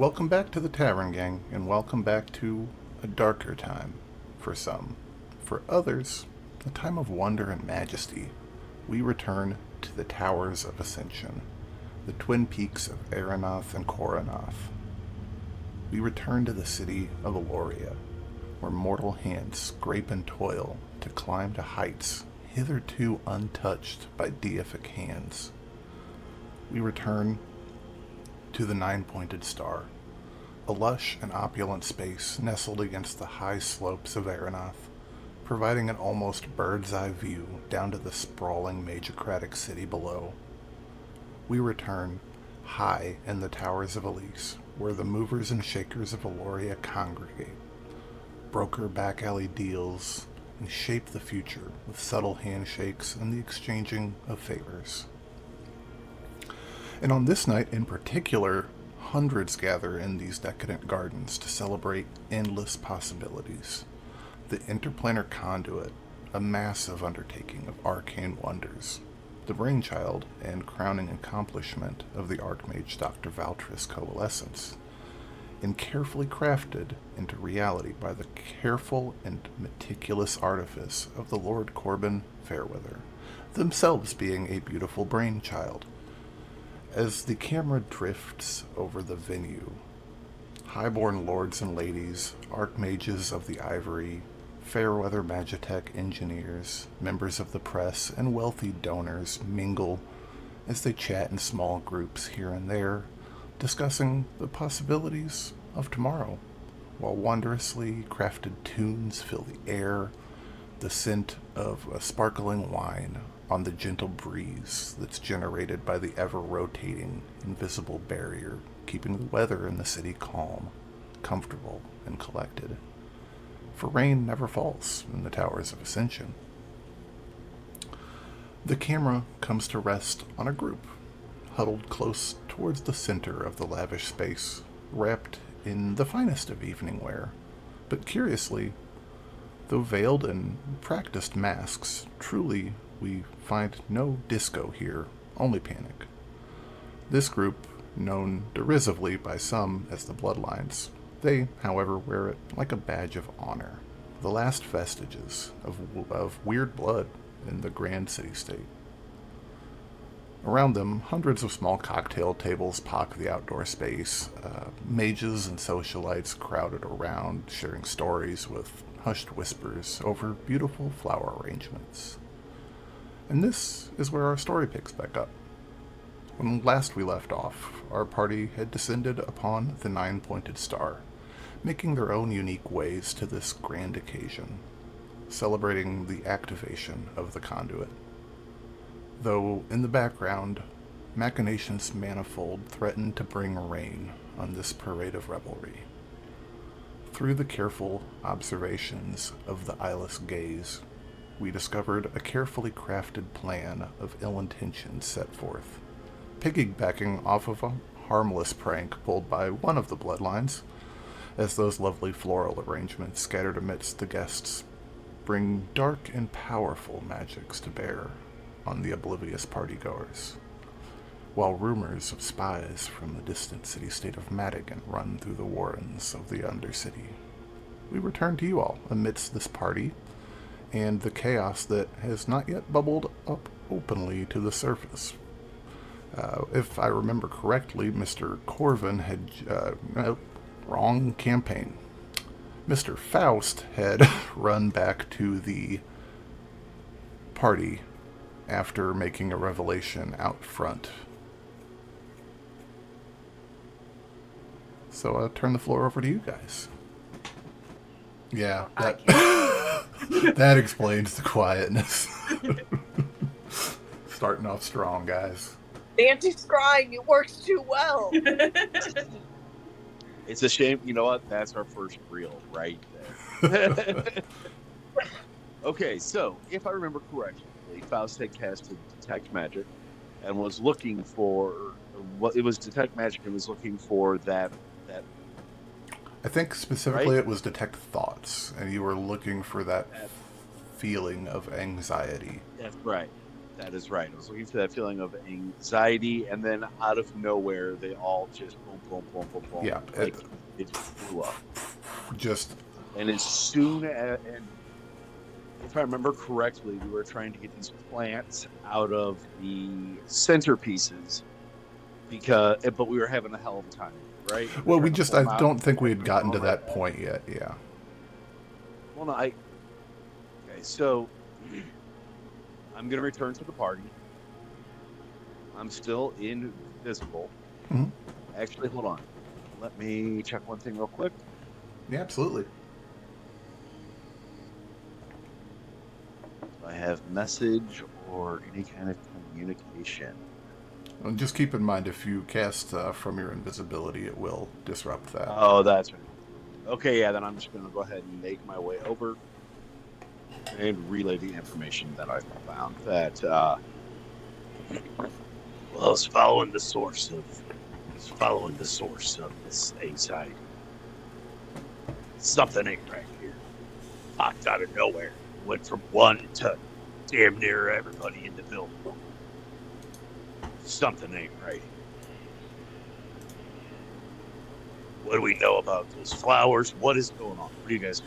Welcome back to the Tavern, gang, and welcome back to a darker time for some. For others, a time of wonder and majesty. We return to the Towers of Ascension, the twin peaks of Aranoth and Koronoth. We return to the city of Eloria, where mortal hands scrape and toil to climb to heights hitherto untouched by deific hands. We return to the nine-pointed star, a lush and opulent space nestled against the high slopes of Aranoth, providing an almost bird's-eye view down to the sprawling magocratic city below. We return high in the Towers of Elise, where the movers and shakers of Eloria congregate, broker back-alley deals, and shape the future with subtle handshakes and the exchanging of favors. And on this night in particular, hundreds gather in these decadent gardens to celebrate endless possibilities. The interplanar conduit, a massive undertaking of arcane wonders, the brainchild and crowning accomplishment of the archmage Dr. Valtris Coalescence, and carefully crafted into reality by the careful and meticulous artifice of the Lord Corbin Fairweather, themselves being a beautiful brainchild. As the camera drifts over the venue, highborn lords and ladies, archmages of the ivory, fairweather magitech engineers, members of the press, and wealthy donors mingle as they chat in small groups here and there, discussing the possibilities of tomorrow, while wondrously crafted tunes fill the air, the scent of a sparkling wine on the gentle breeze that's generated by the ever-rotating, invisible barrier, keeping the weather in the city calm, comfortable, and collected. For rain never falls in the Towers of Ascension. The camera comes to rest on a group, huddled close towards the center of the lavish space, wrapped in the finest of evening wear, but curiously, though veiled in practiced masks, truly we find no disco here, only panic. This group, known derisively by some as the Bloodlines, they, however, wear it like a badge of honor, the last vestiges of weird blood in the grand city-state. Around them, hundreds of small cocktail tables pock the outdoor space, mages and socialites crowded around, sharing stories with hushed whispers over beautiful flower arrangements. And this is where our story picks back up. When last we left off, our party had descended upon the nine-pointed star, making their own unique ways to this grand occasion, celebrating the activation of the conduit. Though in the background, machinations manifold threatened to bring rain on this parade of revelry. Through the careful observations of the eyeless gaze, we discovered a carefully crafted plan of ill intentions set forth, piggybacking off of a harmless prank pulled by one of the Bloodlines, as those lovely floral arrangements scattered amidst the guests bring dark and powerful magics to bear on the oblivious partygoers, while rumors of spies from the distant city-state of Madigan run through the warrens of the Undercity. We return to you all amidst this party and the chaos that has not yet bubbled up openly to the surface. If I remember correctly, Mr. Corvin had... wrong campaign. Mr. Faust had run back to the party after making a revelation out front. So I'll turn the floor over to you guys. Yeah, that explains the quietness. Starting off strong, guys. The anti-scrying, it works too well. It's a shame. You know what? That's our first reel right there. Okay, so if I remember correctly, Faust had casted Detect Magic and was looking for it was Detect Magic and was looking for that. I think specifically right? It was Detect Thoughts, and you were looking for that feeling of anxiety. That's right. That is right. I was looking for that feeling of anxiety, and then out of nowhere, they all just boom, boom, boom, boom, boom, Yeah, like it just blew up. just And as soon as, and if I remember correctly, we were trying to get these plants out of the centerpieces but we were having a hell of a time with it, right? We were well, trying to pull I them out, don't and the think we plants had were gotten growing to right that back. point yet. Yeah. Well, no, okay, so I'm gonna return to the party. I'm still invisible. Mhm. Actually, hold on. Let me check one thing real quick. Yeah, absolutely. Do I have message or any kind of communication? And just keep in mind, if you cast from your invisibility, it will disrupt that. Oh, that's right. Okay, yeah, then I'm just gonna go ahead and make my way over and relay the information that I found. That well, I was following the source of this anxiety. Something ain't right here. Popped out of nowhere. Went from one to damn near everybody in the building. Something ain't right here. What do we know about those flowers? What is going on? What do you guys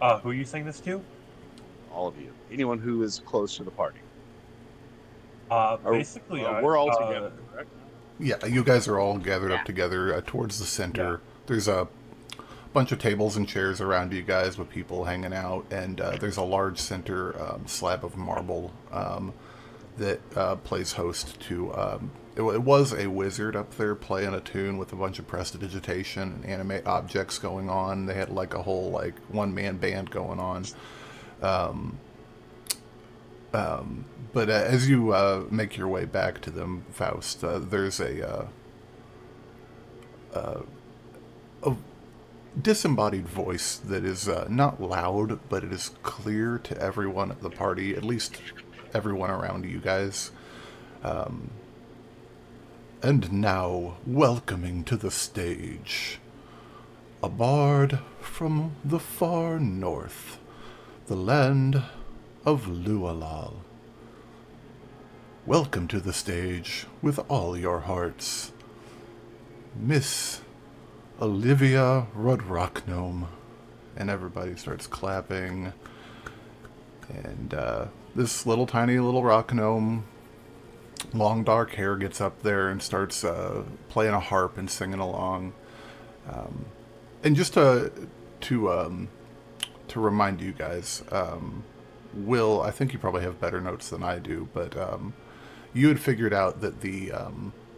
know? Who are you saying this to? All of you. Anyone who is close to the party. Basically, We're all together, correct? Yeah, you guys are all gathered Yeah. up together towards the center. There's a bunch of tables and chairs around you guys with people hanging out, and there's a large center slab of marble that plays host to. It was a wizard up there playing a tune with a bunch of prestidigitation and animate objects going on. They had like a whole like one-man band going on. But as you make your way back to them, Faust, there's a disembodied voice that is not loud, but it is clear to everyone at the party, at least everyone around you guys. And now, welcoming to the stage, a bard from the far north, the land of Lualal. Welcome to the stage with all your hearts, Miss Olivia Rodrockgnome. And everybody starts clapping. And this little tiny little rock gnome, long dark hair, gets up there and starts playing a harp and singing along. And just to remind you guys, Will, I think you probably have better notes than I do, but you had figured out that the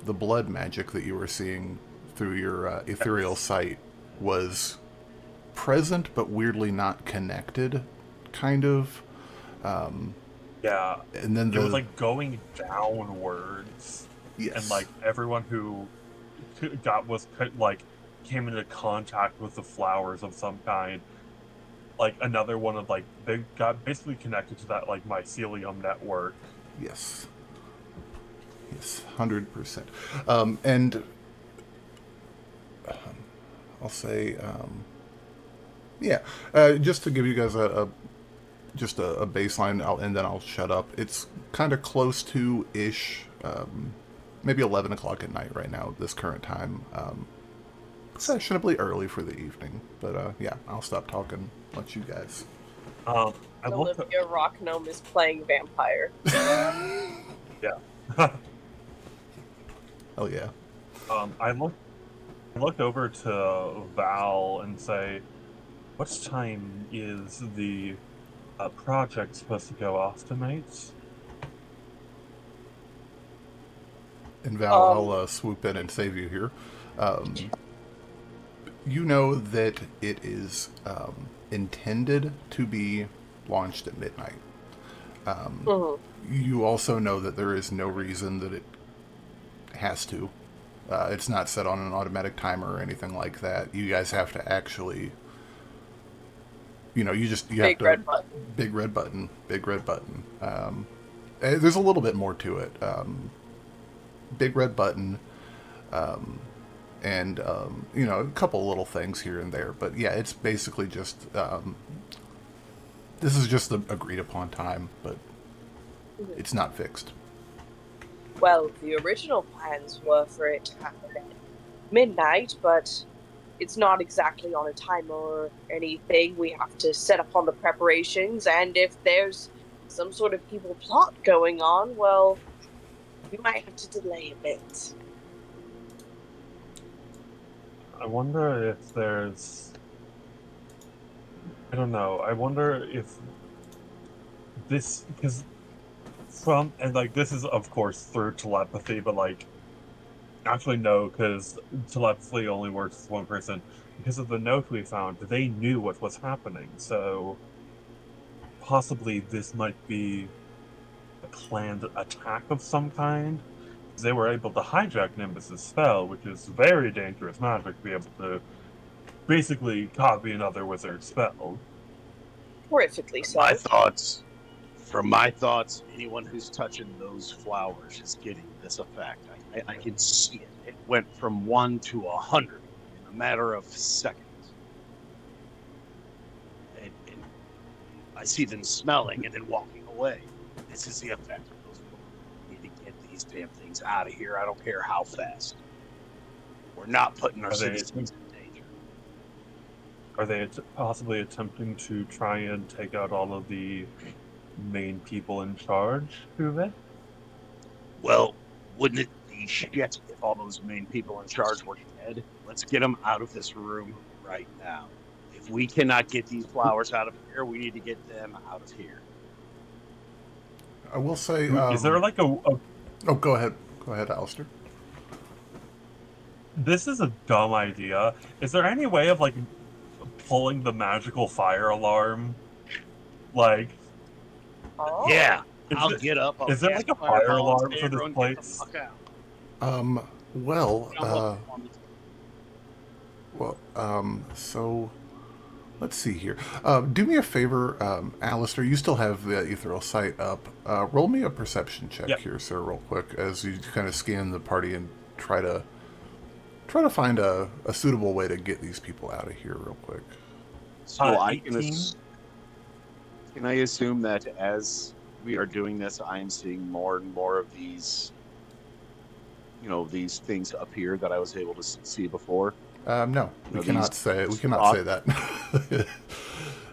blood magic that you were seeing through your ethereal sight was present but weirdly not connected, kind of. Yeah, And then it was like going downwards, yes, and like everyone who came into contact with the flowers of some kind, like another one of like they got basically connected to that like mycelium network. yes, 100%. And I'll say, yeah, just to give you guys a baseline, and then I'll shut up. It's kind of close to ish, maybe 11 o'clock at night right now, this current time. Fashionably early for the evening, but yeah, I'll stop talking. Let you guys. Olivia Rock Gnome is playing vampire. Yeah. Oh yeah. I look over to Val and say, "What time is the project supposed to go off tonight?" And Val, I'll swoop in and save you here. You know that it is intended to be launched at midnight. You also know that there is no reason that it has to. It's not set on an automatic timer or anything like that. You guys have to actually, you have Big to red button. big red button, big red button. There's a little bit more to it. Big red button, and a couple little things here and there. But yeah, it's basically just this is just the agreed upon time. But It's not fixed. Well, the original plans were for it to happen at midnight, but it's not exactly on a timer or anything. We have to set up on the preparations, and if there's some sort of evil plot going on, well, we might have to delay a bit. I wonder if there's... I don't know. I wonder if this... Because from... And, like, this is, of course, through telepathy, but, like... Actually, no, because telepathy only works with one person. Because of the note we found, they knew what was happening, so... Possibly this might be a planned attack of some kind. They were able to hijack Nimbus's spell, which is very dangerous magic to be able to basically copy another wizard's spell. Horrifically so. From my thoughts, anyone who's touching those flowers is getting this effect. I can see it. It went from 1 to 100 in a matter of seconds. And I see them smelling and then walking away. This is the effect of those flowers. We need to get these damn things out of here. I don't care how fast. We're not putting our citizens in danger. Are they possibly attempting to try and take out all of the main people in charge, Uwe? Well, wouldn't it be shit if all those main people in charge were dead? Let's get them out of this room right now. If we cannot get these flowers out of here, we need to get them out of here. I will say... is there like a... Oh, go ahead. Go ahead, Alistair. This is a dumb idea. Is there any way of, like, pulling the magical fire alarm? Like... Oh. Yeah, I'll get up. Is there like a fire alarm for this place? So let's see here. Do me a favor, Alistair. You still have the ethereal sight up. Roll me a perception check here, sir, real quick, as you kind of scan the party and try to find a suitable way to get these people out of here, real quick. So can I assume that as we are doing this, I am seeing more and more of these, these things appear that I was able to see before? No, we cannot say that.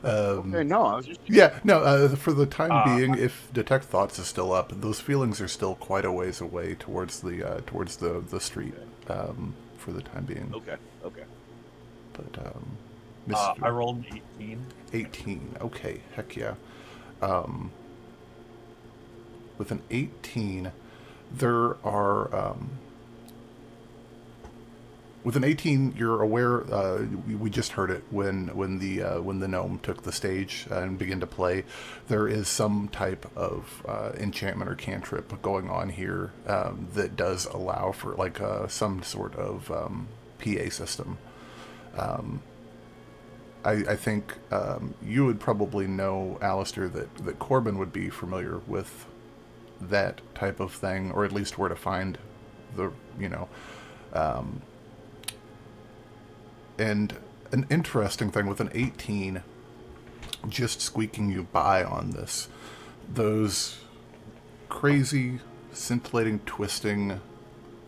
Okay, no, I was just... Yeah, no, for the time being, if Detect Thoughts is still up, those feelings are still quite a ways away towards the street, for the time being. Okay. But, I rolled 18. 18, okay, heck yeah. With an 18, there are... With an 18, you're aware. We just heard it when the gnome took the stage and began to play. There is some type of enchantment or cantrip going on here that does allow for like some sort of PA system. I think you would probably know, Alistair, that Corbin would be familiar with that type of thing, or at least where to find the And an interesting thing with an 18 just squeaking you by on this, those crazy, scintillating, twisting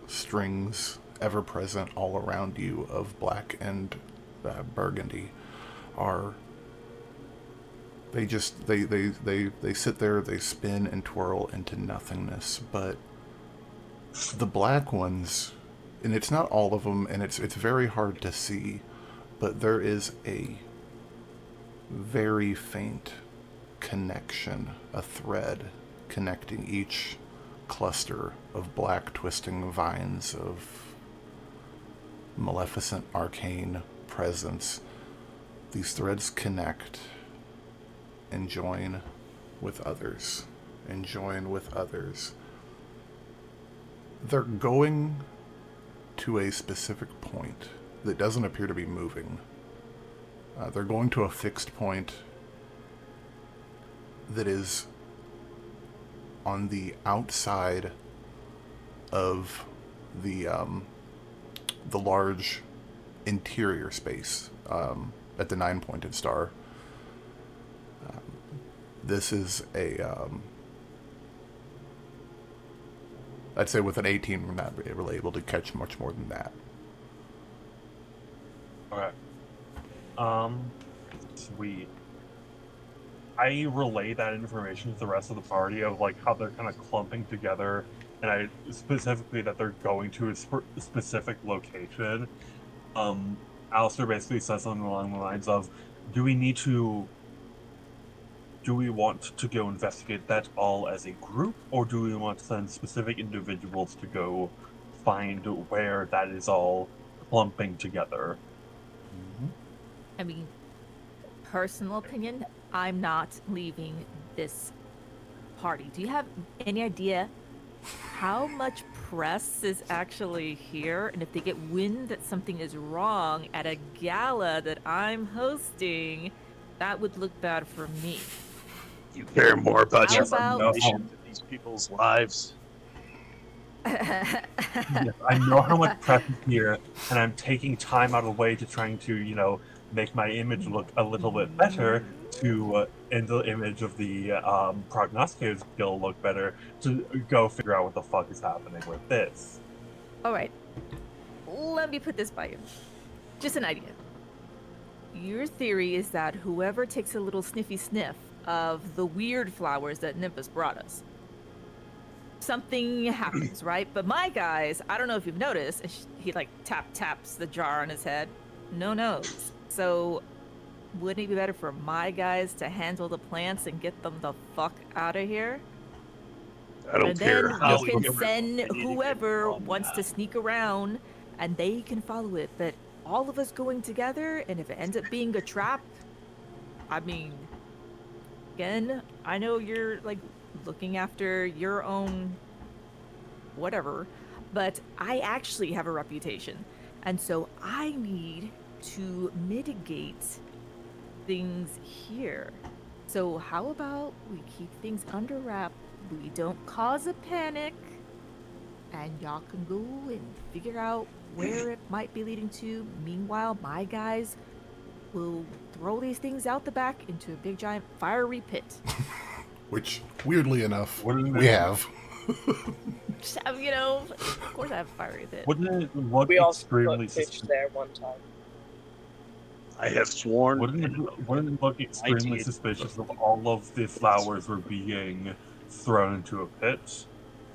strings ever present all around you of black and burgundy are... They sit there, they spin and twirl into nothingness, but the black ones... And it's not all of them, and it's very hard to see, but there is a very faint connection, a thread connecting each cluster of black twisting vines of maleficent arcane presence. These threads connect and join with others, and join with others. They're going to a specific point that doesn't appear to be moving. They're going to a fixed point that is on the outside of the large interior space at the 9-pointed star. This is I'd say with an 18, we're not really able to catch much more than that. Okay. Sweet. I relay that information to the rest of the party of like how they're kind of clumping together, and I specifically that they're going to a specific location. Alistair basically says something along the lines of, do we want to go investigate that all as a group, or do we want to send specific individuals to go find where that is all clumping together? I mean, personal opinion, I'm not leaving this party. Do you have any idea how much press is actually here? And if they get wind that something is wrong at a gala that I'm hosting, that would look bad for me. You care more about How your about- reputation than these people's lives. Yes, I know how much press is here, and I'm taking time out of the way to trying to, make my image look a little bit better, in the image of the prognosticators guild look better, to go figure out what the fuck is happening with this. All right. Let me put this by you. Just an idea. Your theory is that whoever takes a little sniffy sniff of the weird flowers that Nimbus brought us, something happens, right? But my guys, I don't know if you've noticed, he like taps the jar on his head. No nose. So wouldn't it be better for my guys to handle the plants and get them the fuck out of here? I don't And care then how we can you send get whoever from wants that. to sneak around and they can follow it. But all of us going together, and if it ends up being a trap, I mean, again, I know you're like looking after your own whatever, but I actually have a reputation. And so I need to mitigate things here. So how about we keep things under wrap? We don't cause a panic, and y'all can go and figure out where it might be leading to. Meanwhile, my guys will throw these things out the back into a big giant fiery pit. Which, weirdly enough, Wouldn't we it- have. Just have, of course I have a fiery pit. Wouldn't it look We also extremely put fish suspicious? there one time. I have sworn. Wouldn't it look extremely 98. suspicious if all of the flowers were being thrown into a pit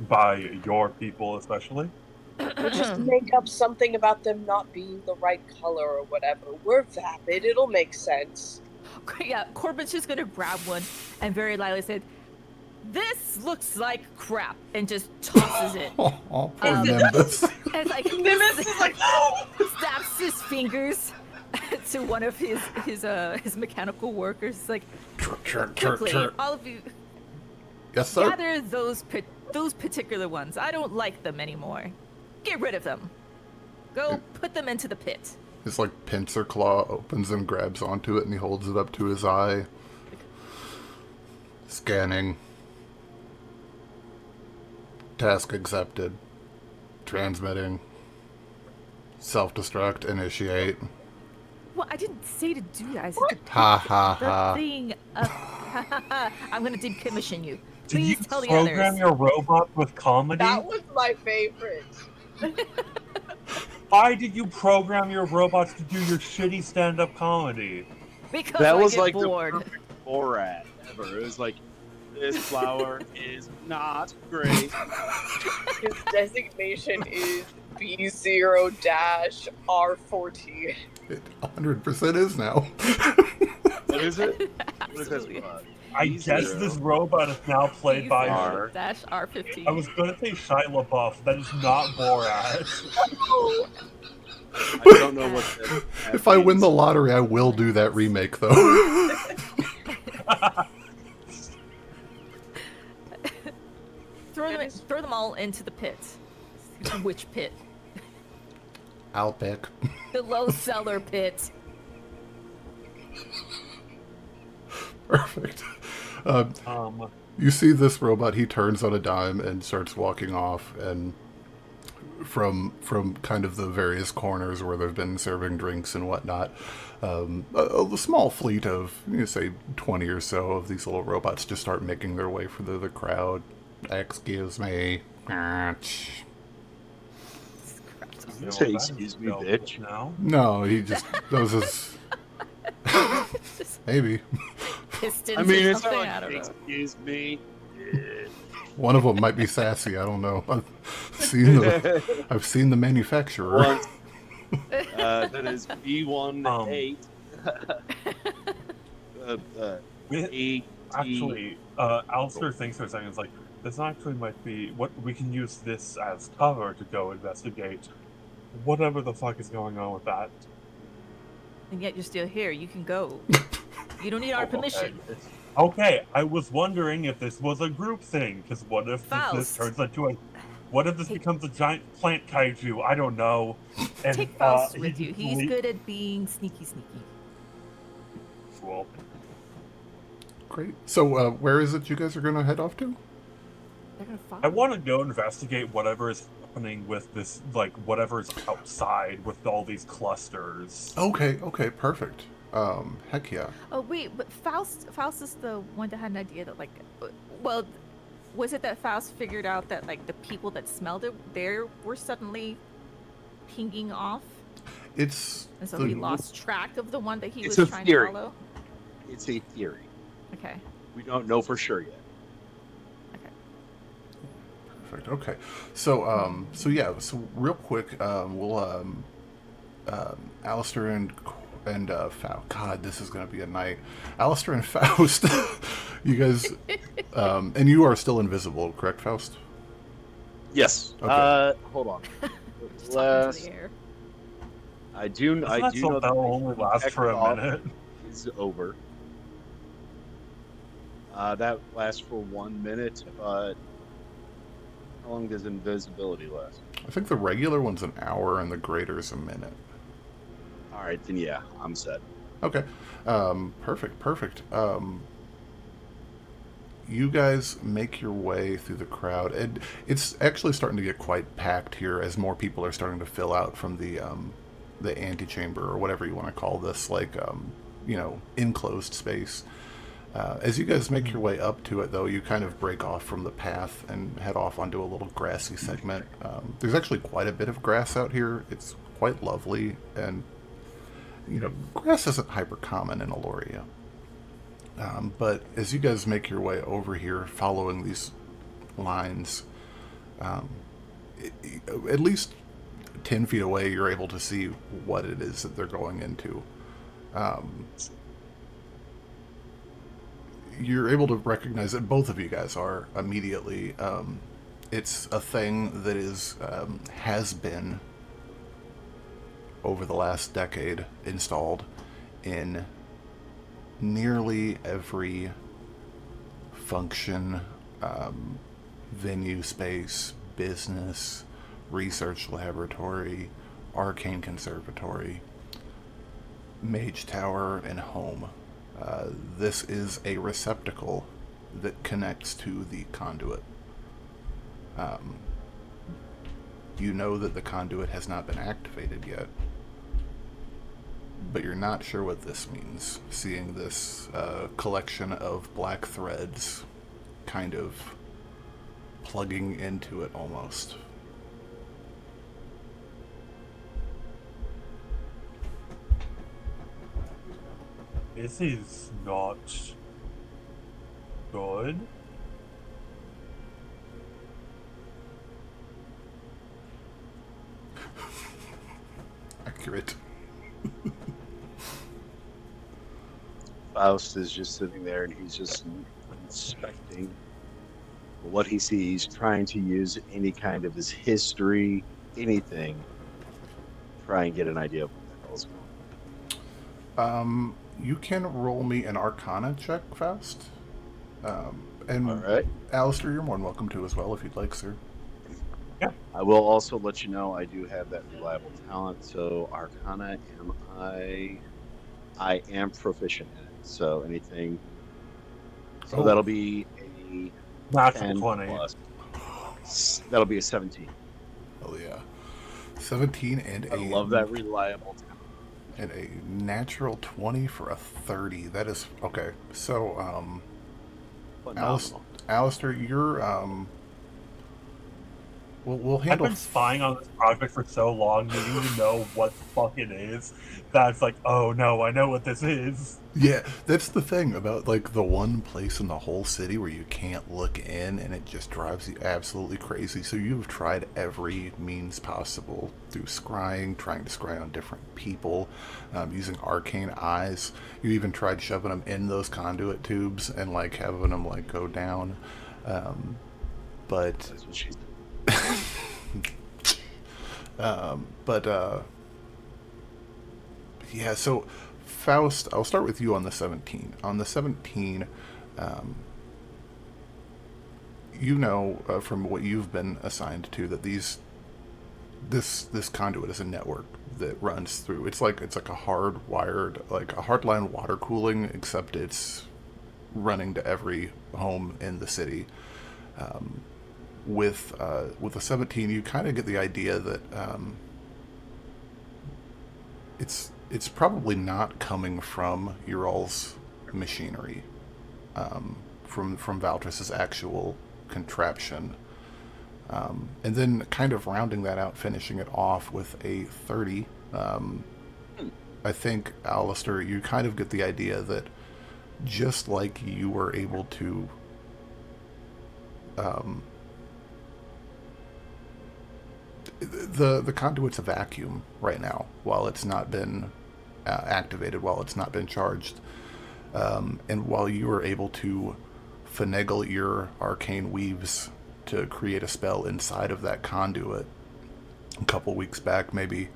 by your people, especially? We'll just make up something about them not being the right color or whatever. We're vapid. It'll make sense. Yeah, Corbin's just gonna grab one and very lightly said, "This looks like crap," and just tosses it. Oh, poor Nimbus. And it's like Nimbus is like, "Oh!" snaps his fingers to one of his mechanical workers. It's like, quickly, all of you, Yes, sir. gather those particular ones. I don't like them anymore. Get rid of them. Go put them into the pit. His, pincer claw opens and grabs onto it, and he holds it up to his eye. Scanning. Task accepted. Transmitting. Self-destruct. Initiate. Well, I didn't say to do that. I said to Ha ha the ha. thing. I'm gonna decommission you. Did you Please tell the program others. your robot with comedy? That was my favorite. Why did you program your robots to do your shitty stand-up comedy? Because That I was get like bored. the perfect Borat ever. It was like, this flower is not great. His designation is B0-R14. It 100% is now. What is it? What is Absolutely. that? I guess this robot is now played by... R. Dash R15. I was gonna say Shia LaBeouf. That is not Borat. I don't know what that If I win the means. lottery, I will do that remake, though. Throw them all into the pit. Which pit? I'll pick. The low cellar pit. Perfect. Um, You see this robot, he turns on a dime and starts walking off, and from kind of the various corners where they've been serving drinks and whatnot, a small fleet of, say, 20 or so of these little robots just start making their way through the crowd. Excuse me, Scraps You off. can Yeah, say, well, that is excuse me, dealt bitch. with now. No, he just does his Just maybe. pistons I mean, or it's not something. I like, don't know. excuse me. One of them might be sassy. I don't know. I've seen the manufacturer. Once, that is B18. It, AT. actually, Alistair thinks for a second, it's like, this actually might be what we can use this as cover to go investigate whatever the fuck is going on with that. And yet you're still here. You can go. You don't need our permission. Okay, I was wondering if this was a group thing, because what if this Faust. turns into a... What if this becomes a giant plant kaiju? I don't know. And, Take Faust he with you. just He's le- good at being sneaky. Cool. Great. So, where is it you guys are going to head off to? They're gonna follow. I want to go investigate whatever is happening with this, like, whatever's outside with all these clusters. Okay, perfect. Heck yeah. Oh wait, but Faust is the one that had an idea that well, was it that Faust figured out that like the people that smelled it there were suddenly pinging off, It's and so the- he lost track of the one that he It's was a trying theory. to follow? It's a theory. Okay. We don't know for sure yet. Perfect. Okay. So, so real quick, we'll, Alistair and Faust. God, this is going to be a night. Alistair and Faust, you guys, and you are still invisible, correct, Faust? Yes. Okay. Hold on. Just talking to the air. I do know that that'll only last for a off minute. is over. That lasts for 1 minute, but how long does invisibility last? I think the regular one's an hour and the greater's a minute. All right, then yeah, I'm set. Okay. Perfect. You guys make your way through the crowd, and it's actually starting to get quite packed here as more people are starting to fill out from the antechamber, or whatever you want to call this, like, enclosed space. As you guys make your way up to it, though, you kind of break off from the path and head off onto a little grassy segment. There's actually quite a bit of grass out here. It's quite lovely, and grass isn't hyper common in Eloria. But as you guys make your way over here, following these lines, at least 10 feet away, you're able to see what it is that they're going into. You're able to recognize that both of you guys are immediately. It's a thing that has been, over the last decade, installed in nearly every function, venue space, business, research laboratory, arcane conservatory, mage tower, and home. This is a receptacle that connects to the conduit. You know that the conduit has not been activated yet, but you're not sure what this means, seeing this collection of black threads kind of plugging into it almost. This is not good. Accurate. Faust is just sitting there and he's just inspecting what he sees, trying to use any kind of his history, anything, try and get an idea of what the hell's going on. You can roll me an Arcana check, Faust. And All right. Alistair, you're more than welcome to as well if you'd like, sir. I will also let you know I do have that reliable talent, so Arcana I am proficient in it. So anything. So Oh. that'll be a Natural 10 20. plus. That'll be a 17. Oh yeah. 17 and I love that reliable talent. And a natural 20 for a 30. That is okay. So Phenomenal. Alistair, you're We'll I've handle. been spying on this project for so long, needing to know what the fuck it is, that it's like, oh no, I know what this is. Yeah, that's the thing about like the one place in the whole city where you can't look in and it just drives you absolutely crazy. So you've tried every means possible through scrying, trying to scry on different people, using arcane eyes. You even tried shoving them in those conduit tubes and like having them like go down. But That's what she said. but yeah, so Faust, I'll start with you on the 17. On the 17, you know from what you've been assigned to that this conduit is a network that runs through. It's like a hardwired, like a hardline water cooling, except it's running to every home in the city. With a 17, you kind of get the idea that it's probably not coming from Ural's machinery, from Valtras's actual contraption, and then kind of rounding that out, finishing it off with a 30. I think, Alistair, you kind of get the idea that just like you were able to the conduit's a vacuum right now while it's not been activated, while it's not been charged, and while you were able to finagle your arcane weaves to create a spell inside of that conduit a couple weeks back, maybe,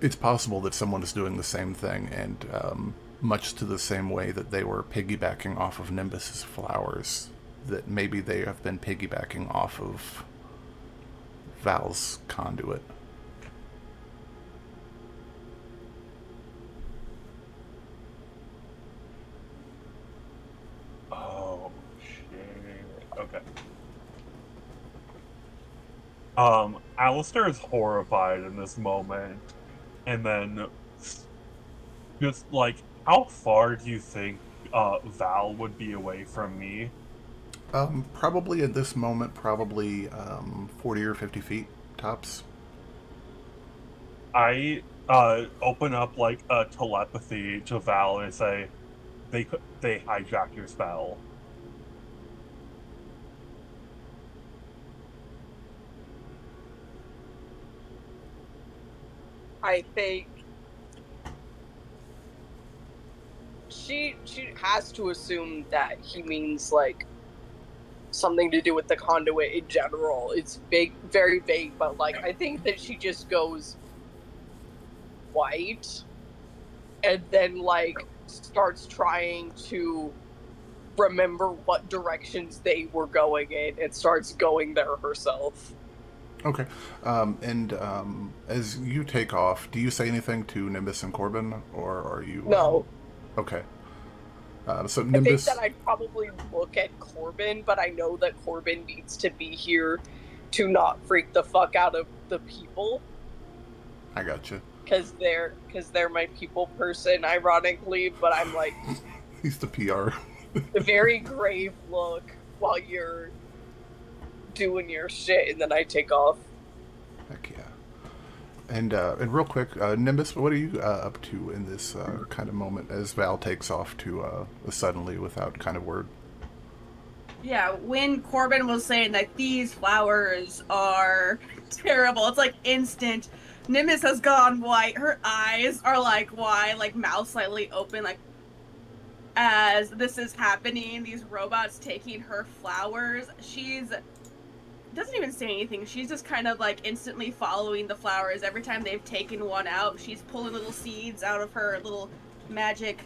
it's possible that someone is doing the same thing, and much to the same way that they were piggybacking off of Nimbus's flowers, that maybe they have been piggybacking off of Val's conduit. Oh, shit. Okay. Alistair is horrified in this moment. And then, just like, how far do you think Val would be away from me? Probably at this moment, 40 or 50 feet tops. I open up like a telepathy to Val and say, they hijacked your spell. I think she has to assume that he means like something to do with the conduit in general. It's vague, very vague, but like I think that she just goes white and then like starts trying to remember what directions they were going in and starts going there herself. Okay. And as you take off, do you say anything to Nimbus and Corbin, or are you... No. Okay. So I think Nimbus... that I'd probably look at Corbin, but I know that Corbin needs to be here to not freak the fuck out of the people. I gotcha. Because they're my people person, ironically, but I'm like... He's the PR. a very grave look while you're doing your shit, and then I take off. Heck yeah. And real quick, Nimbus, what are you up to in this kind of moment as Val takes off to suddenly without kind of word? Yeah, when Corbin was saying that these flowers are terrible, it's like instant. Nimbus has gone white. Her eyes are like wide, like mouth slightly open, like as this is happening, these robots taking her flowers. She's doesn't even say anything. She's just kind of like instantly following the flowers. Every time they've taken one out, she's pulling little seeds out of her little magic,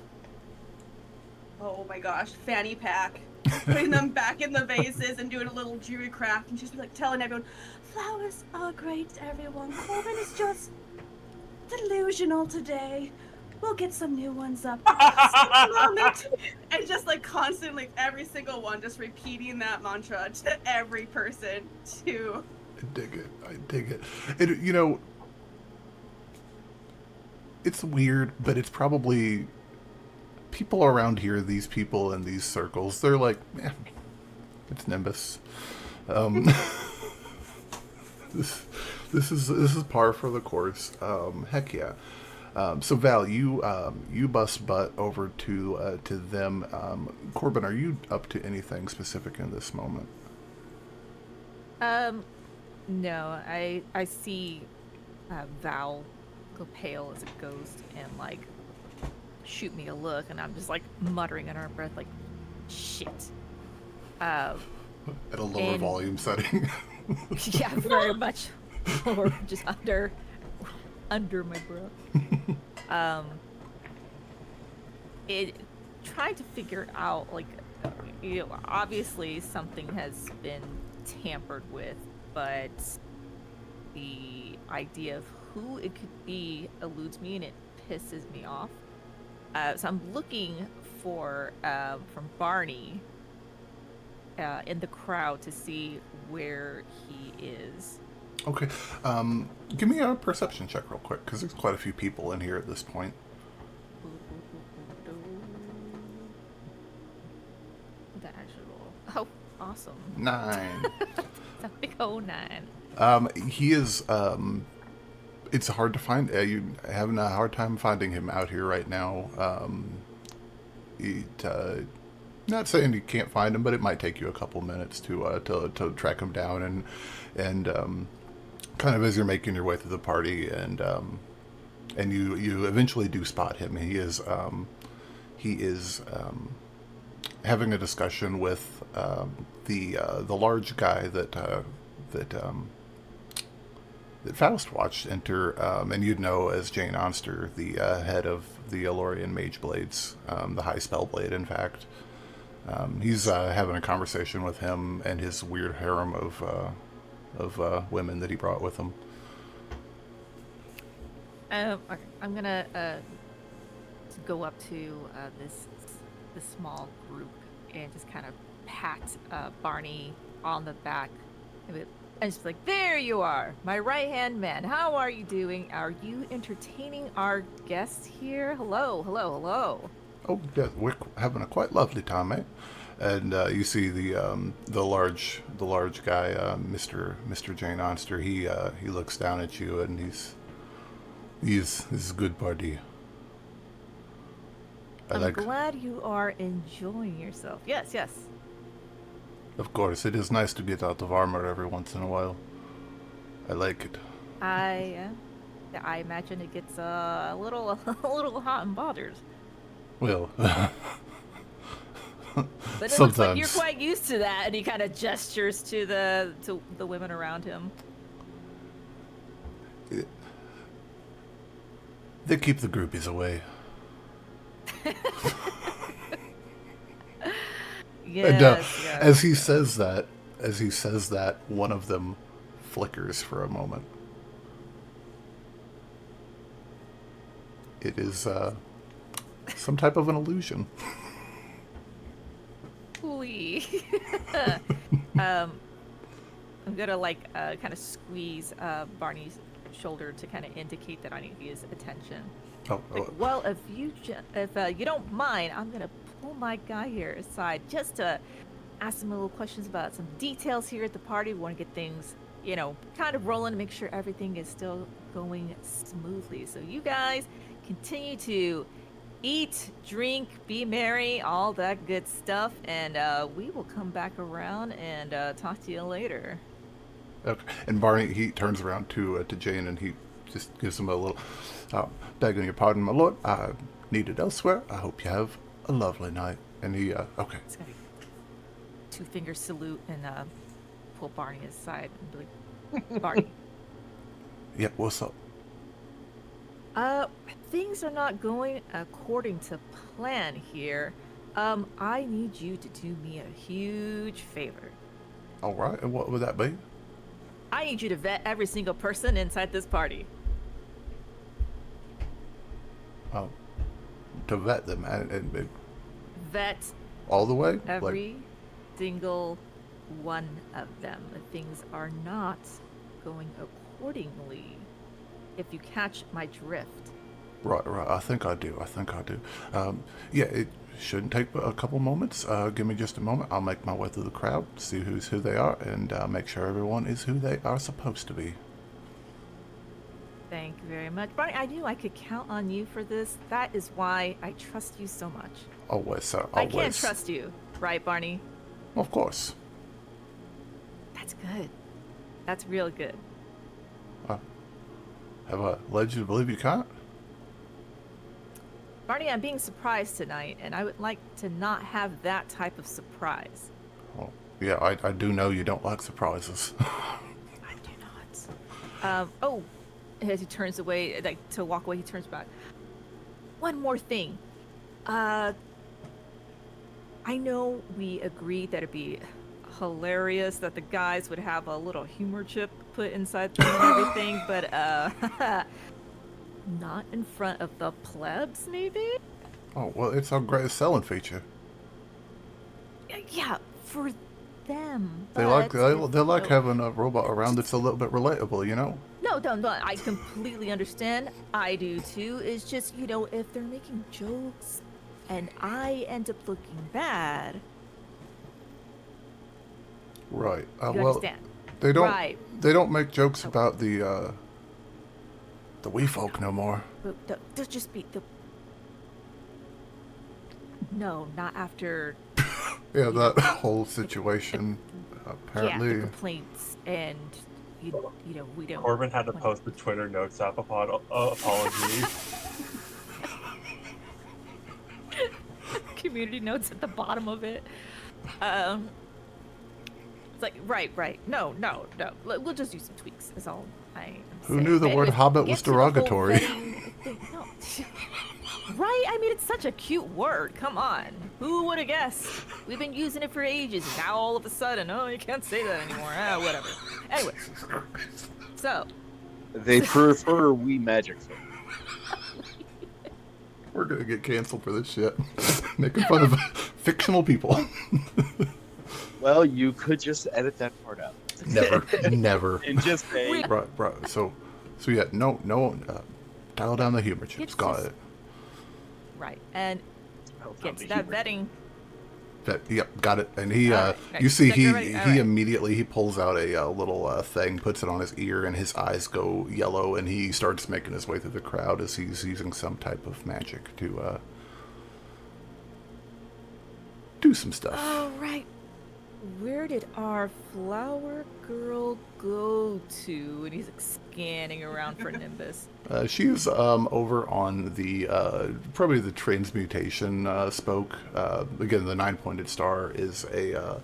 oh my gosh, fanny pack, putting them back in the vases and doing a little jewelry craft, and she's like telling everyone, flowers are great, everyone. Corbin is just delusional today. We'll get some new ones up. Moment. And just like constantly, every single one, just repeating that mantra to every person too. I dig it. And, you know, it's weird, but it's probably people around here, these people in these circles, they're like, it's Nimbus. Um, this is par for the course. Heck yeah. So Val, you bust butt over to them. Corbin, are you up to anything specific in this moment? No, I see Val go pale as a ghost and like shoot me a look, and I'm just like muttering under our breath like, shit. At a lower volume setting. Yeah, very much lower, just under my breath. It trying to figure out like, obviously something has been tampered with, but the idea of who it could be eludes me and it pisses me off. So I'm looking for from Barney in the crowd to see where he is. Okay. Give me a perception check real quick, because there's quite a few people in here at this point. The actual. Oh, awesome. 9. It's a big old 9. He is, it's hard to find. You're having a hard time finding him out here right now. Not saying you can't find him, but it might take you a couple minutes to track him down, and kind of as you're making your way through the party, and you eventually do spot him. He is having a discussion with the large guy that Faust watched enter, and you'd know as Jane Onster, the head of the Elorian Mage Blades, the High Spell Blade, in fact. He's having a conversation with him and his weird harem of women that he brought with him. Okay. I'm gonna go up to this small group and just kind of pat Barney on the back, and just be like, "There you are, my right-hand man. How are you doing? Are you entertaining our guests here? Hello, hello, hello." Oh, yeah, we're having a quite lovely time, mate. And you see the large guy, Mr. Jane Onster. He looks down at you, and he's a good party. I'm glad you are enjoying yourself. Yes, yes. Of course, it is nice to get out of armor every once in a while. I like it. I imagine it gets a little hot and bothered. Well, but it sometimes. Looks like you're quite used to that, and he kind of gestures to the women around him. They keep the groupies away. Yes, And yes. as he says that, one of them flickers for a moment. It is some type of an illusion. Ooh. I'm gonna kind of squeeze Barney's shoulder to kind of indicate that I need his attention. Well, if you don't mind, I'm gonna pull my guy here aside just to ask him a little questions about some details here at the party. We want to get things, kind of rolling to make sure everything is still going smoothly. So you guys continue to eat, drink, be merry, all that good stuff, and we will come back around and talk to you later. Okay. And Barney, he turns around to Jane, and he just gives him a little, begging your pardon, my lord, I needed elsewhere. I hope you have a lovely night. And he, okay. It's got a 2-finger salute and pull Barney aside and be like, Barney. Yeah, what's up? Things are not going according to plan here. I need you to do me a huge favor. All right, and what would that be? I need you to vet every single person inside this party. Oh, to vet them and Vet all the way? every single one of them. Things are not going accordingly. If you catch my drift. Right. I think I do. Yeah, shouldn't take a couple moments. Give me just a moment. I'll make my way through the crowd, see who's who they are, and make sure everyone is who they are supposed to be. Thank you very much. Barney, I knew I could count on you for this. That is why I trust you so much. Always, sir. I Always. can't trust you, right, Barney? Of course. That's good. That's real good. Have I led you to believe you can't? Barney, I'm being surprised tonight, and I would like to not have that type of surprise. Well, yeah, I do know you don't like surprises. I do not. Oh, as he turns away, like to walk away, he turns back. One more thing. I know we agreed that it'd be hilarious that the guys would have a little humor chip put inside them and everything, but not in front of the plebs, maybe? Oh, well, it's our greatest selling feature. Yeah, for them. They like having a robot around that's a little bit relatable, you know? No, I completely understand. I do too. It's just, if they're making jokes and I end up looking bad. Right. You Well, understand? they don't. Right. They don't make jokes about the wee folk no more. They'll just be the. No, not after. Yeah, that whole situation. Apparently. Yeah, the complaints and we don't. Corbin had to post the Twitter notes app apology. Community notes at the bottom of it. It's like right. No. We'll just do some tweaks. Is all I am Who saying. knew the word hobbit was derogatory? No. Right? I mean, it's such a cute word. Come on. Who would have guessed? We've been using it for ages. And now all of a sudden, you can't say that anymore. Whatever. Anyway. So. They prefer we magic folk. We're gonna get canceled for this shit. Making fun of fictional people. Well, you could just edit that part out. Never. And just say... Right. So yeah, no, dial down the humor chips. Got it. Right, and get to that vetting. Yep, got it. And he, right. you see, he Right. immediately he pulls out a little thing, puts it on his ear, and his eyes go yellow, and he starts making his way through the crowd as he's using some type of magic to do some stuff. Oh, right. Where did our flower girl go to? And he's like scanning around for Nimbus. She's over on the probably the transmutation spoke. Again, the 9-pointed star is a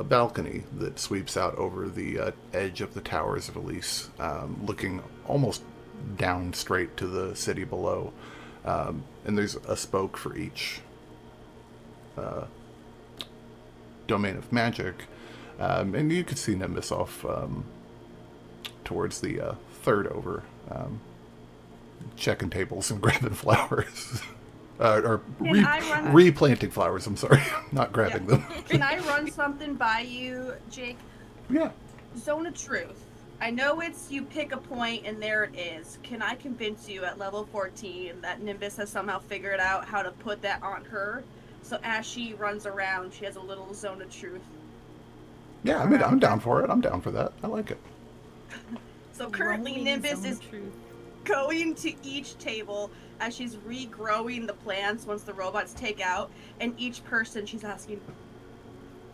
balcony that sweeps out over the edge of the Towers of Elise, looking almost down straight to the city below. And there's a spoke for each domain of magic. And you could see Nimbus off towards the third over, checking tables and grabbing flowers. Replanting flowers, I'm sorry. Not grabbing them. Can I run something by you, Jake? Yeah. Zone of Truth. I know it's you pick a point and there it is. Can I convince you at level 14 that Nimbus has somehow figured out how to put that on her? So as she runs around, she has a little zone of truth. Yeah, I mean, I'm down for it. I'm down for that. I like it. So currently Nimbus is going to each table as she's regrowing the plants once the robots take out, and each person she's asking,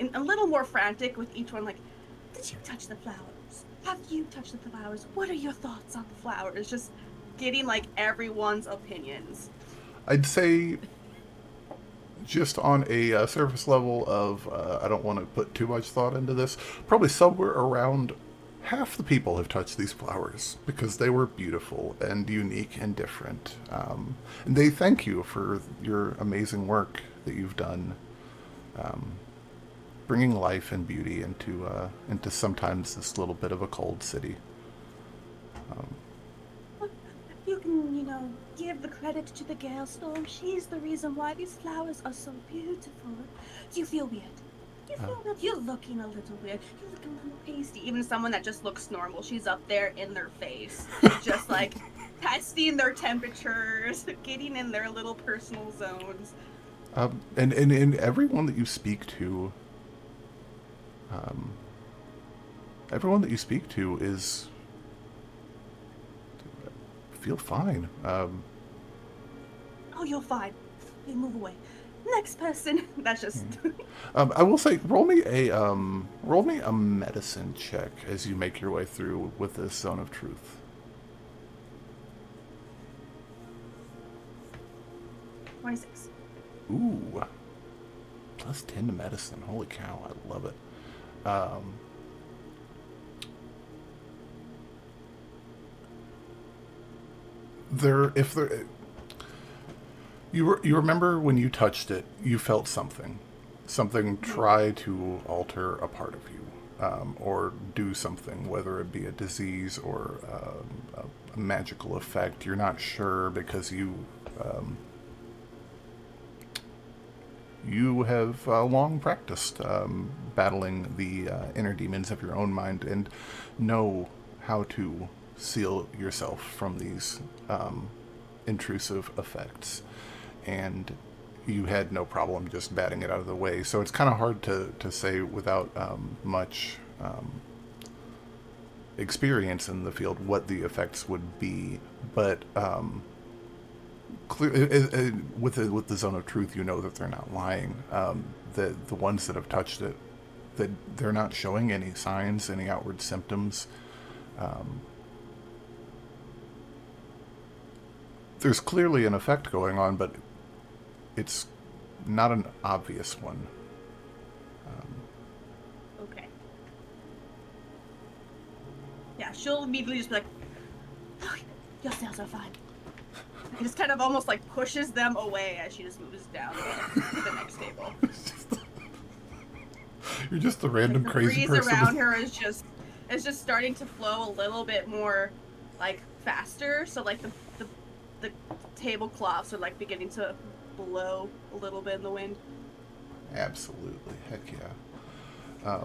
and a little more frantic with each one, like, did you touch the flowers? Have you touched the flowers? What are your thoughts on the flowers? Just getting like everyone's opinions. I'd say just on a surface level of, I don't want to put too much thought into this, probably somewhere around half the people have touched these flowers because they were beautiful and unique and different. And they thank you for your amazing work that you've done, bringing life and beauty into sometimes this little bit of a cold city. You can, give the credit to the Gale Storm. She's the reason why these flowers are so beautiful. Do you feel weird? You feel that you're looking a little weird. You're looking a little pasty. Even someone that just looks normal, she's up there in their face, just like testing their temperatures, getting in their little personal zones. And everyone that you speak to, everyone that you speak to is feel fine. Oh, you're fine. You move away. Next person. That's just. I will say, roll me a medicine check as you make your way through with this zone of truth. 26. Ooh, plus 10 to medicine. Holy cow, I love it. You remember when you touched it, you felt something. Something try to alter a part of you, or do something, whether it be a disease or a magical effect. You're not sure because you have long practiced battling the inner demons of your own mind and know how to seal yourself from these intrusive effects. And you had no problem just batting it out of the way. So it's kind of hard to say without much experience in the field what the effects would be. But with the zone of truth, you know that they're not lying. The ones that have touched it, that they're not showing any signs, any outward symptoms. There's clearly an effect going on, but it's not an obvious one. Okay. Yeah, she'll immediately just be like, "Oh, your cells are fine." He just kind of almost like pushes them away as she just moves down to the next table. You're just a random The crazy breeze person. around her is just starting to flow a little bit more like faster. So like the tablecloths are like beginning to blow a little bit in the wind. Absolutely, heck yeah.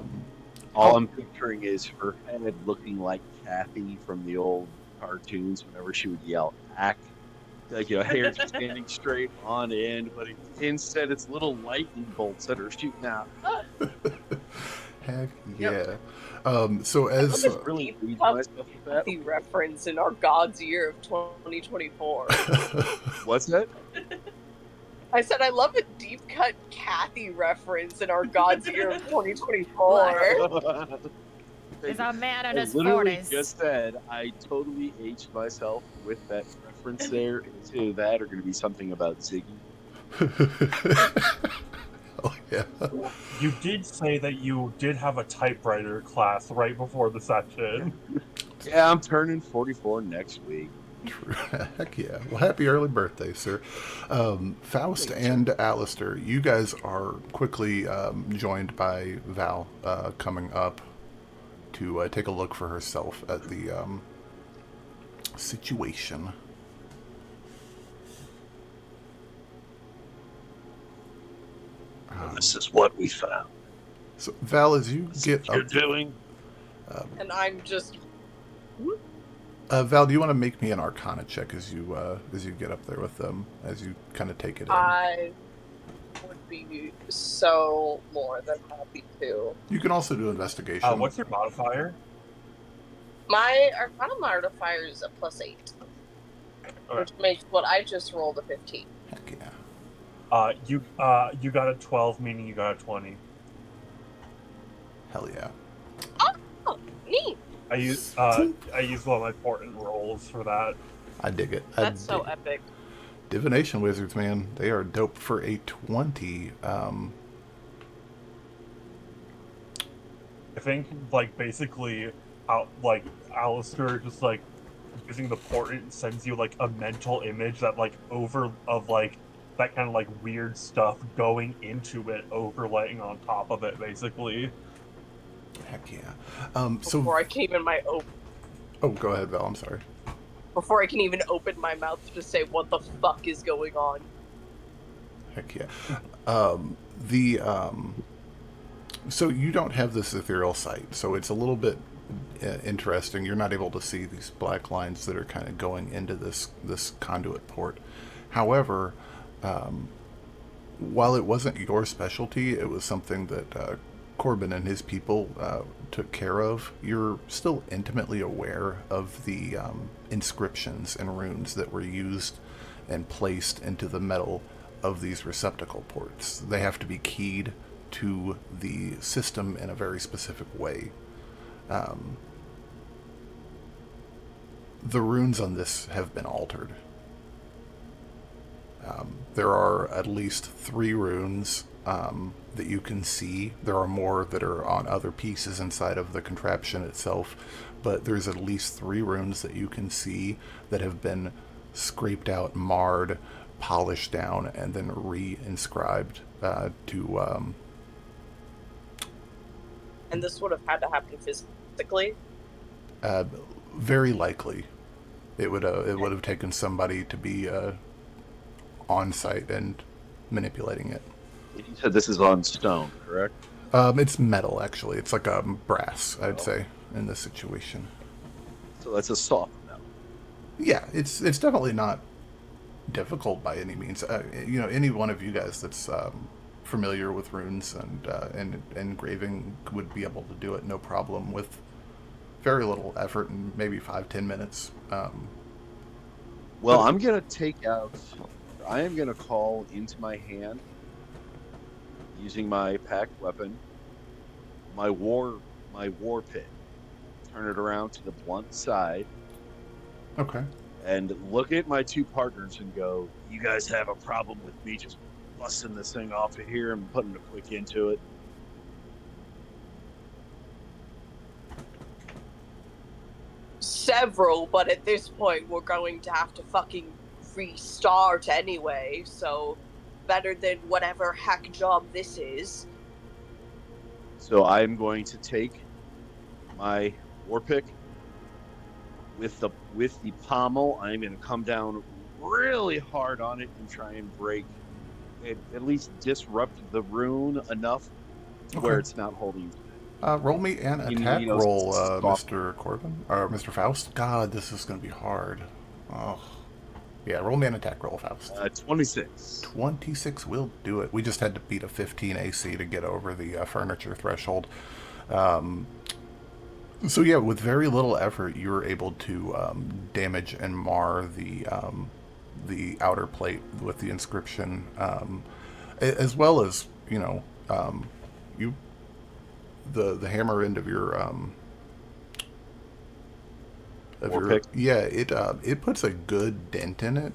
All I'm picturing is her head looking like Kathy from the old cartoons whenever she would yell "ack." Like, hair just standing straight on end, but instead it's little lightning bolts that are shooting out. Heck yeah. Yep. So as Really pleased myself with that. The reference in our God's Year of 2024. What's that? I said I love a deep cut Kathy reference in our God's Year of 2024. Is a man in I his literally 40s. just said I totally aged myself with that reference there. Into that are going to be something about Ziggy. oh yeah. You did say that you did have a typewriter class right before the session. Yeah, I'm turning 44 next week. Heck yeah. Well, happy early birthday, sir. Faust and Alistair, you guys are quickly joined by Val coming up to take a look for herself at the situation. This is what we found. So, Val, as you get You're up, doing? And I'm just Val, do you want to make me an Arcana check as you get up there with them, as you kind of take it in? I would be so more than happy to. You can also do investigation. What's your modifier? My Arcana modifier is a +8, Okay. which makes what I just rolled a 15. Heck yeah. You got a 12, meaning you got a 20. Hell yeah. Oh, neat! I use one of my important rolls for that. I dig it. That's so epic. Divination wizards, man, they are dope. For a 20. I think basically, Alistair just using the portent sends you a mental image that that kind of weird stuff going into it, overlaying on top of it, basically. Heck yeah. Before I can even Oh, go ahead, Val. I'm sorry. Before I can even open my mouth to say what the fuck is going on. Heck yeah. So you don't have this ethereal sight, so it's a little bit interesting. You're not able to see these black lines that are kind of going into this conduit port. However, while it wasn't your specialty, it was something that Corbin and his people took care of. You're still intimately aware of the inscriptions and runes that were used and placed into the metal of these receptacle ports. They have to be keyed to the system in a very specific way. The runes on this have been altered. There are at least 3 runes that you can see. There are more that are on other pieces inside of the contraption itself, but there's at least 3 runes that you can see that have been scraped out, marred, polished down, and then re-inscribed to... And this would have had to happen physically? Very likely. It would have taken somebody to be on site and manipulating it. You said this is on stone, correct? It's metal, actually. It's like a brass, I'd say, in this situation. So that's a soft metal. Yeah, it's definitely not difficult by any means. Any one of you guys that's familiar with runes and engraving would be able to do it no problem with very little effort in maybe 5-10 minutes. Well, I'm gonna I am gonna call into my hand, using my packed weapon, my war pit. Turn it around to the blunt side. Okay. And look at my 2 partners and go, "You guys have a problem with me just busting this thing off of here and putting a quick into it?" Several, but at this point we're going to have to fucking restart anyway, so better than whatever hack job this is. So I'm going to take my war pick with the pommel. I'm going to come down really hard on it and try and break it, at least disrupt the rune enough to where it's not holding. Roll me an attack roll, Mr. Corbin or Mr. Faust. God, this is going to be hard. Oh, yeah. Roll me an attack roll, Faust. 26. 26 will do it. We just had to beat a 15 AC to get over the furniture threshold. So yeah, with very little effort, you were able to damage and mar the outer plate with the inscription, as well as the hammer end of your pick. Yeah, it puts a good dent in it.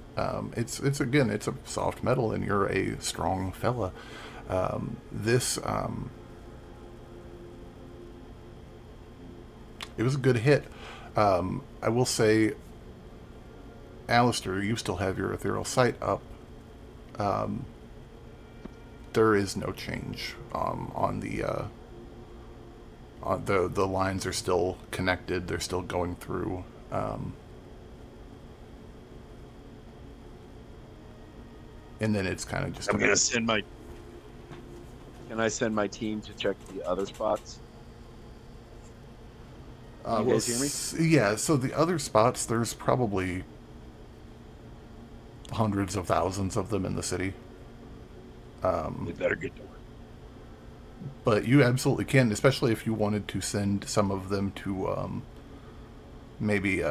It's a soft metal, and you're a strong fella. It was a good hit. I will say, Alistair, you still have your ethereal sight up. There is no change on the lines are still connected. They're still going through. And then it's kind of just. I'm gonna send my. Can I send my team to check the other spots? You guys hear me? Yeah. So the other spots, there's probably hundreds of thousands of them in the city. We better get to work. But you absolutely can, especially if you wanted to send some of them to maybe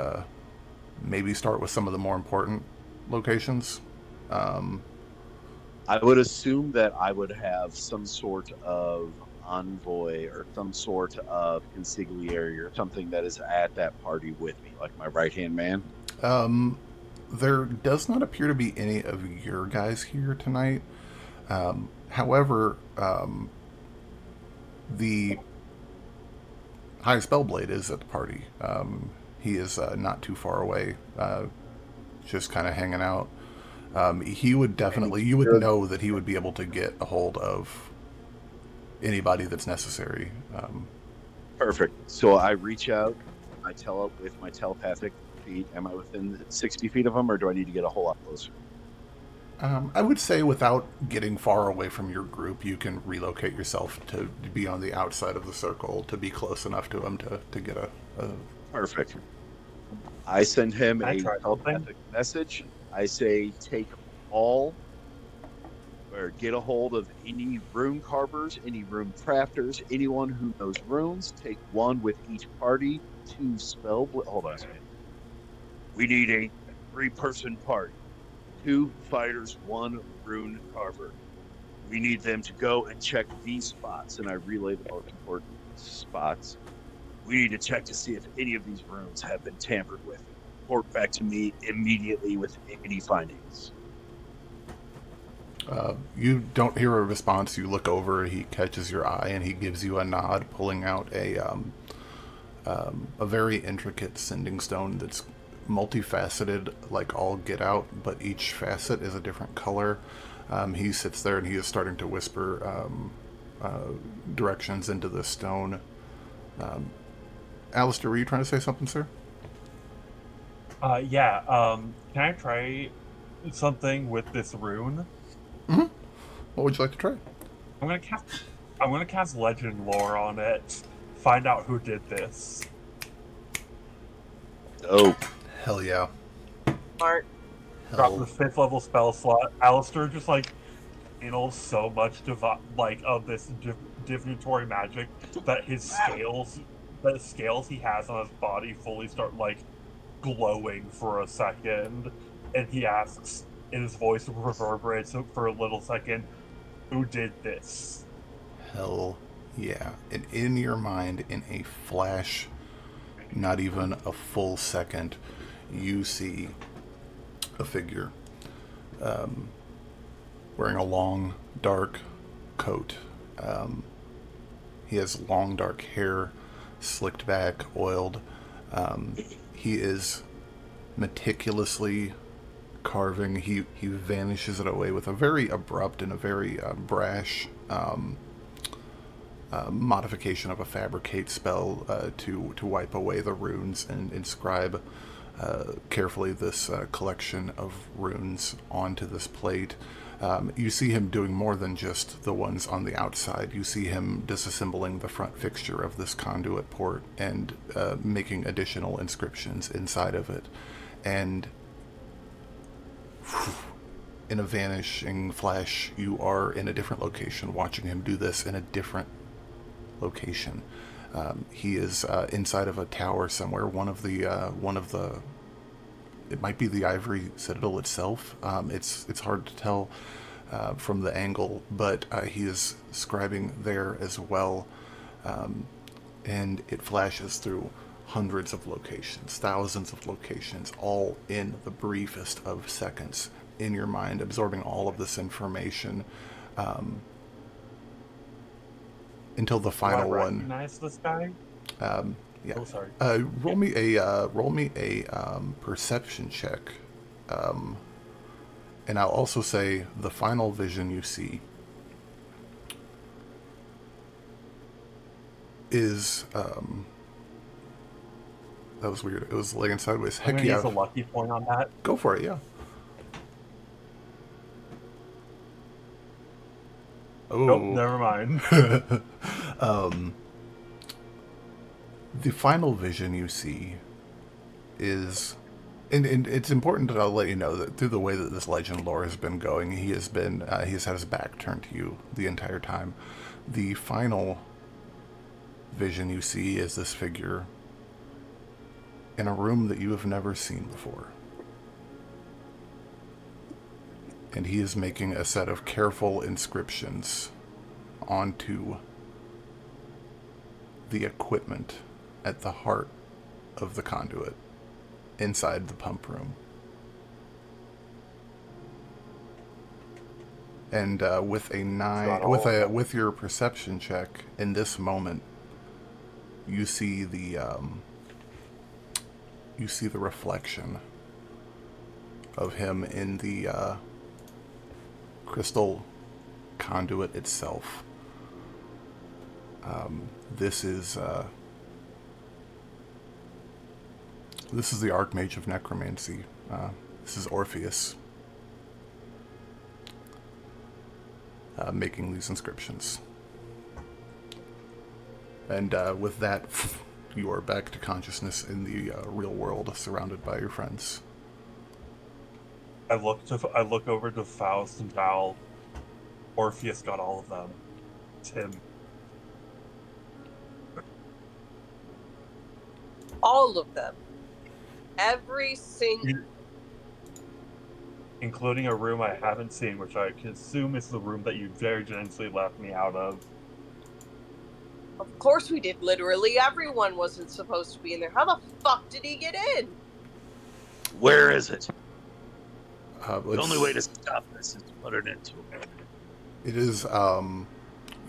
start with some of the more important locations. I would assume that I would have some sort of envoy or some sort of consigliere or something that is at that party with me, like my right-hand man. There does not appear to be any of your guys here tonight. However, the High Spellblade is at the party. He is not too far away, just kind of hanging out. He would definitely, you would know that he would be able to get a hold of anybody that's necessary. Perfect. So I reach out, I tell it with my telepathic feet. Am I within 60 feet of him, or do I need to get a whole lot closer? I would say without getting far away from your group, you can relocate yourself to be on the outside of the circle, to be close enough to him to get a... Perfect. I send him a telepathic message. I say, take all, Or get a hold of any rune carvers, any rune crafters, anyone who knows runes. Take one with each party to spell. Hold on a second. We need a 3-person party. 2 fighters, 1 rune carver. We need them to go and check these spots. And I relay the most important spots. We need to check to see if any of these runes have been tampered with. Report back to me immediately with any findings. You don't hear a response. You look over, he catches your eye, and he gives you a nod, pulling out a very intricate sending stone that's multifaceted, like all get out, but each facet is a different color. He sits there and he is starting to whisper directions into the stone. Alistair, were you trying to say something, sir? Yeah. Can I try something with this rune? Mm-hmm. What would you like to try? I'm gonna cast legend lore on it. Find out who did this. Oh. Hell yeah. Smart. Drop the 5th level spell slot. Alistair just so much of this divinatory magic that the scales he has on his body fully start glowing for a second, and he asks, and his voice reverberates for a little second, "Who did this?" Hell yeah. And in your mind, in a flash, not even a full second, you see a figure wearing a long, dark coat. He has long, dark hair, slicked back, oiled. He is meticulously carving. He vanishes it away with a very abrupt and a very brash modification of a fabricate spell to wipe away the runes and inscribe carefully this collection of runes onto this plate. You see him doing more than just the ones on the outside. You see him disassembling the front fixture of this conduit port and making additional inscriptions inside of it. And in a vanishing flash, you are in a different location, watching him do this in a different location. He is inside of a tower somewhere. One of the it might be the Ivory Citadel itself. It's hard to tell from the angle, but he is scribing there as well, and it flashes through hundreds of locations, thousands of locations, all in the briefest of seconds in your mind, absorbing all of this information until the final one. Recognize this guy? Yeah. Oh, sorry. Roll me a perception check, and I'll also say the final vision you see is that was weird. It was laying sideways. I'm Heck gonna yeah! use a lucky point on that. Go for it. Yeah. Oh. Nope, never mind. The final vision you see is, and it's important that I'll let you know that through the way that this legend lore has been going, he has had his back turned to you the entire time. The final vision you see is this figure in a room that you have never seen before. And he is making a set of careful inscriptions onto the equipment at the heart of the conduit inside the pump room. And with a 9, with your perception check in this moment, you see the reflection of him in the crystal conduit itself. This is the archmage of necromancy. This is Orpheus making these inscriptions. And with that, you are back to consciousness in the real world, surrounded by your friends. I look over to Faust and Val. Orpheus got all of them. Tim. All of them. Every single. Including a room I haven't seen, which I can assume is the room that you very generously left me out of. Of course we did. Literally everyone wasn't supposed to be in there. How the fuck did he get in? Where is it? The only way to It's- stop this is to put it into him. It is.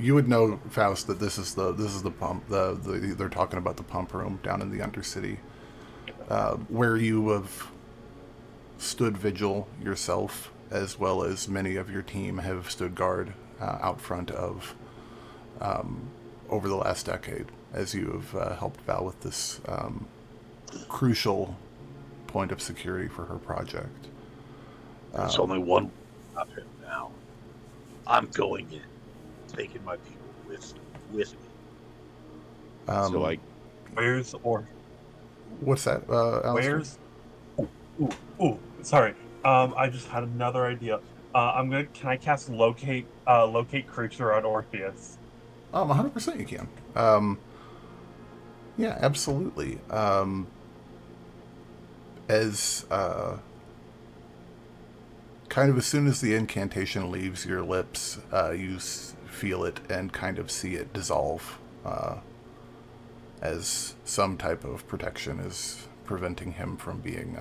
You would know, Faust, that this is the pump. They're talking about the pump room down in the Undercity, where you have stood vigil yourself, as well as many of your team have stood guard out front of over the last decade, as you have helped Val with this crucial point of security for her project. There's only one up him now. I'm going in, taking my people with me. So I. Where's or What's that? Alistair? where's? Ooh, sorry. I just had another idea. Can I cast locate creature on Orpheus? 100% you can. Yeah, absolutely. As kind of as soon as the incantation leaves your lips, you feel it and kind of see it dissolve, as some type of protection is preventing him from being.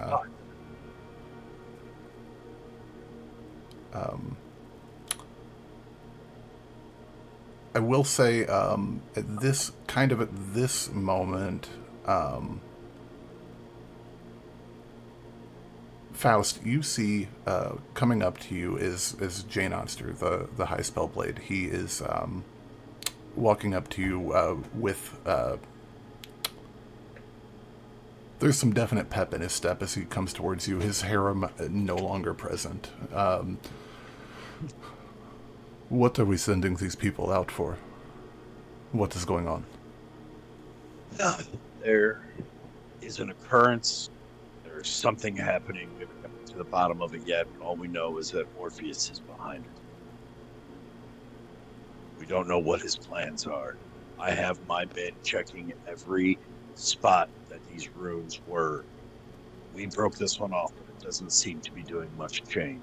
I will say, at this moment, Faust, you see coming up to you is Jane Onster, the High Spell Blade. He is walking up to you with. There's some definite pep in his step as he comes towards you. His harem no longer present. What are we sending these people out for? What is going on? There is an occurrence. There's something happening. We haven't come to the bottom of it yet. All we know is that Orpheus is behind it. We don't know what his plans are. I have my men checking every spot that these runes were. We broke this one off, but it doesn't seem to be doing much change.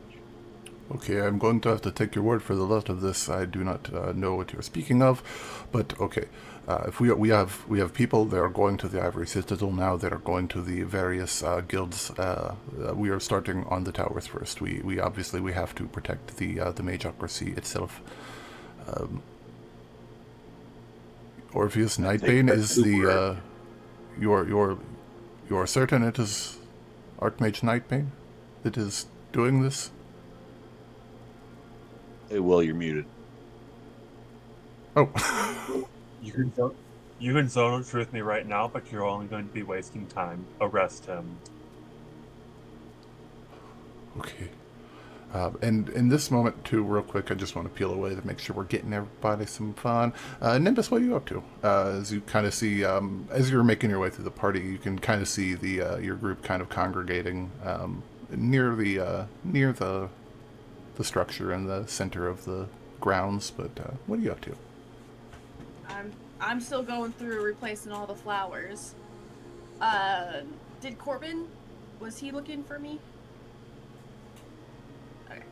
Okay, I'm going to have to take your word for the lot of this. I do not know what you're speaking of, but okay. If we have people that are going to the Ivory Citadel now, that are going to the various guilds. We are starting on the towers first. We obviously have to protect the magocracy itself. Orpheus Nightbane is the you're certain it is Archmage Nightbane that is doing this? Hey, Will, you're muted. Oh. You can zone it with me right now, but you're only going to be wasting time. Arrest him. Okay. And in this moment, too, real quick, I just want to peel away to make sure we're getting everybody some fun. Nimbus, what are you up to? As you kind of see, as you're making your way through the party, you can kind of see the your group kind of congregating near the structure in the center of the grounds. But what are you up to? I'm still going through replacing all the flowers. Did Corbin, was he looking for me? Okay.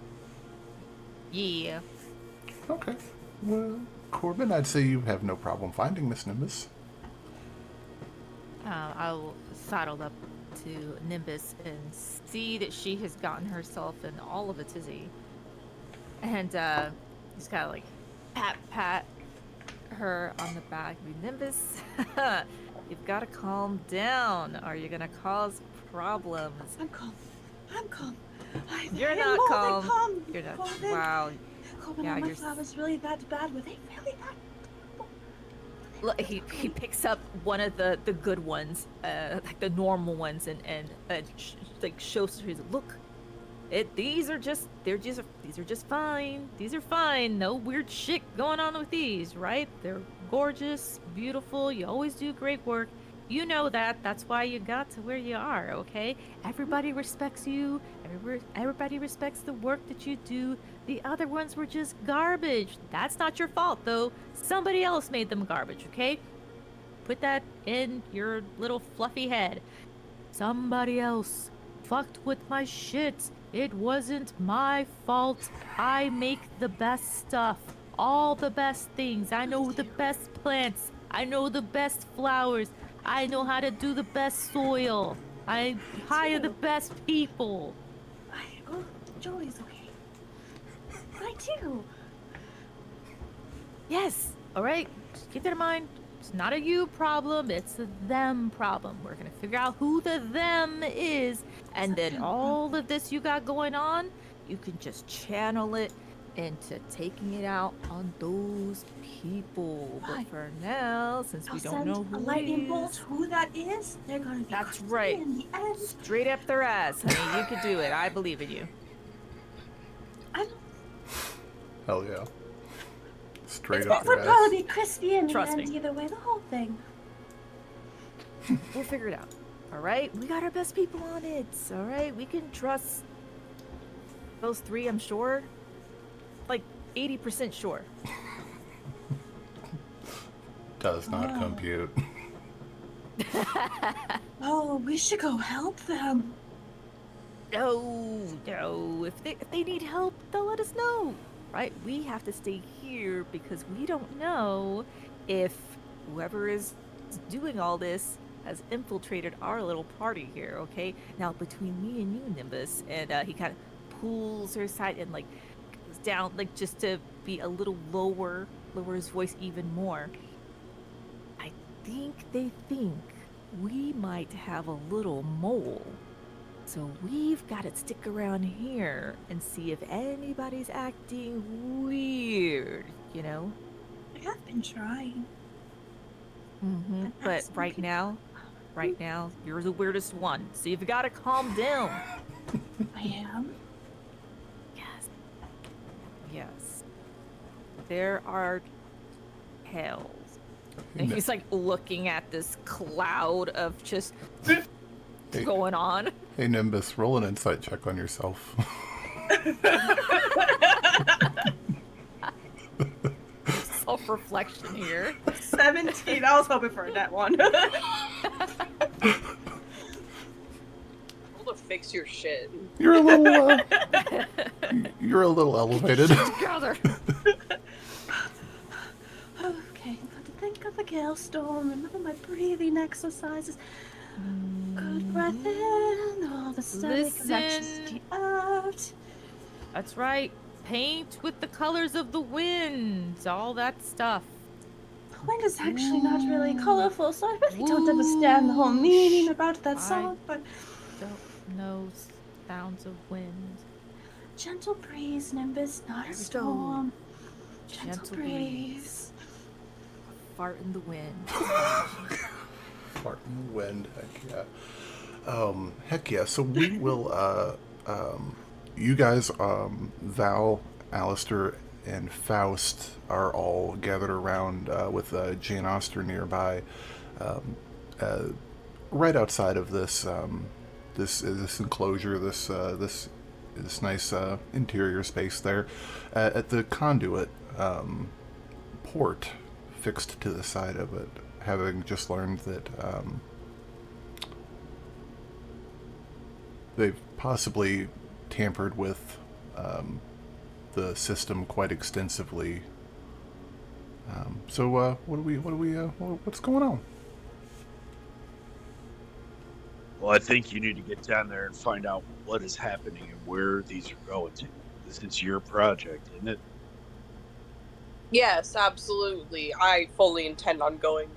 Yeah. Okay. Well, Corbin, I'd say you have no problem finding Miss Nimbus. I'll saddle up to Nimbus and see that she has gotten herself in all of a tizzy. And just kind of like pat her on the back. Nimbus, you've got to calm down, or you're gonna cause problems. I'm calm. You're not calm. You're not. Corbin. Wow. Corbin, Yeah, are my you're. flowers really that bad? Were they really that? Look, he picks up one of the good ones, like the normal ones, and like shows her. He's like, look, these are just fine. These are fine. No weird shit going on with these, right? They're gorgeous, beautiful. You always do great work. You know that. That's why you got to where you are, okay? Everybody respects you. Everybody respects the work that you do. The other ones were just garbage. That's not your fault, though. Somebody else made them garbage, okay? Put that in your little fluffy head. Somebody else fucked with my shit. It wasn't my fault. I make the best stuff. All the best things. I know the best plants. I know the best flowers. I know how to do the best soil. I hire the best people. Oh, Joey's okay. I too. Yes, all right? Just keep that in mind. It's not a you problem, it's a them problem. We're gonna figure out who the them is, and then all of this you got going on, you can just channel it into taking it out on those people. But for now, since we don't know who a lightning it bolt, is, who that is, they're gonna be that's crispy right. in the end. Straight up their ass, honey. You can do it. I believe in you. I don't Hell yeah. Straight It up would your probably ass. be crispy in the Trust end me. either way, the whole thing. We'll figure it out. All right? We got our best people on it. All right? We can trust those three, I'm sure. Like 80% sure. Does not compute. Oh, we should go help them. No. If they need help, they'll let us know. Right? We have to stay here because we don't know if whoever is doing all this has infiltrated our little party here, okay? Now, between me and you, Nimbus, and he kind of pulls her side and, like, goes down, like, just to be a little lower his voice even more. I think they think we might have a little mole. So we've got to stick around here and see if anybody's acting weird, you know? I have been trying. But right now, you're the weirdest one. So you've got to calm down. I am. Yes. There are hells. And he's like looking at this cloud of just going on. Hey Nimbus, roll an insight check on yourself. Self-reflection here. 17. I was hoping for a net one. Able to fix your shit. You're a little, you're a little elevated. Together. Okay, got to think of the gale storm. Remember my breathing exercises. Good breath in, all the static connections out. That's right. Paint with the colors of the wind. All that stuff. The wind is actually not really colorful, so I really don't understand the whole meaning about that song, but... Don't know sounds of wind. Gentle breeze, Nimbus, not a storm. Gentle breeze. Fart in the wind. Fart in the wind, heck yeah. Heck yeah. So we will, you guys, Val, Alistair, and Faust are all gathered around with Jane Auster nearby, right outside of this this enclosure, this nice interior space there, at the conduit port fixed to the side of it, having just learned that they've possibly tampered with the system quite extensively. So what's going on? Well, I think you need to get down there and find out what is happening and where these are going to. This is your project, isn't it? Yes, absolutely. I fully intend on going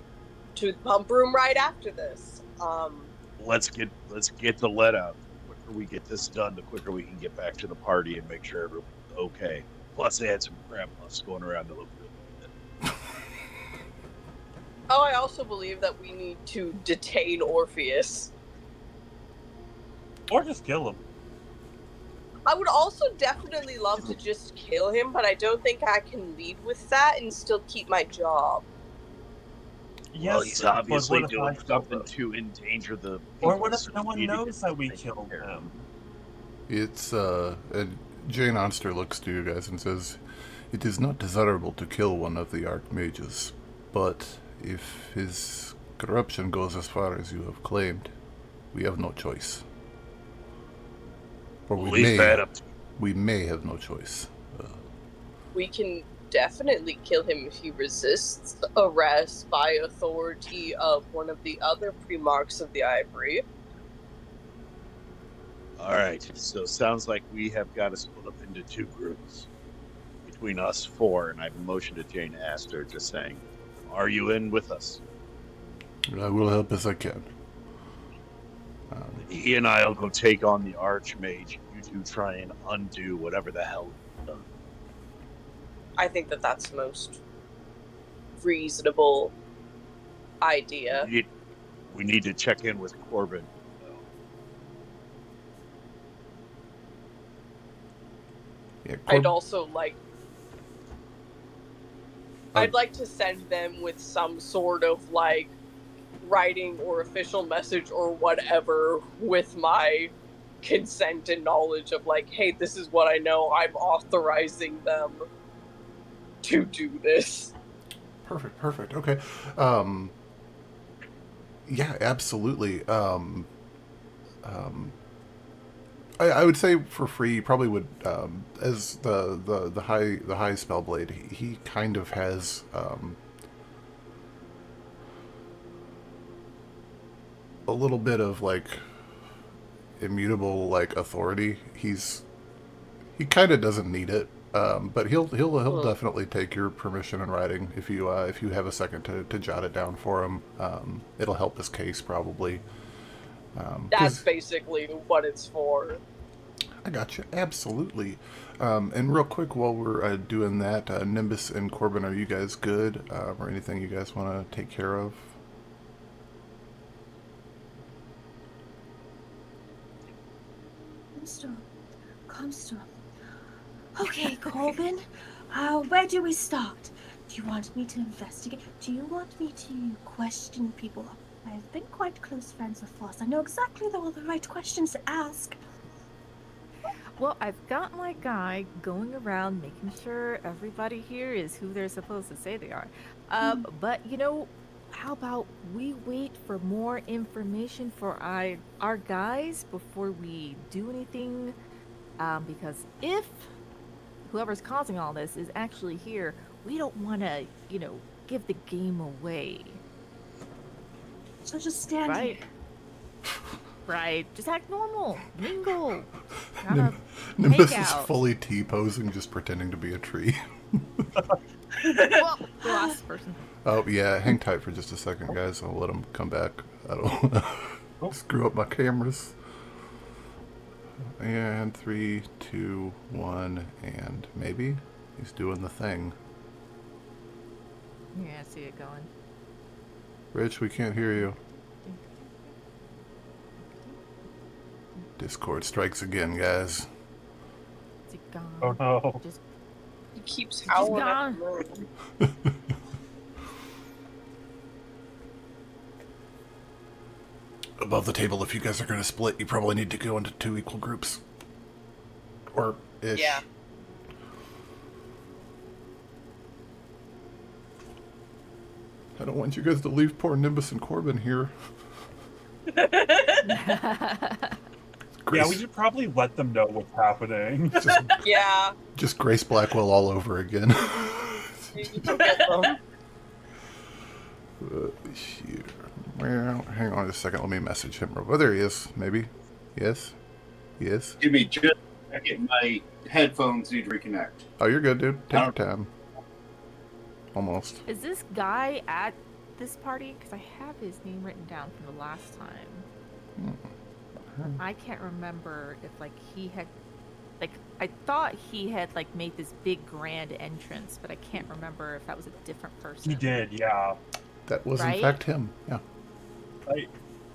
to the pump room right after this. Let's get the let out. The quicker we get this done, the quicker we can get back to the party and make sure everyone's okay. Plus, they had some crap going around to look good. Oh, I also believe that we need to detain Orpheus. Or just kill him. I would also definitely love to just kill him, but I don't think I can lead with that and still keep my job. Yes, Well, he's but obviously what if doing I kill something them? to endanger the Or people. what if So no we one need to get knows that we taken killed care of. him? It's, and Jane Onster looks to you guys and says, "It is not desirable to kill one of the archmages, but if his corruption goes as far as you have claimed, we have no choice. Or We'll leave that up to we may have no choice." We can definitely kill him if he resists arrest by authority of one of the other primarchs of the Ivory. All right, so sounds like we have got to split up into two groups between us four, and I've motioned to Jane Astor, just saying, "Are you in with us?" I will help as I can. He and I'll go take on the archmage. You two try and undo whatever the hell he's done. I think that that's the most reasonable idea. We need to check in with Corbin. Yeah, I'd also I'd like to send them with some sort of like writing or official message or whatever with my consent and knowledge of like, hey, this is what I know. I'm authorizing them to do this. Perfect. Okay. Yeah, absolutely. I would say for free, you probably would, as the high spellblade, he kind of has a little bit of like immutable like authority. He kind of doesn't need it, but he'll definitely take your permission in writing if you have a second to jot it down for him. It'll help his case probably. That's basically what it's for. I got you. Absolutely. And real quick, while we're doing that, Nimbus and Corbin, are you guys good? Or anything you guys want to take care of? Calm storm. Okay, Corbin. Where do we start? Do you want me to investigate? Do you want me to question people? I've been quite close friends with Floss. I know exactly all the right questions to ask. Well, I've got my guy going around making sure everybody here is who they're supposed to say they are. But how about we wait for more information for our guys before we do anything? Because if whoever's causing all this is actually here, we don't want to, give the game away. So just stand here. Right. Just act normal. Mingle. Nimbus is fully T-posing, just pretending to be a tree. Well, the last person. Oh, yeah. Hang tight for just a second, guys. I'll let him come back. I don't want to screw up my cameras. And 3, 2, 1, and maybe he's doing the thing. Yeah, I see it going. Rich, we can't hear you. Discord strikes again, guys. Is he gone? Oh no. He keeps howling at the moon. Above the table, if you guys are going to split, you probably need to go into 2 equal groups. Or ish. Yeah. I don't want you guys to leave poor Nimbus and Corbin here. Yeah, we should probably let them know what's happening. Yeah. Just Grace Blackwell all over again. Shoot. Well, hang on a second. Let me message him. Oh, there he is. Maybe. Yes. Yes. Give me just a second. My headphones need to reconnect. Oh, you're good, dude. Take your time. Almost. Is this guy at this party? Because I have his name written down from the last time. I can't remember if he had I thought he had made this big grand entrance, but I can't remember if that was a different person. He did, yeah. That was in fact him. Yeah.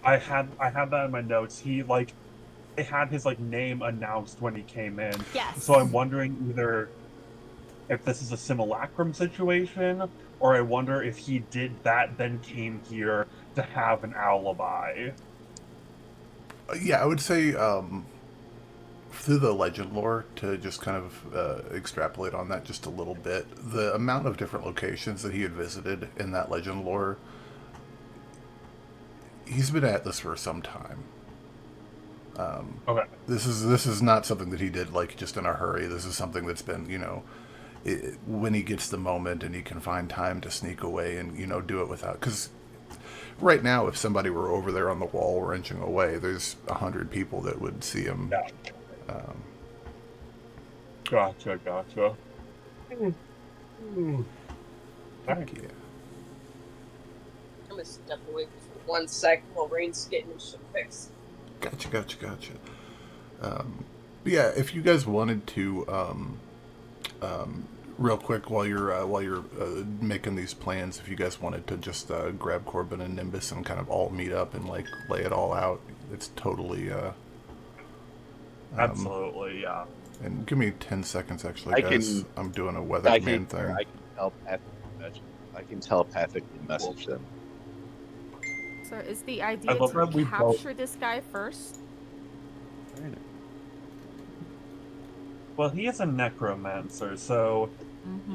I had that in my notes. They had his name announced when he came in. Yes. So I'm wondering either if this is a simulacrum situation, or I wonder if he did that, then came here to have an alibi. Yeah, I would say through the legend lore, to just kind of extrapolate on that just a little bit, the amount of different locations that he had visited in that legend lore, he's been at this for some time. Okay. This is not something that he did like just in a hurry. This is something that's been, when he gets the moment and he can find time to sneak away and do it without. Because right now, if somebody were over there on the wall wrenching away, there's 100 people that would see him. Yeah. Gotcha. Heck yeah. I'm gonna step away for 1 sec while Rain's getting his shit fixed. Gotcha. But yeah, if you guys wanted to, real quick while you're making these plans, if you guys wanted to just grab Corbin and Nimbus and kind of all meet up and like lay it all out, it's totally. Absolutely, yeah. And give me 10 seconds, actually, guys. I'm doing a weather command thing. I can telepathically message them. So is the idea love that we to capture this guy first? Well, he is a necromancer, so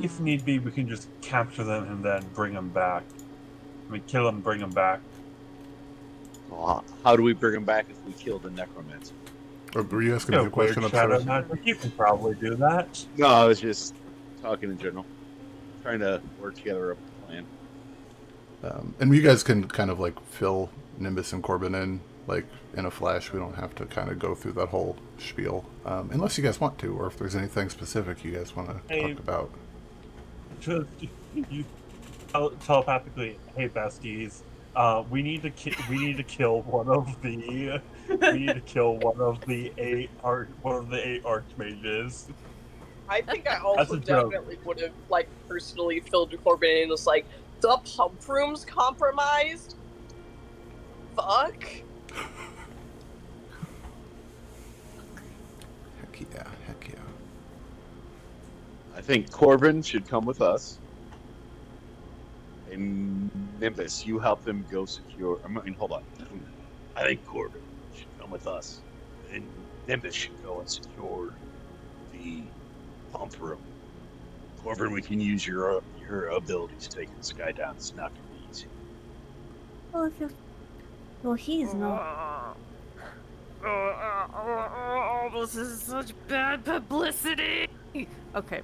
if need be, we can just capture them and then bring him back. I mean, kill him, bring him back. Well, how do we bring him back if we kill the necromancer? Or were you asking me a question Shadow upstairs? magic, you can probably do that. No, I was just talking in general. Trying to work together a plan. And you guys can kind of like fill Nimbus and Corbin in like in a flash. We don't have to kind of go through that whole spiel, unless you guys want to, or if there's anything specific you guys want to talk about. Just you telepathically, hey besties, we need to kill one of the eight archmages. I think I also That's a joke. definitely would have like personally filled Corbin in and was like, the pump room's compromised? Fuck. Heck yeah. I think Corbin should come with us. And Nimbus, you help them go secure. Hold on. I think Corbin should come with us. And Nimbus should go and secure the pump room. Corbin, we can use your abilities taking this guy down. It's not going to be easy. Well, he's not. This is such bad publicity. Okay.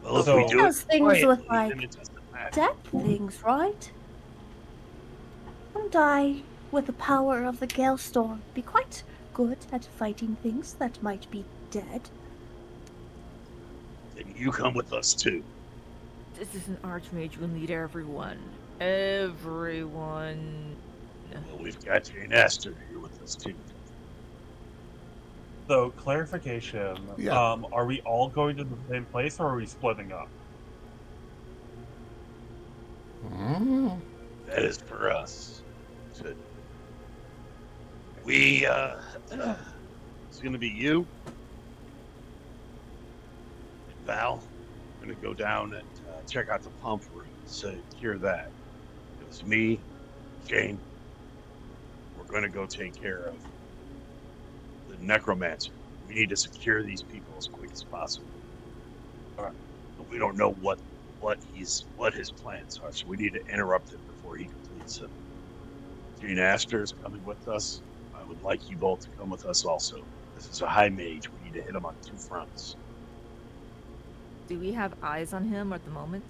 Well, So- if we do Those it things quietly, with, like, then it doesn't matter. Dead things, right? And I, with the power of the Gale Storm, be quite good at fighting things that might be dead. Then you come with us too. This is an archmage. We'll need everyone. Everyone. Well, we've got Jane Astor here with us too. So, clarification. Yeah. Are we all going to the same place, or are we splitting up? That is for us. So, we, it's going to be you and Val. We're going to go down and check out the pump room, secure that. It was me, Jane. We're going to go take care of the necromancer. We need to secure these people as quick as possible. But we don't know what his plans are, so we need to interrupt him before he completes them. Jane Astor is coming with us. I would like you both to come with us also. This is a high mage. We need to hit him on two fronts. Do we have eyes on him at the moment?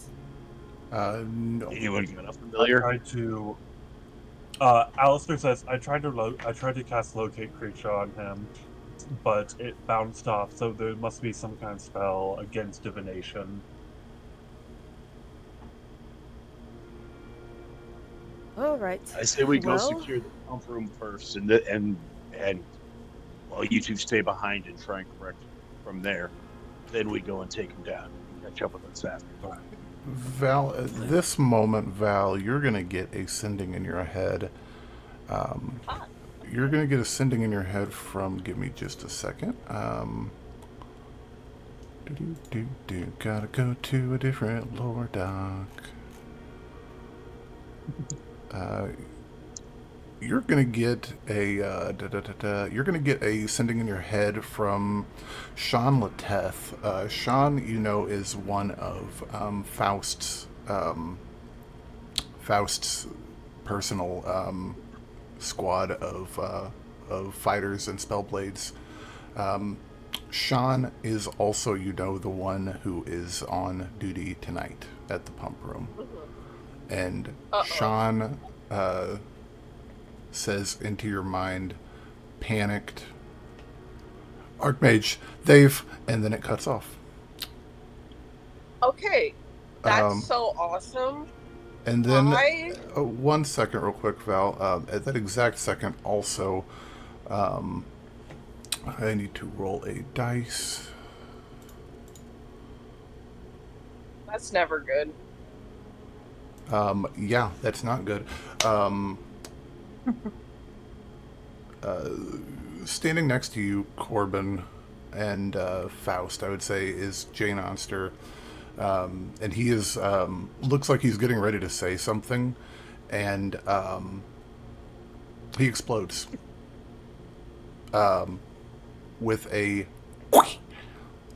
No. Anyone got a familiar? I tried to. Alistair says I tried to cast locate creature on him, but it bounced off. So there must be some kind of spell against divination. All right. I say we go Well- secure the pump room first, and while you two stay behind and try and correct from there, then we go and take him down. Catch up with us after. Val, at this moment, Val, you're going to get a sending in your head. You're going to get a sending in your head from, give me just a second. Gotta go to a different lore dock. You're gonna get a you're gonna get a sending in your head from Sean Lateth. Sean, you know, is one of Faust's personal squad of fighters and spellblades. Sean is also, you know, the one who is on duty tonight at the pump room. And Sean says into your mind, panicked, Archmage, they've, and then it cuts off. Okay, that's so awesome. And then, 1 second real quick, Val, at that exact second also, I need to roll a dice. That's never good. Yeah, that's not good. Standing next to you, Corbin and Faust, I would say, is Jane Onster. And he is, looks like he's getting ready to say something, and he explodes with a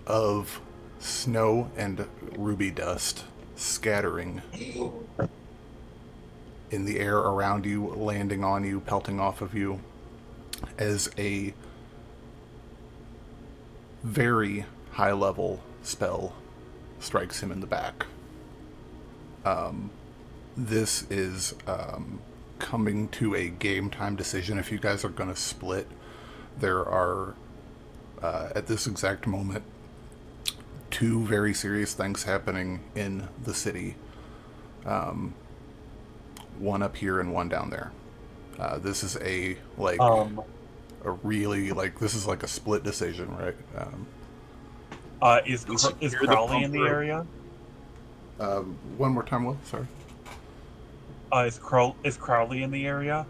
of snow and ruby dust scattering in the air around you, landing on you, pelting off of you, as a very high-level spell strikes him in the back. This is coming to a game time decision. If you guys are going to split, there are, at this exact moment, 2 very serious things happening in the city. One up here and one down there. This is a really, this is like a split decision, right? Is Crowley in the area? One more time, Will. Sorry. Is Crowley in the area?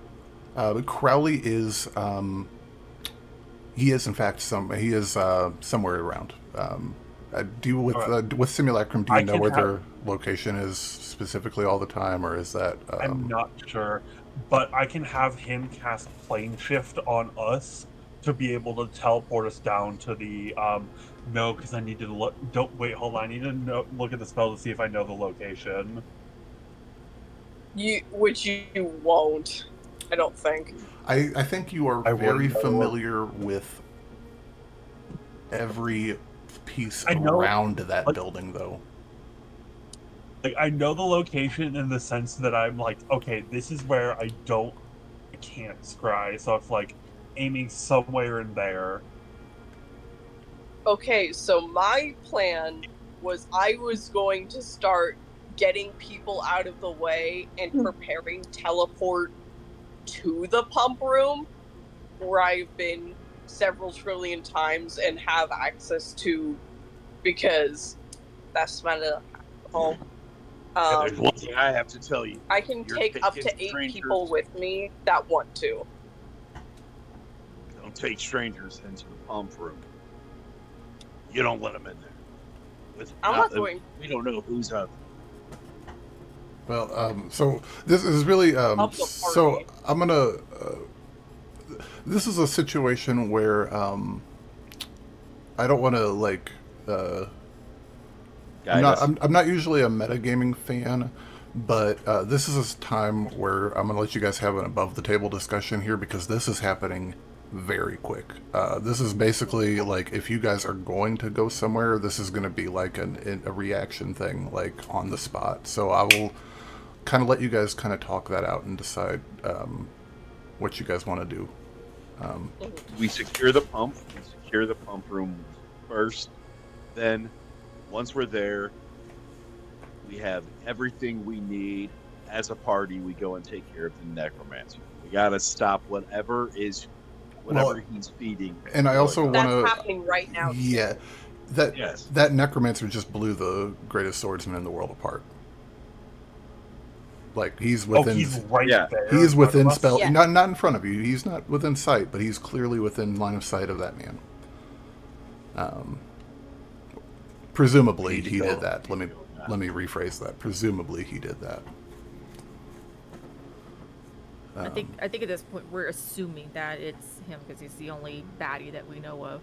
Crowley is, he is in fact somewhere around. With Simulacrum, do you know where their location is specifically all the time, or is that... I'm not sure, but I can have him cast Plane Shift on us to be able to teleport us down to the... no, because I need to look... Wait, hold on. I need to look at the spell to see if I know the location. Which you won't, I don't think. I think you are very familiar with every piece around that building, though. Like, I know the location in the sense that I'm like, okay, this is where I can't scry, so it's like aiming somewhere in there. Okay, so my plan was I was going to start getting people out of the way and preparing teleport to the pump room, where I've been several trillion times and have access to, because that's my home. There's one thing I have to tell you. I can take up to 8 people with me that want to. Don't take strangers into the pump room. You don't let them in there. I'm not going. We don't know who's out there. Well, so this is really, so I'm gonna, this is a situation where, I don't want to, I'm not usually a metagaming fan, but this is a time where I'm going to let you guys have an above-the-table discussion here, because this is happening very quick. This is basically, if you guys are going to go somewhere, this is going to be like a reaction thing, on the spot. So I will kind of let you guys kind of talk that out and decide what you guys want to do. We secure the pump. We secure the pump room first. Then, once we're there, we have everything we need. As a party, we go and take care of the necromancer. We gotta stop whatever he's feeding. And I also want to... That's happening right now. Yeah. That necromancer just blew the greatest swordsman in the world apart. He's within... he's right there. He's within spell... Yeah. Not in front of you. He's not within sight, but he's clearly within line of sight of that man. presumably need to he go- did that. Let me rephrase that. Presumably he did that. I think at this point we're assuming that it's him because he's the only baddie that we know of.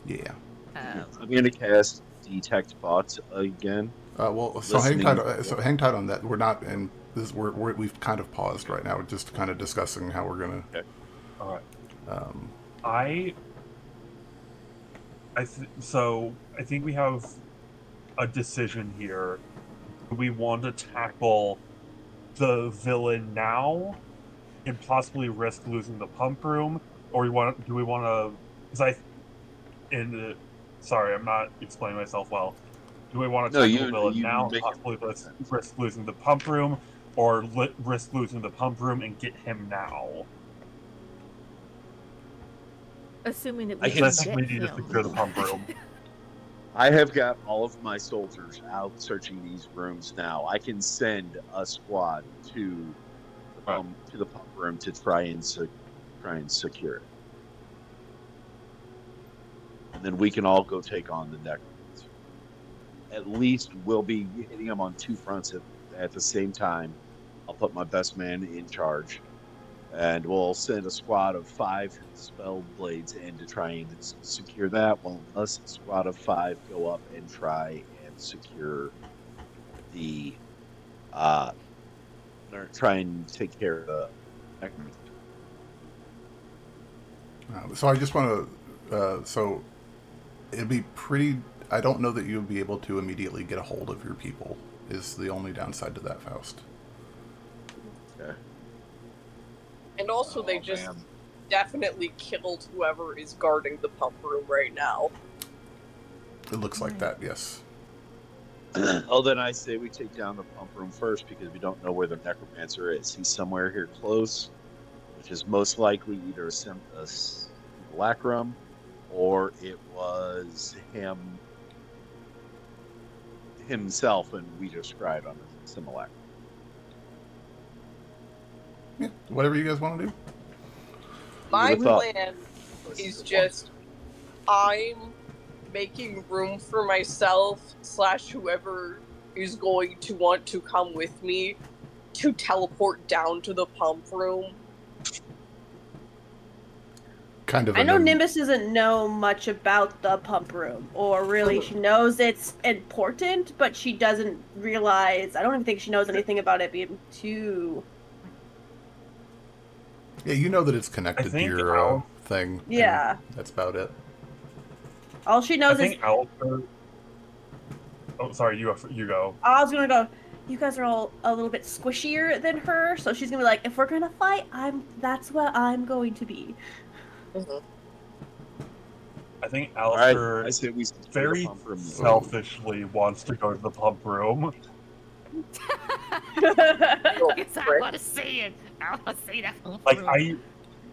Yeah. I'm going to cast Detect Bots again. Well, so Listening. hang tight on that. We're not in this. We've kind of paused right now. We're just kind of discussing how we're gonna. Okay. All right. So I think we have a decision here. Do we want to tackle the villain now and possibly risk losing the pump room, or do we want to? Because sorry, I'm not explaining myself well. Do we want to tackle the villain now and possibly risk losing the pump room, or risk losing the pump room and get him now? Assuming that I we can can see get we need to him. secure the pump room. I have got all of my soldiers out searching these rooms now. I can send a squad to the pump room to try and secure it, and then we can all go take on the necromancer. At least we'll be hitting them on two fronts at the same time. I'll put my best man in charge, and we'll send a squad of 5 spell blades in to try and secure that, while a squad of 5 go up and try and secure the or try and take care of the necromancer. So I just want to. So it'd be pretty. I don't know that you would be able to immediately get a hold of your people. Is the only downside to that, Faust. Okay. And also, they just definitely killed whoever is guarding the pump room right now. It looks like that, yes. Oh, then I say we take down the pump room first because we don't know where the necromancer is. He's somewhere here close, which is most likely either a simulacrum or it was himself, and we described on the simulacrum. Yeah, whatever you guys want to do. My plan is just I'm making room for myself / whoever is going to want to come with me to teleport down to the pump room. Kind of. I know Nimbus doesn't know much about the pump room, or really she knows it's important, but she doesn't realize, I don't even think she knows anything about it being too... Yeah, you know that it's connected to your thing. Yeah. That's about it. All she knows is... Alistair... Oh, sorry, you go. I was gonna go, you guys are all a little bit squishier than her, so she's gonna be like, if we're gonna fight, that's what I'm going to be. Mm-hmm. I think Alistair I say we very selfishly wants to go to the pump room. Yes, I want to see it. I want to see that. Like,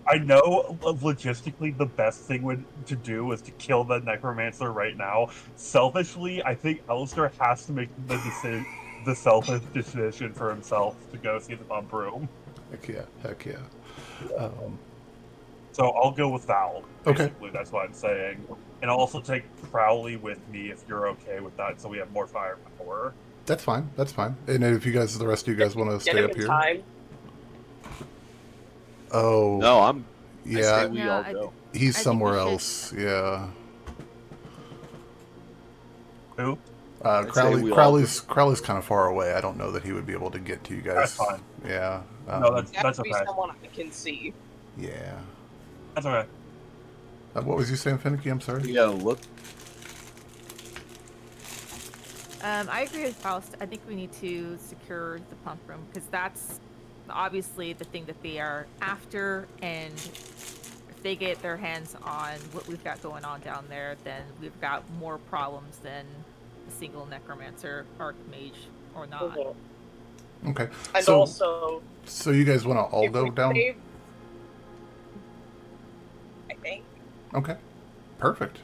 I know logistically the best thing to do is to kill the necromancer right now. Selfishly, I think Alistair has to make the selfish decision for himself to go see the pump room. Heck yeah. So I'll go with Val. Basically, Okay. that's what I'm saying. And I'll also take Crowley with me if you're okay with that, so we have more firepower. That's fine. And if the rest of you guys want to stay up here. Time. Oh. No, Yeah. I say we all go. He's somewhere else. Yeah. Who? Crowley's kind of far away. I don't know that he would be able to get to you guys. That's fine. Yeah. No, that's That would be okay. someone I can see. Yeah. That's okay. What was you saying, Finicky? I'm sorry. Yeah, look. I agree with Faust. I think we need to secure the pump room because that's obviously the thing that they are after, and if they get their hands on what we've got going on down there, then we've got more problems than a single necromancer, archmage, or not. Mm-hmm. Okay. And also, so you guys want to all go down? I think. Okay. Perfect.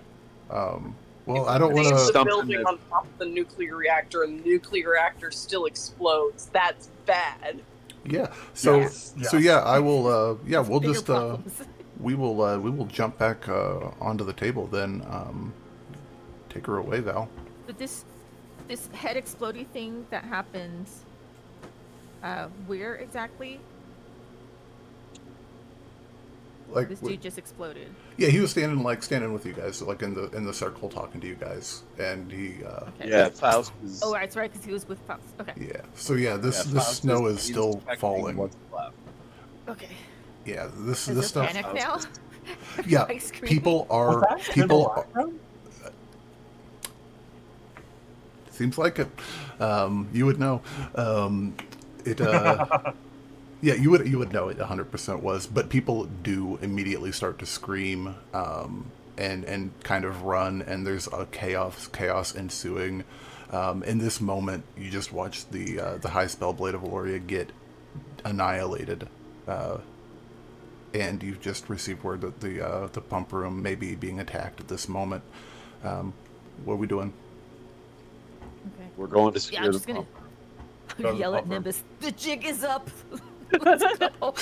Well, I don't want the to. building on top of the nuclear reactor, and the nuclear reactor still explodes. That's bad. Yeah. So I will. Yeah, we'll Bigger just. problems. We will jump back onto the table then. Take her away, Val. But this this head exploding thing that happened, where exactly? Like, This dude just exploded. yeah, he was standing with you guys, like in the circle, talking to you guys, and he. Okay. Yeah, Faust is. Oh, that's right, because he was with Faust. Okay. Yeah. So yeah, this Faust snow is still inspecting falling. what's left. Okay. Yeah, this Is there stuff. panic now? Yeah, Like screaming? people Was are that in the people. background? Seems like it. You would know. It. Yeah, you would know it 100% was, but people do immediately start to scream and kind of run, and there's a chaos ensuing. In this moment, you just watch the high spell blade of Eloria get annihilated, and you've just received word that the pump room may be being attacked at this moment. What are we doing? Okay. We're going to Yeah, secure I'm the just gonna pump. yell at Nimbus. The jig is up. Let's go.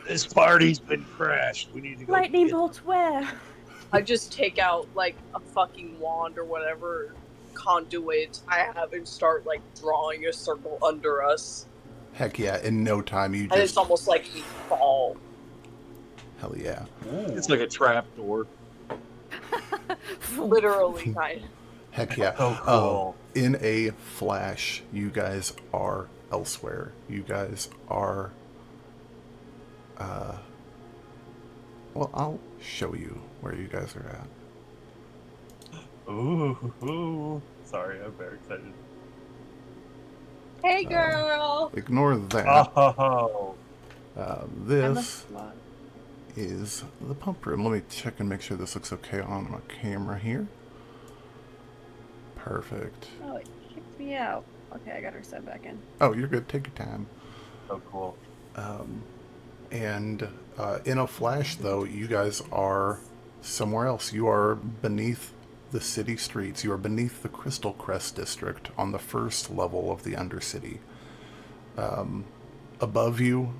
This party's been crashed. We need to go. Lightning get- bolt where? I just take out like a fucking wand or whatever conduit I have and start like drawing a circle under us. Heck yeah! In no time, you And it's just almost like we fall. hell yeah! It's like a trap door. Literally, kind of. Heck yeah! So cool. In a flash, you guys are elsewhere. You guys are. Well, I'll show you where you guys are at. Ooh. Sorry, I'm very excited. Hey, girl. Ignore that. Oh. This is the pump room. Let me check and make sure this looks okay on my camera here. Perfect. Oh, it kicked me out. Okay, I got her set back in. Oh, you're good. Take your time. So cool. And in a flash, though, you guys are somewhere else. You are beneath the city streets. You are beneath the Crystal Crest district on the first level of the Undercity. Above you,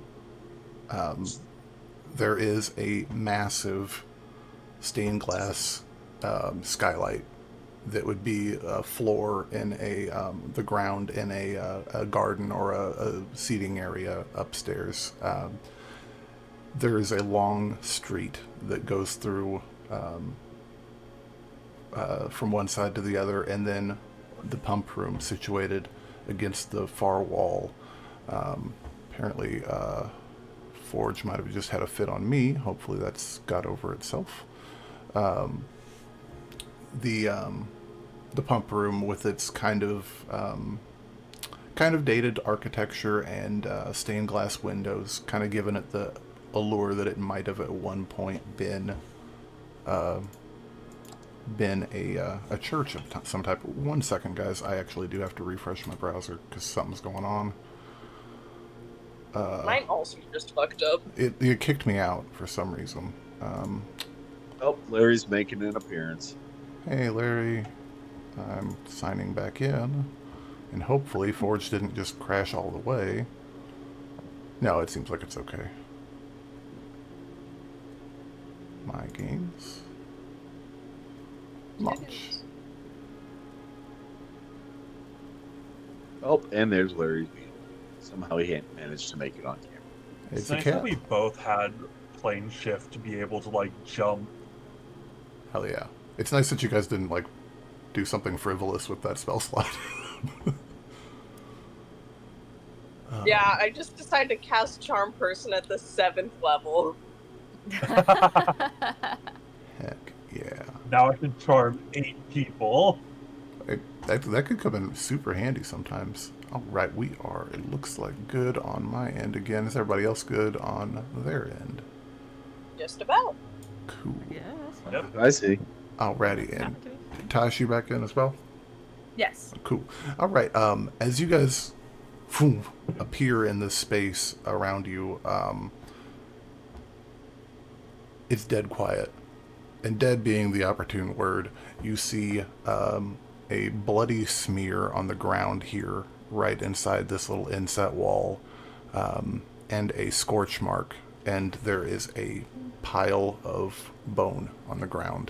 there is a massive stained glass skylight that would be a floor in the ground in a garden or a seating area upstairs. There is a long street that goes through from one side to the other, and then the pump room situated against the far wall. Apparently, Forge might have just had a fit on me. Hopefully that's got over itself. The pump room with its kind of dated architecture and stained glass windows, kind of giving it the allure that it might have at one point been a church of some type. 1 second, guys. I actually do have to refresh my browser because something's going on. Mine also just fucked up. It kicked me out for some reason. Oh, Larry's making an appearance. Hey, Larry. I'm signing back in. And hopefully Forge didn't just crash all the way. No, it seems like it's okay. My games. Launch. Oh, and there's Larry's beetle. Somehow he hadn't managed to make it on camera. It's It's a nice cat. that we both had plane shift to be able to like jump. Hell yeah. It's nice that you guys didn't, like, do something frivolous with that spell slot. Yeah, I just decided to cast Charm Person at the 7th level. Heck yeah. Now I can charm 8 people. That could come in super handy sometimes. Alright, we are, it looks like, good on my end again. Is everybody else good on their end? Just about. Cool. Yes. Yep. I see. Alrighty, and Tosh, you back in as well? Yes. Cool. Alright, as you guys appear in this space around you, it's dead quiet. And dead being the opportune word, you see a bloody smear on the ground here, right inside this little inset wall, and a scorch mark, and there is a pile of bone on the ground.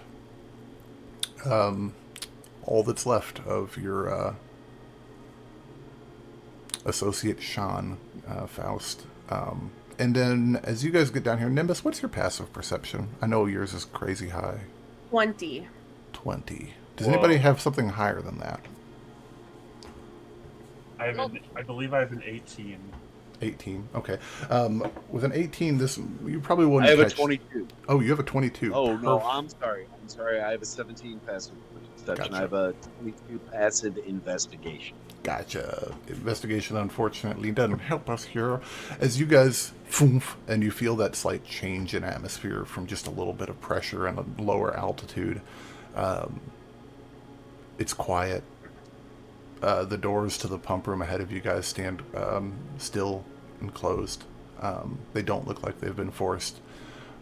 all that's left of your associate Sean, Faust. And then as you guys get down here, Nimbus, what's your passive perception? I know yours is crazy high. 20. 20. Does anybody have something higher than that? I believe I have an 18. 18. Okay. With an 18, this you probably wouldn't. I have catch... a 22. Oh, you have a 22. Oh no, I'm sorry. I have a 17 passive perception. Gotcha. I have a 22 passive investigation. Gotcha. Investigation, unfortunately, doesn't help us here. As you guys, and you feel that slight change in atmosphere from just a little bit of pressure and a lower altitude. It's quiet. The doors to the pump room ahead of you guys stand still and closed. They don't look like they've been forced.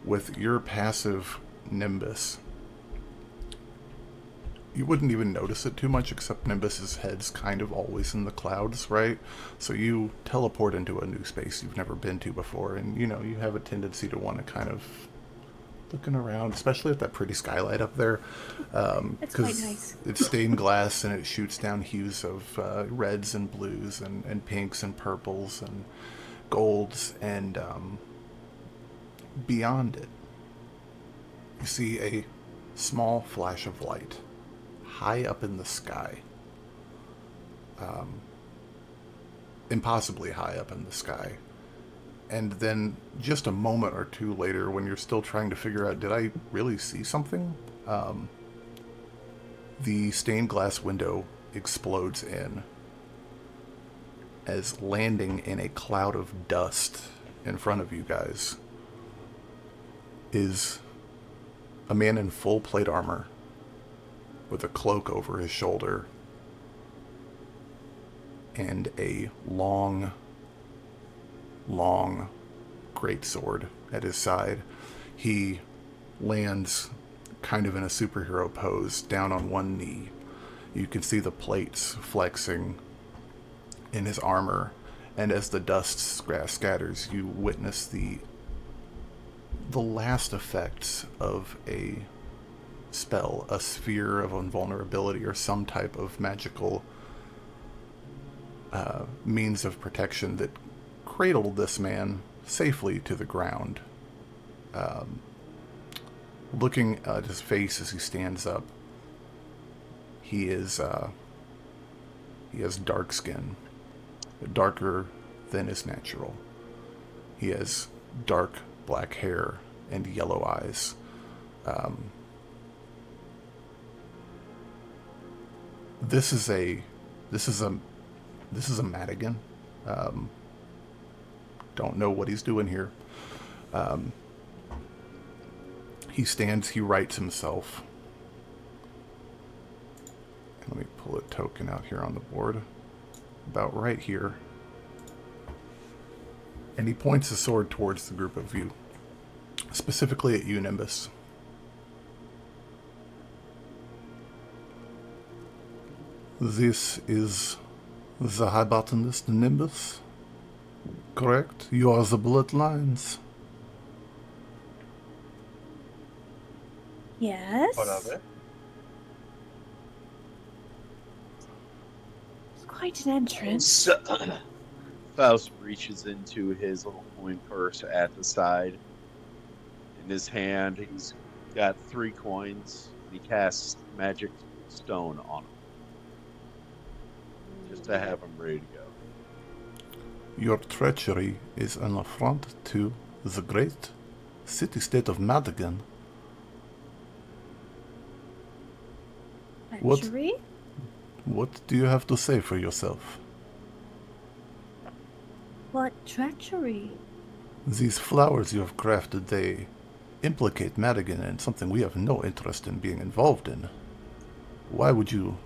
With your passive Nimbus, you wouldn't even notice it too much, except Nimbus's head's kind of always in the clouds, right? So you teleport into a new space you've never been to before, and you know, you have a tendency to want to kind of looking around, especially at that pretty skylight up there. It's quite nice. It's stained glass and it shoots down hues of reds and blues and pinks and purples and golds, and beyond it, you see a small flash of light high up in the sky. Impossibly high up in the sky. And then just a moment or two later, when you're still trying to figure out, did I really see something? The stained glass window explodes in, as landing in a cloud of dust in front of you guys is a man in full plate armor with a cloak over his shoulder and a long greatsword at his side. He lands kind of in a superhero pose, down on one knee. You can see the plates flexing in his armor, and as the dust scatters, you witness the last effects of a spell, a sphere of invulnerability, or some type of magical means of protection that cradled this man safely to the ground. Looking at his face as he stands up, he has dark skin, darker than is natural. He has dark black hair and yellow eyes. This is a Madigan. Don't know what he's doing here. He stands, he writes himself. Let me pull a token out here on the board. About right here. And he points his sword towards the group of you. Specifically at you, Nimbus. This is the High Botanist Nimbus, correct? You are the Bloodlines. Yes. What of it? It's quite an entrance. Faust reaches into his little coin purse at the side. In his hand, he's got 3 coins. He casts magic stone on them, just to have them ready to go. Your treachery is an affront to the great city-state of Madigan. Treachery? What do you have to say for yourself? What treachery? These flowers you have crafted, they implicate Madigan in something we have no interest in being involved in. Why would you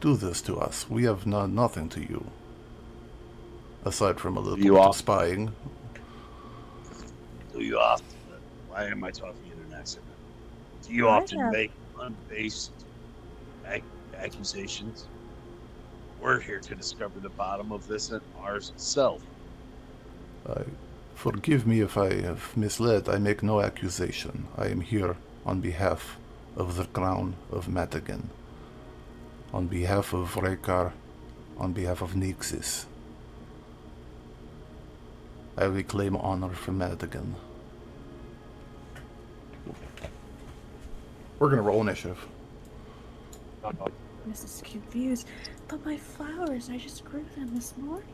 do this to us? We have done nothing to you. Aside from a little bit of spying. Do you often... Why am I talking in an accent? Do you often make unbased accusations? We're here to discover the bottom of this ourselves. Forgive me if I have misled. I make no accusation. I am here on behalf of the crown of Madigan. On behalf of Rekar, on behalf of Nixis, I reclaim honor for Madigan. We're gonna roll initiative. This is confused. But my flowers, I just grew them this morning.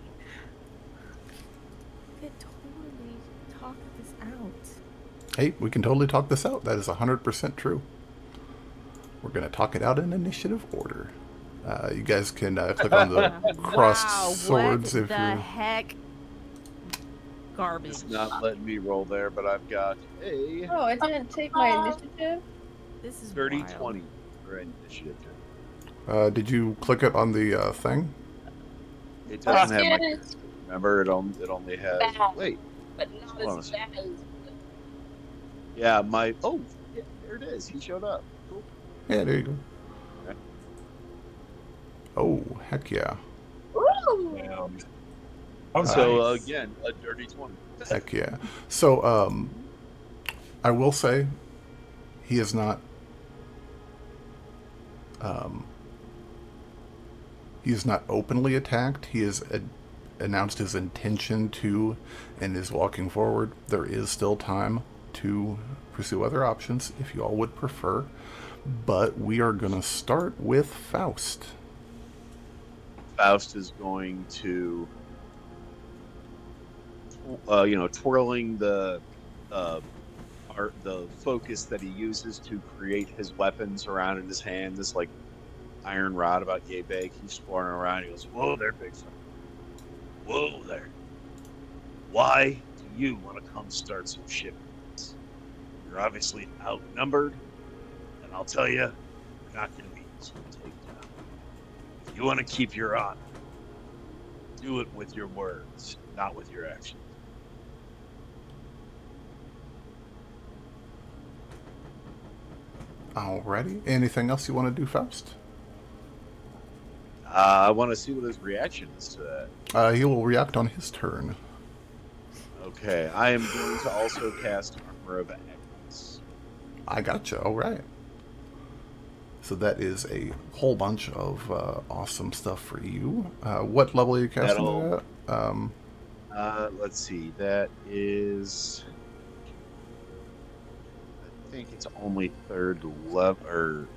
We could totally talk this out. Hey, we can totally talk this out. That is 100% true. We're gonna talk it out in initiative order. You guys can click on the crossed Wow, swords what if the you're... heck? Garbage. It's not letting me roll there, but I've got a Oh, it didn't take my initiative? This is dirty wild. 20 for initiative. did you click it on the thing? It doesn't have my. Yes, Remember, it only has. Bad. Wait, but not Hold on a as second. bad as yeah, my. Oh, yeah, there it is. He showed up. Cool. Yeah, there you go. Okay. Oh, heck yeah. Ooh. Oh, So nice. again, a dirty 20. Heck yeah. So, I will say, he is not, he is not openly attacked. He has announced his intention to, and is walking forward. There is still time to pursue other options if you all would prefer. But we are going to start with Faust. Faust is going to, twirling the focus that he uses to create his weapons around in his hand. This like iron rod about yay big. He's twirling around. He goes, "Whoa there, big fella. Whoa there. Why do you want to come start some shit with us? You're obviously outnumbered, and I'll tell you, you're not going to be easy to take down. If you want to keep your honor, do it with your words, not with your actions." Alrighty. Anything else you want to do, Faust? I want to see what his reaction is to that. He will react on his turn. Okay, I am going to also cast Armor of Agnes. I gotcha. All right. So that is a whole bunch of awesome stuff for you. What level are you casting That'll- that at? Let's see, that is... I think it's only third level, or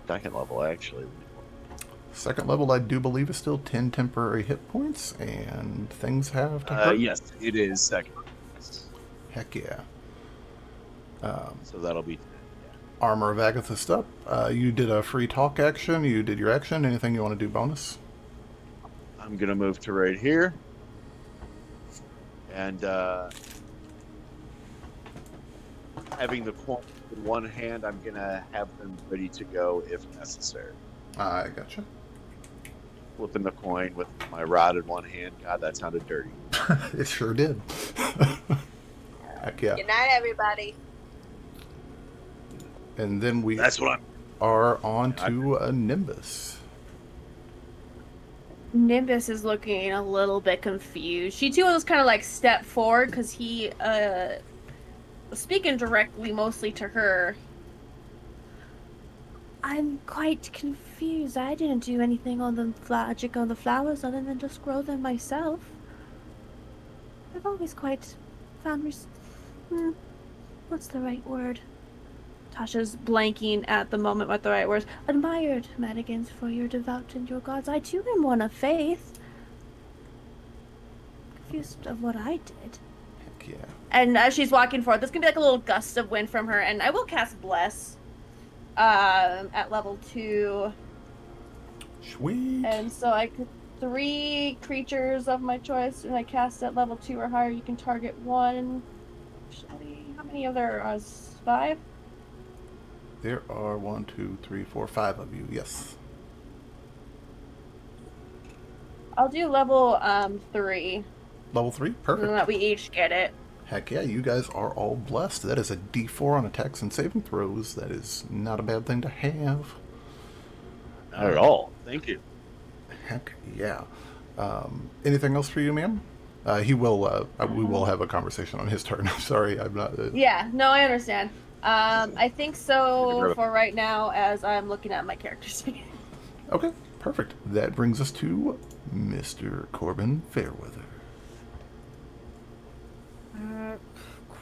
second level, actually. Second level, I do believe, is still 10 temporary hit points, and things have to hurt. Yes, it is second. Heck yeah. So that'll be 10. Armor of Agatha's up. You did a free talk action. You did your action. Anything you want to do bonus? I'm going to move to right here. And having the coin in one hand, I'm going to have them ready to go if necessary. I gotcha. Flipping the coin with my rod in one hand. God, that sounded dirty. It sure did. Heck yeah. Good night, everybody. And then we That's what I'm... are on to a Nimbus. Nimbus is looking a little bit confused. She too was kind of like step forward because he was speaking directly mostly to her. I'm quite confused. I didn't do anything on the magic on the flowers other than just grow them myself. I've always quite found what's the right word? Tasha's blanking at the moment what the right words. Admired Madigans for your devout and your gods. I too am one of faith. Confused of what I did. Heck yeah. And as she's walking forward, there's gonna be like a little gust of wind from her, and I will cast Bless at level 2. Sweet. And so I could 3 creatures of my choice, and I cast at level 2 or higher. You can target one. Actually, how many of there are? 5? There are 1, 2, 3, 4, 5 of you. Yes. I'll do level 3, Level 3. so Perfect. that we each get it. Heck yeah, you guys are all blessed. That is a D4 on attacks and saving throws. That is not a bad thing to have. Not at all. Thank you. Heck yeah. Anything else for you, ma'am? He will. We will have a conversation on his turn. I'm sorry, I'm not. Yeah, no, I understand. I think so Grab it. for right now as I'm looking at my character sheet. Okay, perfect. That brings us to Mr. Corbin Fairweather.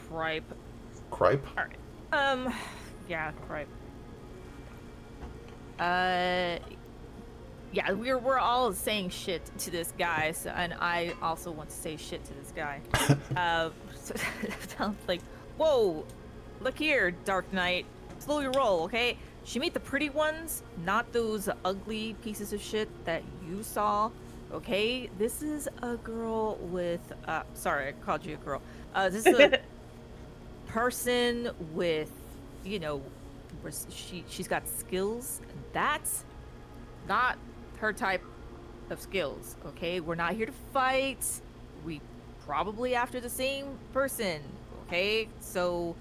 Cripe. Cripe? All right. Yeah, cripe. Yeah, we're all saying shit to this guy, so, and I also want to say shit to this guy. Sounds like, whoa, look here, Dark Knight. Slow your roll, okay? She made the pretty ones, not those ugly pieces of shit that you saw, okay? This is a girl with, sorry, I called you a girl. This is a person with, you know, she's got skills. That's not her type of skills, okay? We're not here to fight. We probably after the same person, okay? So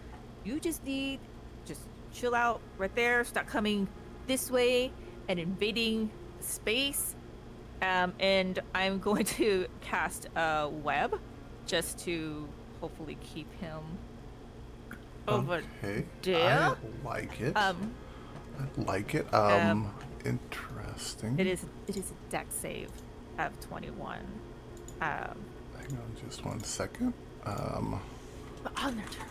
you just need just chill out right there, start coming this way and invading space. And I'm going to cast a web just to hopefully keep him over there. I like it. I like it. Interesting. It is a dex save of 21. Hang on just 1 second. But on their turn.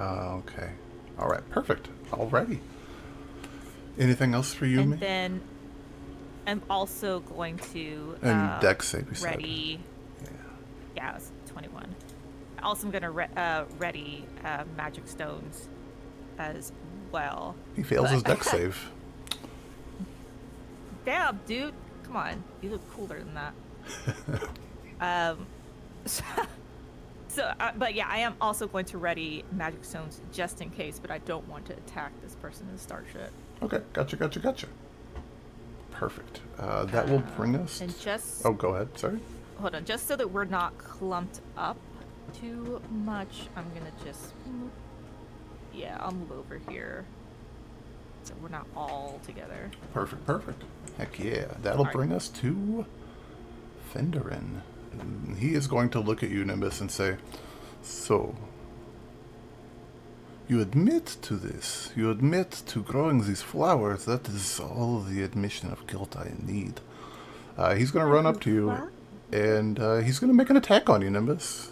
Okay. All right. Perfect. Alrighty. Anything else for you, And me? then I'm also going to And dex save, you ready. said. Yeah, it's 21. Also, I'm gonna ready magic stones as well. He fails his dex save. Damn, dude! Come on, you look cooler than that. But yeah, I am also going to ready magic stones just in case, but I don't want to attack this person and start shit. Okay, gotcha. Perfect. That will bring us. And just. Oh, go ahead. Sorry. Hold on, just so that we're not clumped up too much, I'm gonna just. Yeah, I'll move over here, so we're not all together. Perfect. Heck yeah. That'll bring us to Fenderin. He is going to look at you, Nimbus, and say, so, you admit to this. You admit to growing these flowers. That is all the admission of guilt I need. He's going to run up to you, and he's going to make an attack on you, Nimbus.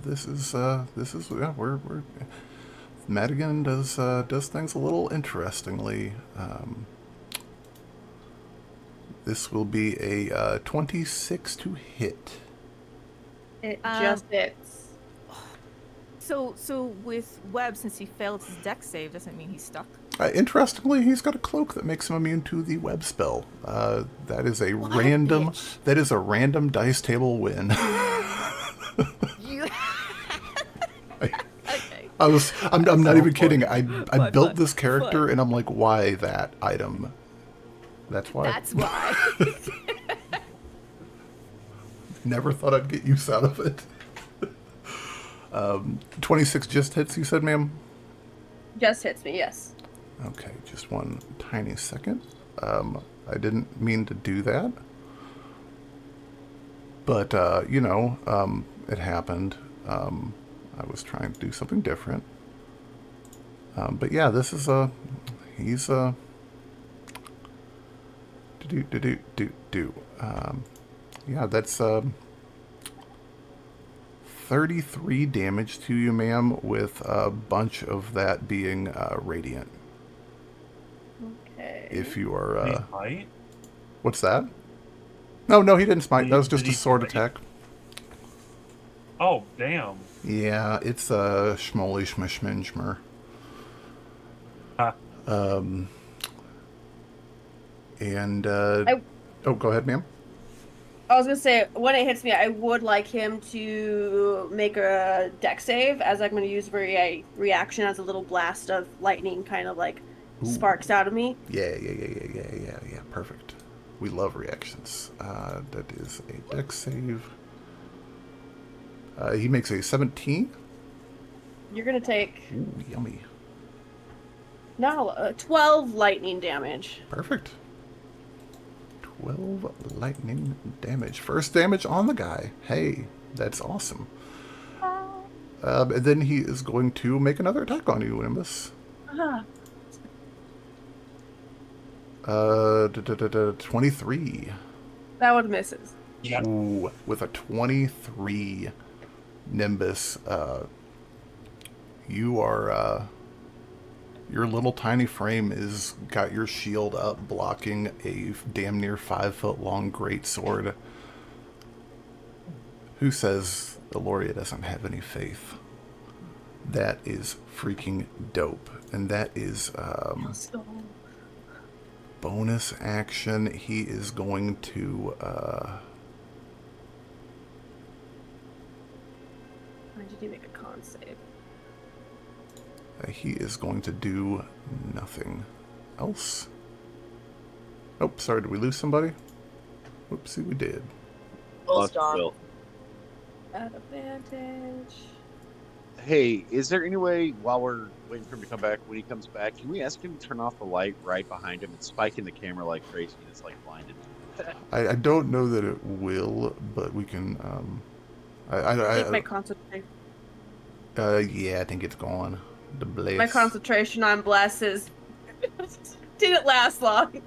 This is yeah, we're Madigan does things a little interestingly. This will be a 26 to hit. It just hits. So with Webb, since he failed his dex save, doesn't mean he's stuck. Interestingly, he's got a cloak that makes him immune to the web spell. That is a What random. a bitch. That is a random dice table win. Okay. I'm not even kidding. I Fun, built fun, this character fun. and I'm like, why that item? That's why. That's why. Never thought I'd get use out of it. 26 just hits, you said, ma'am? Just hits me, yes. Okay, just one tiny second. I didn't mean to do that. But, it happened. I was trying to do something different. But yeah, this is he's yeah, that's 33 damage to you, ma'am, with a bunch of that being radiant. Okay. If you are Smite? what's that? No, he didn't smite. That was just Did a he sword smite? attack. Oh, damn. Yeah, it's a schmoly schmishminchmer. Ha. And I- oh, go ahead, ma'am. I was gonna say, when it hits me, I would like him to make a deck save, as I'm gonna use reaction as a little blast of lightning, kind of like sparks out of me. Yeah. Perfect. We love reactions. That is a dex save. He makes a 17. You're gonna take Ooh, yummy. 12 lightning damage. Perfect. 12 lightning damage. First damage on the guy. Hey, that's awesome. And then he is going to make another attack on you, Nimbus. 23. That one misses. Yeah. Ooh, with a 23, Nimbus, you are, your little tiny frame is got your shield up, blocking a damn near 5-foot long greatsword. Who says Eloria doesn't have any faith? That is freaking dope. And that is, bonus action. He is going to, Why did you make a con save? he is going to do nothing else. Oh, sorry, did we lose somebody? Whoopsie, we did. Will's gone. Will. At advantage. Hey, is there any way, while we're waiting for him to come back, when he comes back, can we ask him to turn off the light right behind him and spiking the camera like crazy and it's like blinded? I don't know that it will, but we can, I think my concentration. yeah, I think it's gone. The bless. My concentration on bless is didn't last long.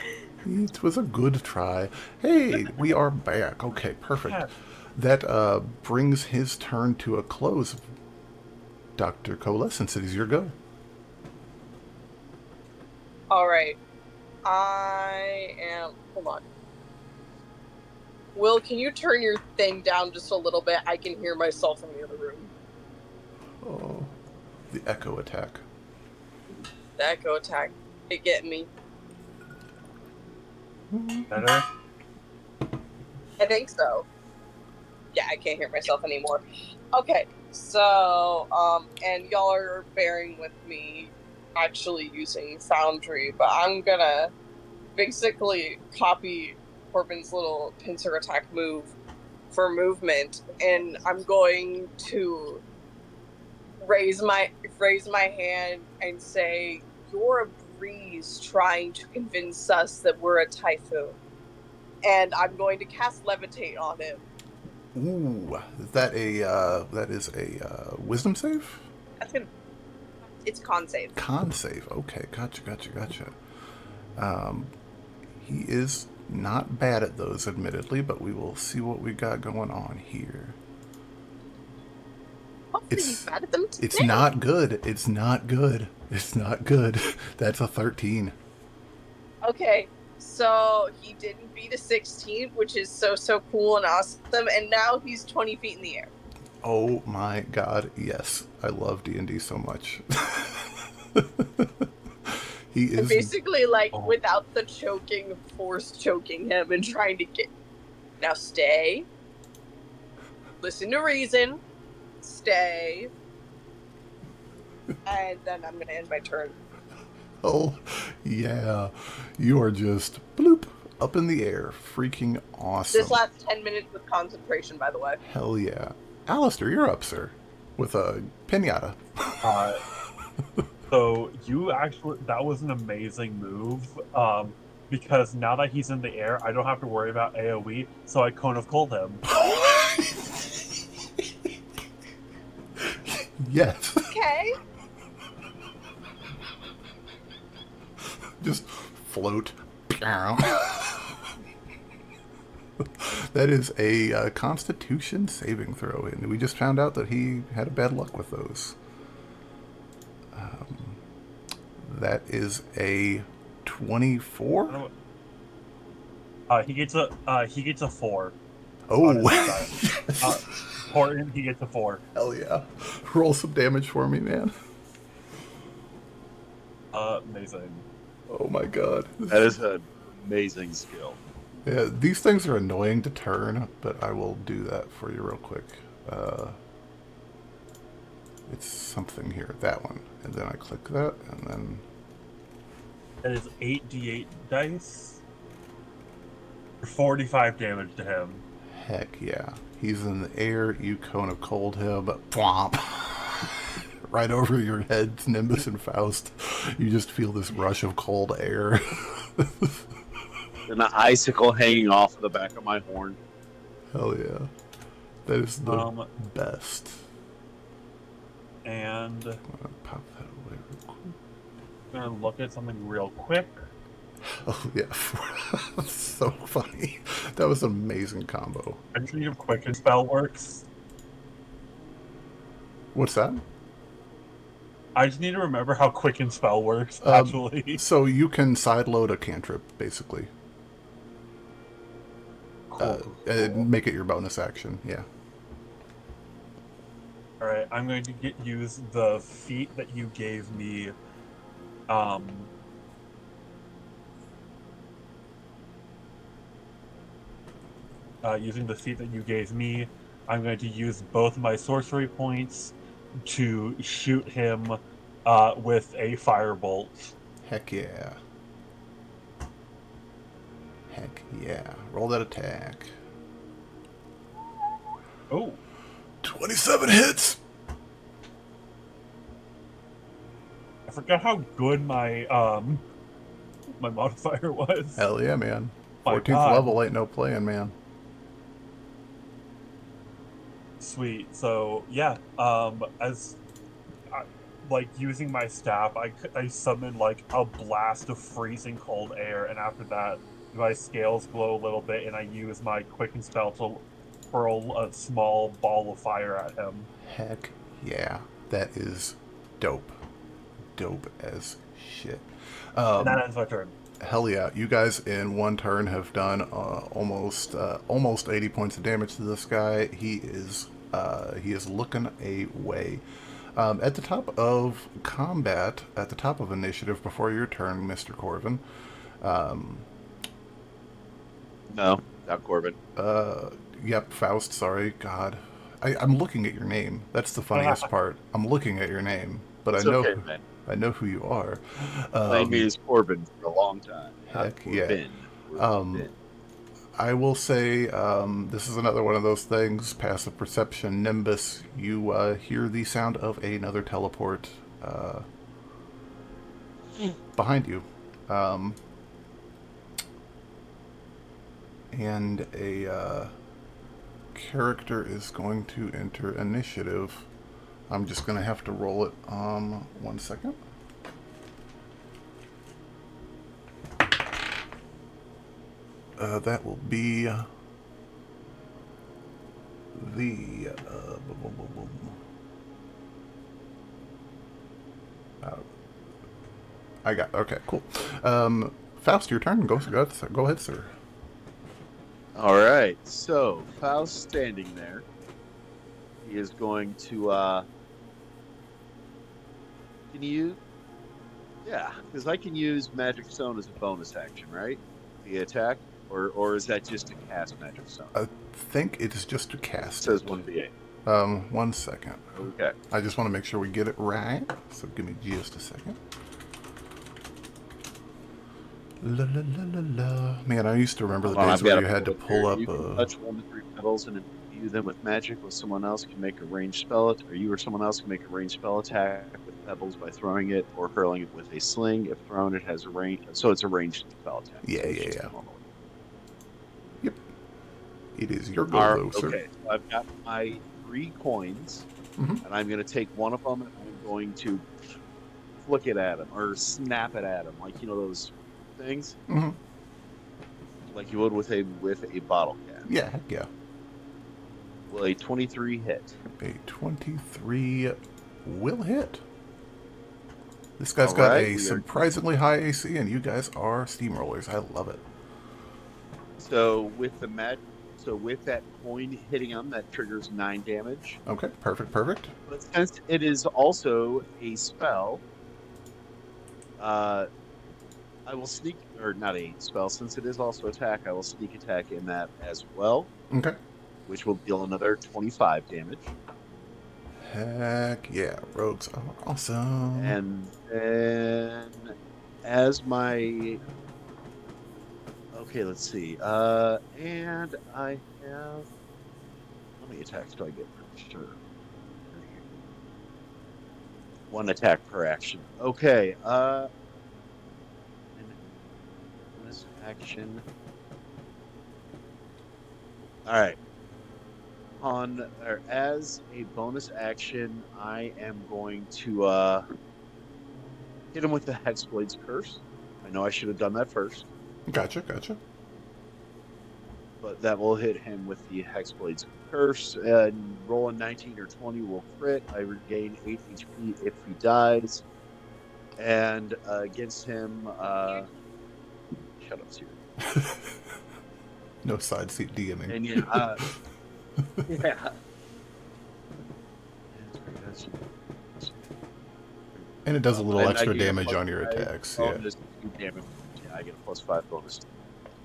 It was a good try. Hey, we are back. Okay, perfect. That brings his turn to a close. Dr. Coalescence, it is your go. Alright. I am... Hold on. Will, can you turn your thing down just a little bit? I can hear myself in the other room. Oh, the echo attack. The echo attack. It getting me. Better? I think so. Yeah, I can't hear myself anymore. Okay, so, and y'all are bearing with me actually using Foundry, but I'm gonna basically copy Corbin's little pincer attack move for movement, and I'm going to raise my hand and say, "You're a breeze trying to convince us that we're a typhoon," and I'm going to cast levitate on him. Ooh, that is a wisdom save? It's con save. Con save. Okay, gotcha. He is not bad at those, admittedly, but we will see what we got going on here. Hopefully he's bad at them today. It's not good. It's not good. That's a 13. Okay, so he didn't beat a 16, which is so cool and awesome, and now he's 20 feet in the air. Oh my god, yes. I love D&D so much. He is... Basically, without the choking, force choking him and trying to get... Now stay. Listen to reason. Stay. And then I'm going to end my turn. Oh, yeah. You are just bloop up in the air. Freaking awesome. This lasts 10 minutes with concentration, by the way. Hell yeah. Alistair, you're up, sir. With a pinata. So you actually, that was an amazing move. Because now that he's in the air, I don't have to worry about AoE, so I cone of cold him. Yes. Okay. Just float. That is a Constitution saving throw, and we just found out that he had a bad luck with those. That is a 24. He gets a 4. Oh, yes. Horton, he gets a 4. Hell yeah! Roll some damage for me, man. Amazing. Oh my god. That is an amazing skill. Yeah, these things are annoying to turn, but I will do that for you real quick. It's something here, that one. And then I click that, and then... That is 8d8 dice. For 45 damage to him. Heck yeah. He's in the air, you cone of cold him, plomp. Right over your heads, Nimbus and Faust. You just feel this rush of cold air. An icicle hanging off the back of my horn. Hell yeah. That is the best. And I'm gonna pop that away real quick. I'm gonna look at something real quick. Oh yeah. That's so funny. That was an amazing combo. I just need a quicken spell works. What's that? I just need to remember how quicken spell works, actually. So you can sideload a cantrip, basically. Cool. And make it your bonus action, yeah. Alright, I'm going to use the feat that you gave me. Using the feat that you gave me, I'm going to use both my sorcery points to shoot him with a firebolt. Heck yeah. Heck yeah. Roll that attack. Oh. 27 hits! I forgot how good my my modifier was. Hell yeah, man. My 14th God. level ain't no playing, man. Sweet. So yeah, as like using my staff, I summon like a blast of freezing cold air, and after that, my scales glow a little bit, and I use my quicken spell to hurl a small ball of fire at him. Heck yeah. That is dope. Dope as shit. And that ends my turn. Hell yeah. You guys in one turn have done almost 80 points of damage to this guy. He is looking away. At the top of combat, at the top of initiative before your turn, Mr. Corvin. No, not Corbin. Yep, Faust, sorry. God. I'm looking at your name. That's the funniest part. I'm looking at your name, but It's I know okay, man. I know who you are. Playing me as Corbin for a long time. Heck not yeah. Corbin. Corbin. I will say this is another one of those things. Passive perception, Nimbus. You hear the sound of another teleport behind you, and a character is going to enter initiative. I'm just going to have to roll it. 1 second. That will be the I got okay, cool. Faust, your turn. Go ahead, sir. All right. So Faust standing there. He is going to. Can you? Yeah, because I can use Magic Stone as a bonus action, right? The attack, or is that just to cast Magic Stone? I think it is just to cast. It says 1d8. 1 second. Okay. I just want to make sure we get it right. So give me just a second. La la la la la. Man, I used to remember the days where you had to pull up. You can touch 1 to 3 petals and imbue them with magic. With someone else can make a ranged spell, or you or someone else can make a ranged spell attack with pebbles by throwing it or hurling it with a sling. If thrown, it has a range, so it's a ranged spell attack. Yeah, so yeah. Yep. It is your go, though, sir. Okay, so I've got my 3 coins, and I'm going to take one of them and I'm going to flick it at him or snap it at him, like those things, like you would with a bottle cap. Yeah, heck yeah. Will a 23 hit? A 23 will hit. This guy's got a surprisingly high AC, and you guys are steamrollers. I love it. So with that coin hitting him, that triggers 9 damage. Okay, perfect. But since it is also a spell, I will sneak, or not a spell, since it is also attack, I will sneak attack in that as well. Okay. Which will deal another 25 damage. Heck yeah, rogues are awesome. And then, as my... Okay, let's see. And I have... How many attacks do I get per turn? 1 attack per action. Okay, and bonus action. All right. As a bonus action, I am going to hit him with the Hexblade's Curse. I know I should have done that first, Gotcha. but that will hit him with the Hexblade's Curse. And roll a 19 or 20 will crit. I regain 8 HP if he dies. And against him, shut up, Siri. No side seat DMing. And yeah, yeah. And it does a little And I extra get a damage plus on your 5 attacks. Yeah. bonus damage. Yeah, I get a +5 bonus.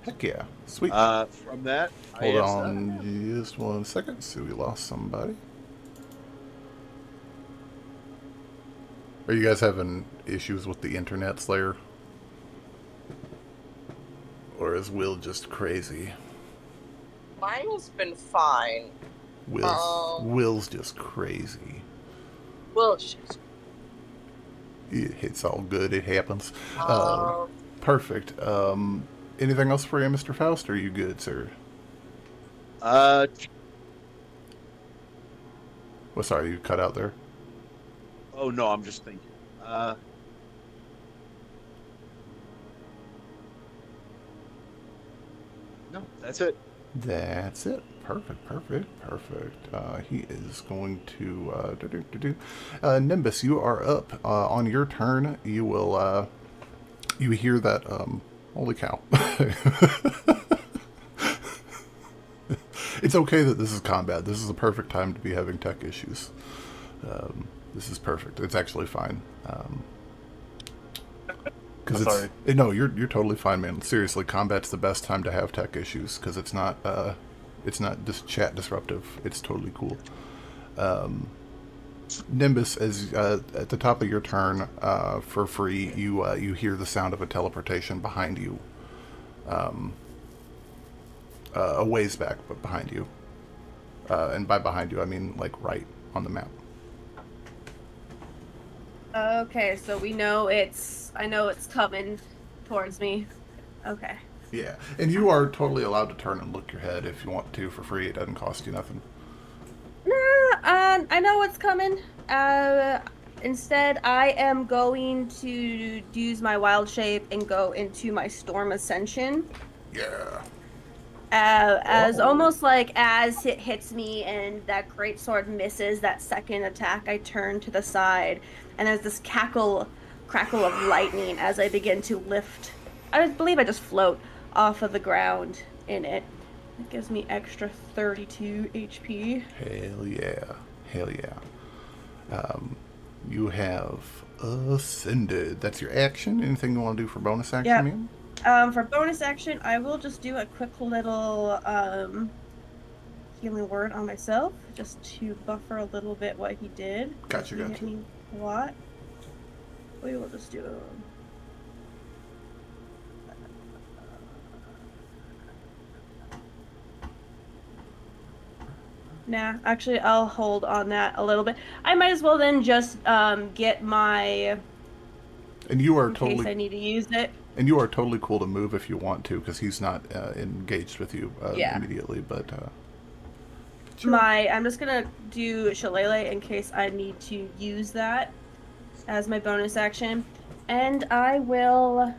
Heck yeah. Sweet. From that, Hold on just 1 second. See, we lost somebody. Are you guys having issues with the internet, Slayer? Or is Will just crazy? Mine has been fine. Will's just crazy. Well, she's It's all good. It happens. Perfect. Anything else for you, Mr. Faust? Or are you good, sir? Well, sorry, you cut out there. Oh no, I'm just thinking. No, that's it. That's it. Perfect. He is going to Nimbus, you are up. On your turn, you will you hear that holy cow. It's okay that this is combat. This is the perfect time to be having tech issues. This is perfect. It's actually fine. Sorry. No, you're totally fine, man. Seriously, combat's the best time to have tech issues because it's not just chat disruptive. It's totally cool. Nimbus, as at the top of your turn, for free, you hear the sound of a teleportation behind you. A ways back, but behind you. And by behind you, I mean like right on the map. Okay, so I know it's coming towards me. Okay. Yeah, and you are totally allowed to turn and look your head if you want to for free. It doesn't cost you nothing. I know what's coming. Instead, I am going to use my wild shape and go into my storm ascension. Yeah. As almost like as it hits me and that great sword misses that second attack, I turn to the side, and there's this crackle of lightning as I begin to lift. I believe I just float off of the ground in it. It gives me extra 32 HP. Hell yeah. You have ascended. That's your action. Anything you want to do for bonus action, Yep. man? For bonus action, I will just do a quick little healing word on myself, just to buffer a little bit what he did. Gotcha. He hit me a lot. We will just do. Nah, actually, I'll hold on that a little bit. I might as well then just get my. And you are in totally. case I need to use it. And you are totally cool to move if you want to, because he's not engaged with you immediately. But sure. I'm just gonna do Shillelagh in case I need to use that as my bonus action, and I will.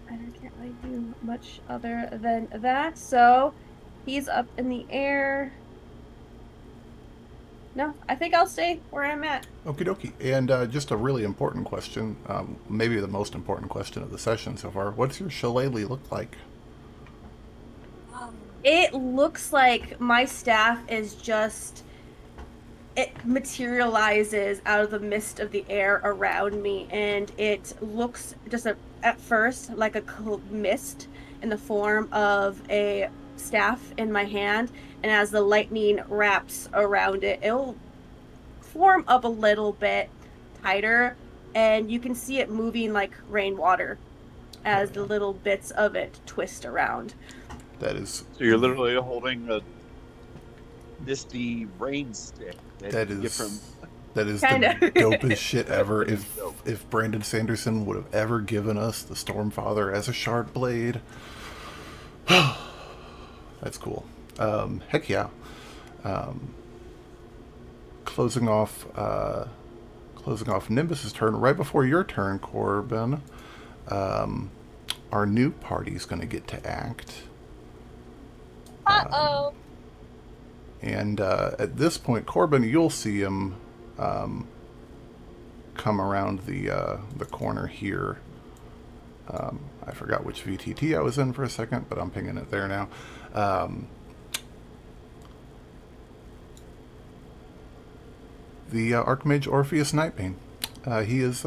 I can't really do much other than that. So he's up in the air. No, I think I'll stay where I'm at. Okie dokie. And just a really important question, maybe the most important question of the session so far. What's your shillelagh look like? It looks like my staff is just... It materializes out of the mist of the air around me, and it looks just at first like a mist in the form of a staff in my hand, and as the lightning wraps around it, it'll form up a little bit tighter, and you can see it moving like rainwater as the little bits of it twist around. That is... So you're literally holding a misty rain stick. That is... From... That is Kinda. the dopest shit ever. That is dope. If Brandon Sanderson would have ever given us the Stormfather as a shard blade, that's cool. Heck yeah. Closing off Nimbus's turn right before your turn, Corbin. Our new party's going to get to act. Uh-oh. And at this point, Corbin, you'll see him come around the corner here. I forgot which VTT I was in for a second, but I'm pinging it there now. The Archmage Orpheus Nightbane. He is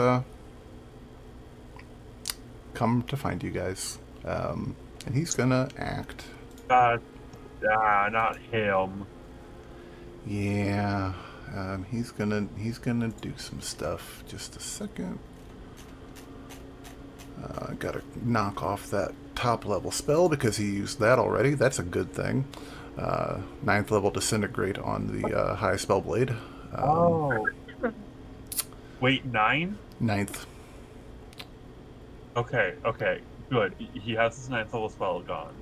come to find you guys. And he's gonna act. Not him. Yeah. He's gonna do some stuff. Just a second. Gotta knock off that top level spell because he used that already. That's a good thing. 9th level disintegrate on the high spell blade. Wait, 9? 9th. Okay, good. He has his 9th level spell gone.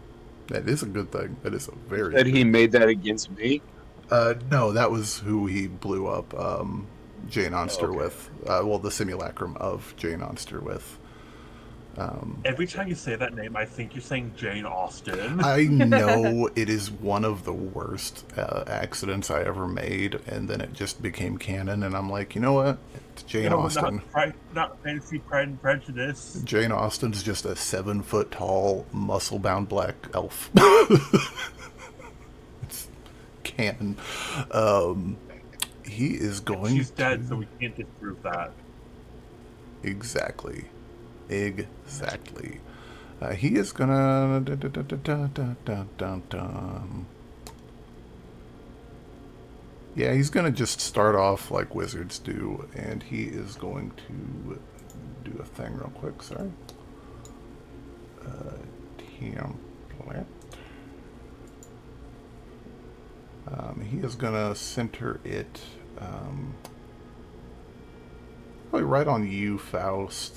That is a good thing. That is a very. Said he made that against me? No, that was who he blew up Jane Onster Okay. with. Well, the simulacrum of Jane Onster with. Every time you say that name, I think you're saying Jane Austen. I know it is one of the worst accidents I ever made, and then it just became canon, and I'm like, you know what? It's Jane Austen. Not Fantasy Pride and Prejudice. Jane Austen's just a 7-foot-tall, muscle-bound black elf. It's canon. He is going. She's dead, so we can't disprove that. Exactly. He is gonna. Yeah, he's gonna just start off like wizards do, and he is going to do a thing real quick. Sorry. Template. He is gonna center it. Probably right on you, Faust.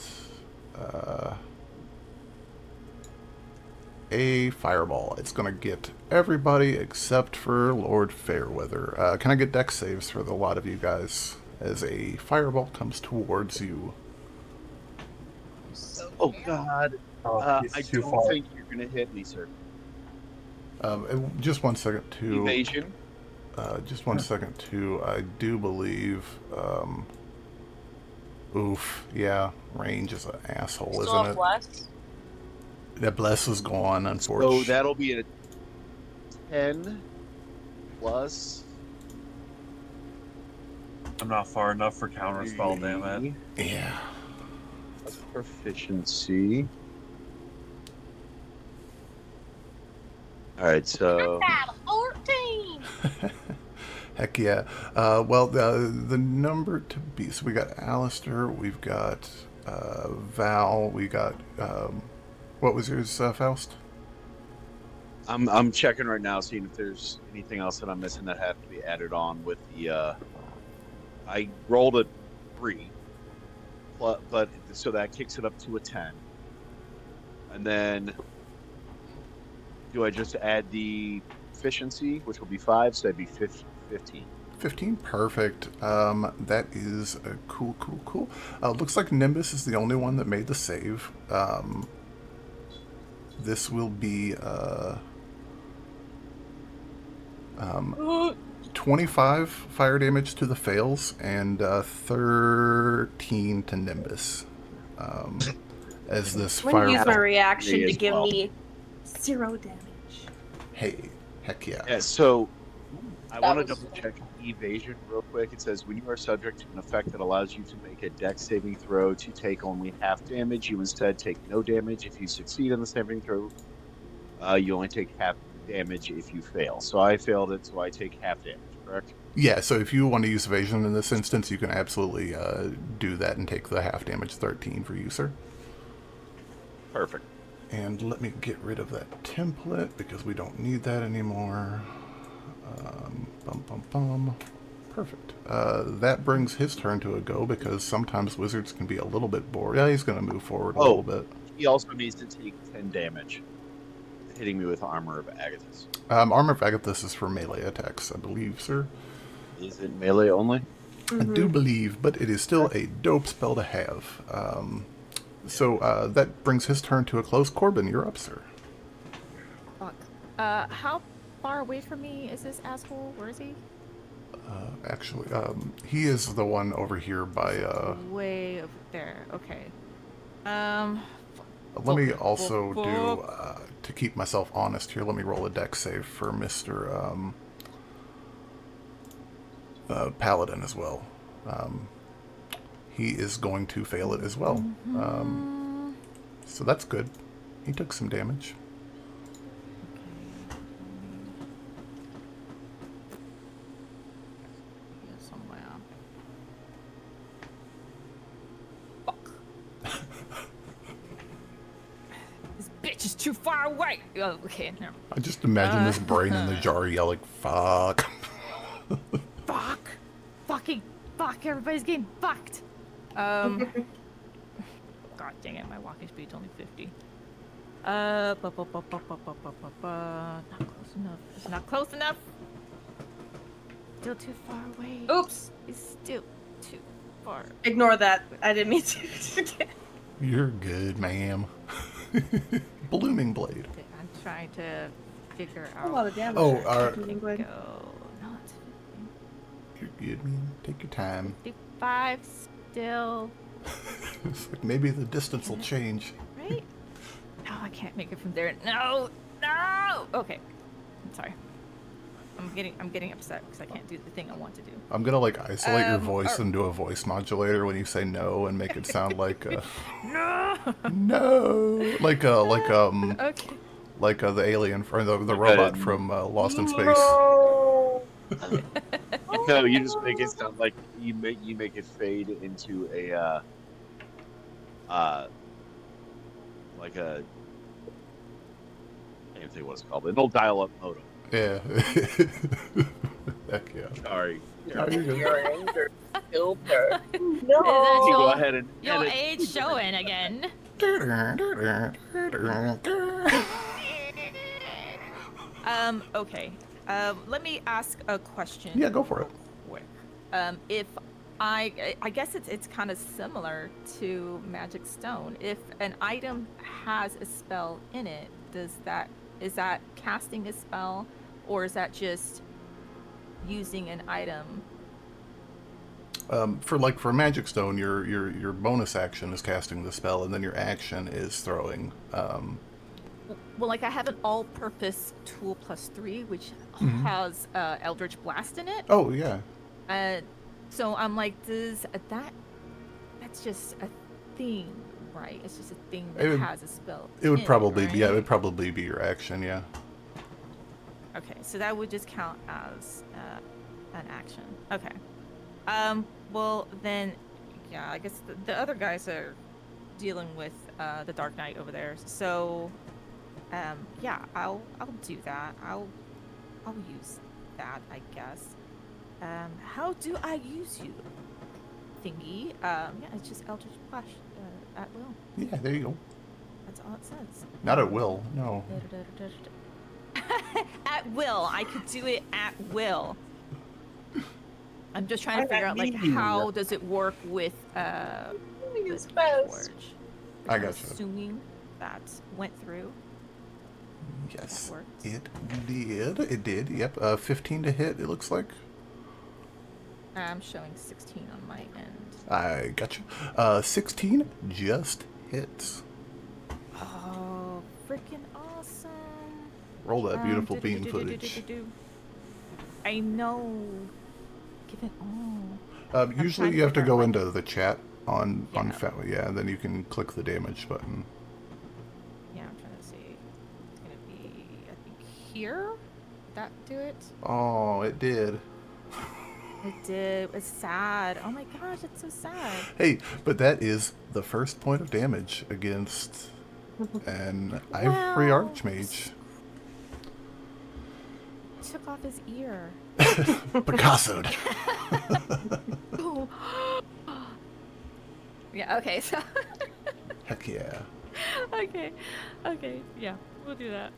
A fireball. It's gonna get everybody except for Lord Fairweather. Can I get dex saves for the lot of you guys as a fireball comes towards you? Oh, God. He's I too don't far. think you're going to hit me, sir. Just 1 second to Evasion? just 1 second to I do believe oof, yeah, range is an asshole, Still isn't have it? bless? That bless is gone, unfortunately. So that'll be a 10 plus. I'm not far enough for counter spell damage. Yeah. Proficiency. Alright, so. 14! Heck yeah. Well, the number to be, so we got Alistair, we've got Val, we got, what was yours, Faust? I'm checking right now, seeing if there's anything else that I'm missing that have to be added on with the. I rolled a 3, but so that kicks it up to a 10. And then, do I just add the efficiency, which will be 5, so that'd be 15. 15, perfect. That is cool. Looks like Nimbus is the only one that made the save. This will be 25 fire damage to the fails and 13 to Nimbus. As this I'm gonna fire. use my reaction Me to as give well. me 0 damage. Hey, heck yeah. Yeah, so I That want to was- double check evasion real quick. It says when you are subject to an effect that allows you to make a dex saving throw to take only half damage, you instead take no damage. If you succeed in the saving throw, you only take half damage if you fail. So I failed it, so I take half damage, correct? Yeah, so if you want to use evasion in this instance, you can absolutely do that and take the half damage 13 for you, sir. Perfect. And let me get rid of that template because we don't need that anymore. Perfect. That brings his turn to a go because sometimes wizards can be a little bit bored. Yeah, he's going to move forward a little bit. He also needs to take 10 damage, hitting me with Armor of Agathis. Armor of Agathis is for melee attacks, I believe, sir. Is it melee only? I do believe, but it is still a dope spell to have. So that brings his turn to a close. Corbin, you're up, sir. Fuck. How far away from me is this asshole? Where is he? Actually, he is the one over here by. Way over there. Okay. Let me also do, to keep myself honest here, let me roll a dex save for Mr. Paladin as well. He is going to fail it as well. So that's good. He took some damage. Bitch is too far away. Oh, okay, no. I just imagine this brain in the jar yelling, fuck. Fuck. Fucking fuck. Everybody's getting fucked. God dang it. My walking speed's only 50. Not close enough. It's not close enough. Still too far away. Oops. It's still too far. Ignore that. I didn't mean to. You're good, ma'am. Blooming Blade. I'm trying to figure out. A lot of damage. Oh, Go. Not. You're good, man. Take your time. 55 still. It's like maybe the distance will change. Right? No, I can't make it from there. No! No! Okay. I'm sorry. I'm getting upset because I can't do the thing I want to do. I'm gonna like isolate your voice and do a voice modulator when you say no and make it sound like No! no, like Okay. like the alien or the robot from Lost in Space. No, you just make it sound like you make it fade into a like a I can't think what it's called, an old dial-up modem. Yeah. Heck yeah. Sorry. No, you're good. Your anger killed her. Is No. that Go ahead and your edit. age showing again? Okay. Let me ask a question. Yeah, go for it. Quick. If I guess it's kind of similar to Magic Stone. If an item has a spell in it, is that casting a spell, or is that just using an item? For Magic Stone, your bonus action is casting the spell, and then your action is throwing. Well, like I have an all-purpose tool +3, which has Eldritch Blast in it. Oh yeah. So I'm like, that's just a thing, right? It's just a thing that has a spell. It would probably right? be, yeah, it would probably be your action, yeah. Okay, so that would just count as an action. Okay. Well then, yeah, I guess the other guys are dealing with the Dark Knight over there. So, yeah, I'll do that. I'll use that, I guess. How do I use you? Thingy. Yeah, it's just Eldritch Blast at will. Yeah, there you go. That's all it says. Not at will, no. At will. I could do it at will. I'm just trying to figure out, like, how does it work with the Forge? I gotcha. Assuming that went through. Yes, it did. It did. Yep. 15 to hit. It looks like. I'm showing 16 on my end. I gotcha. 16 just hits. Oh, freaking awesome! Roll that beautiful bean footage. I know. Give it all. Usually you have to go into the chat on yeah, and then you can click the damage button. Yeah, I'm trying to see. It's gonna be, I think, here. Did that do it? Oh, it did. It did. It's sad. Oh my gosh, it's so sad. Hey, but that is the first point of damage against an ivory archmage. Took off his ear. Picasso'd. Yeah, okay, so... Heck yeah. okay, yeah, we'll do that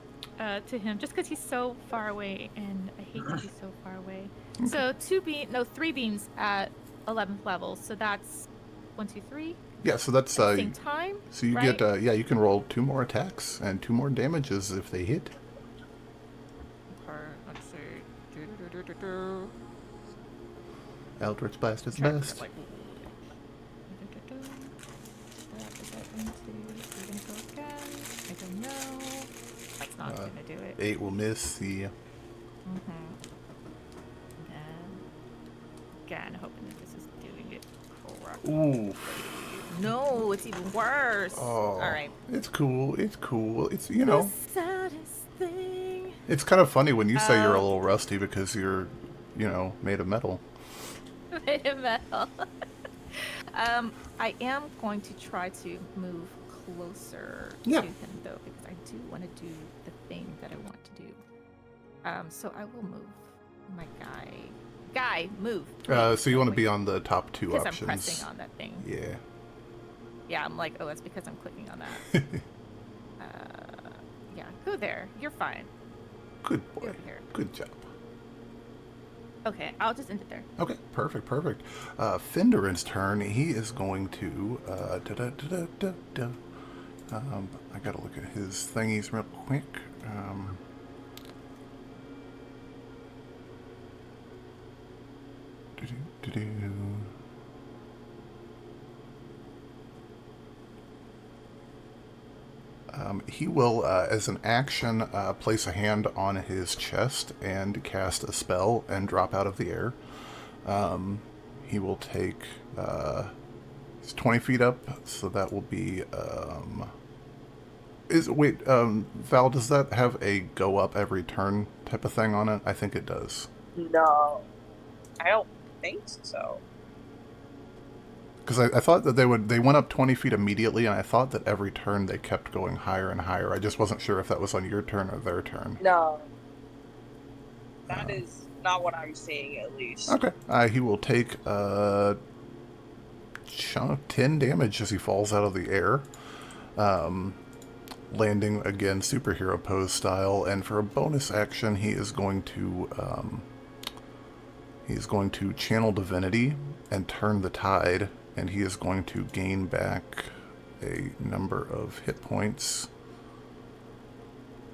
to him, just because he's so far away, and I hate to be so far away. Okay. So 3 beams at 11th level, so that's 1, 2, 3. Yeah, so that's At the same time. so you right? get you can roll 2 more attacks and 2 more damages if they hit. Okay, let's see. Eldritch Blast is Trying to best. like, is that into? We're gonna go again. I don't know. That's not gonna do it. 8 will miss the. Mm-hmm. Again, hoping that this is doing it correctly. Ooh. No, it's even worse. Oh. All right. It's cool. It's cool. It's The saddest thing. It's kind of funny when you say you're a little rusty because you're, made of metal. Made of metal. I am going to try to move closer to him though, because I do want to do the thing that I want to do. So I will move my guy. Guy, move. So you want to be on the top 2 options. Because I'm pressing on that thing. Yeah. Yeah, I'm like, oh, it's because I'm clicking on that. Yeah, go there. You're fine. Good boy. Go here. Good job. Okay, I'll just end it there. Okay, perfect. Finderan's turn. He is going to. I gotta look at his thingies real quick. He will, as an action, place a hand on his chest and cast a spell and drop out of the air. He will take... he's 20 feet up, so that will be... Val, does that have a go up every turn type of thing on it? I think it does. No, I don't think so. Because I thought that they went up 20 feet immediately, and I thought that every turn they kept going higher and higher. I just wasn't sure if that was on your turn or their turn. No. That is not what I'm seeing, at least. Okay. He will take 10 damage as he falls out of the air. Landing, again, superhero pose style. And for a bonus action, he is going to channel divinity and turn the tide. And he is going to gain back a number of hit points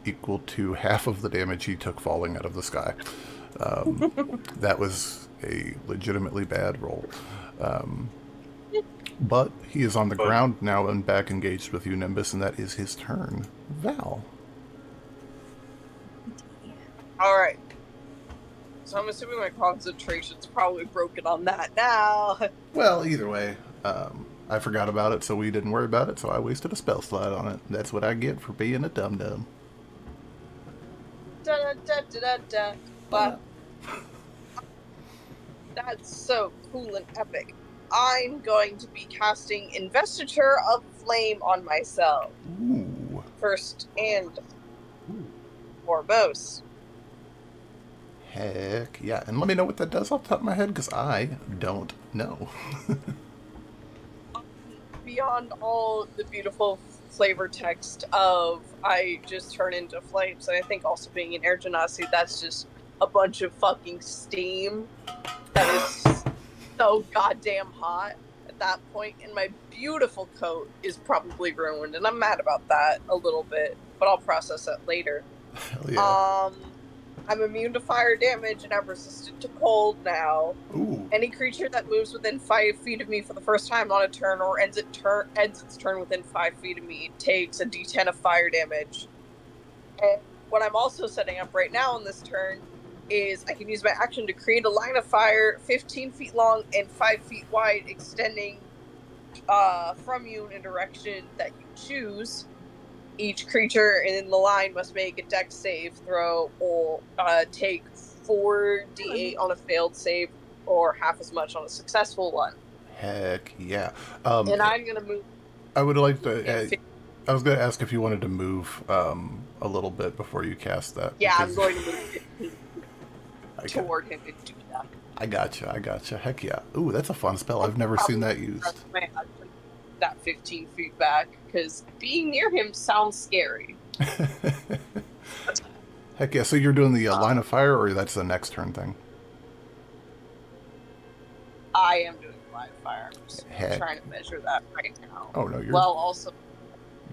equal to half of the damage he took falling out of the sky. That was a legitimately bad roll. But he is on the ground now and back engaged with you, Nimbus, and that is his turn. Val. Alright. So I'm assuming my concentration's probably broken on that now. Well, either way, I forgot about it, so we didn't worry about it, so I wasted a spell slot on it. That's what I get for being a dum-dum. Da-da-da-da-da-da. But that's so cool and epic. I'm going to be casting Investiture of Flame on myself. Ooh. First and foremost. Heck yeah. And let me know what that does off the top of my head, because I don't know. Beyond all the beautiful flavor text of I just turn into flames, and I think also being an air genasi, that's just a bunch of fucking steam that is so goddamn hot at that point, and my beautiful coat is probably ruined, and I'm mad about that a little bit, but I'll process that later. Hell yeah. I'm immune to fire damage, and I'm resistant to cold now. Ooh. Any creature that moves within 5 feet of me for the first time on a turn or ends its turn within 5 feet of me takes a d10 of fire damage. And what I'm also setting up right now on this turn is I can use my action to create a line of fire 15 feet long and 5 feet wide, extending from you in a direction that you choose. Each creature in the line must make a dex save throw or take 4d8 on a failed save or half as much on a successful one. Heck yeah. And I'm going to move. I would like to... I was going to ask if you wanted to move a little bit before you cast that. Yeah, I'm going to move 15. toward him and do that. I gotcha. Heck yeah. Ooh, that's a fun spell. I've never seen that used. That 15 feet back, because being near him sounds scary. Heck yeah. So you're doing the line of fire, or that's the next turn thing? I am doing line of fire. I'm just Heck. trying to measure that right now. Oh no, you're. Well, also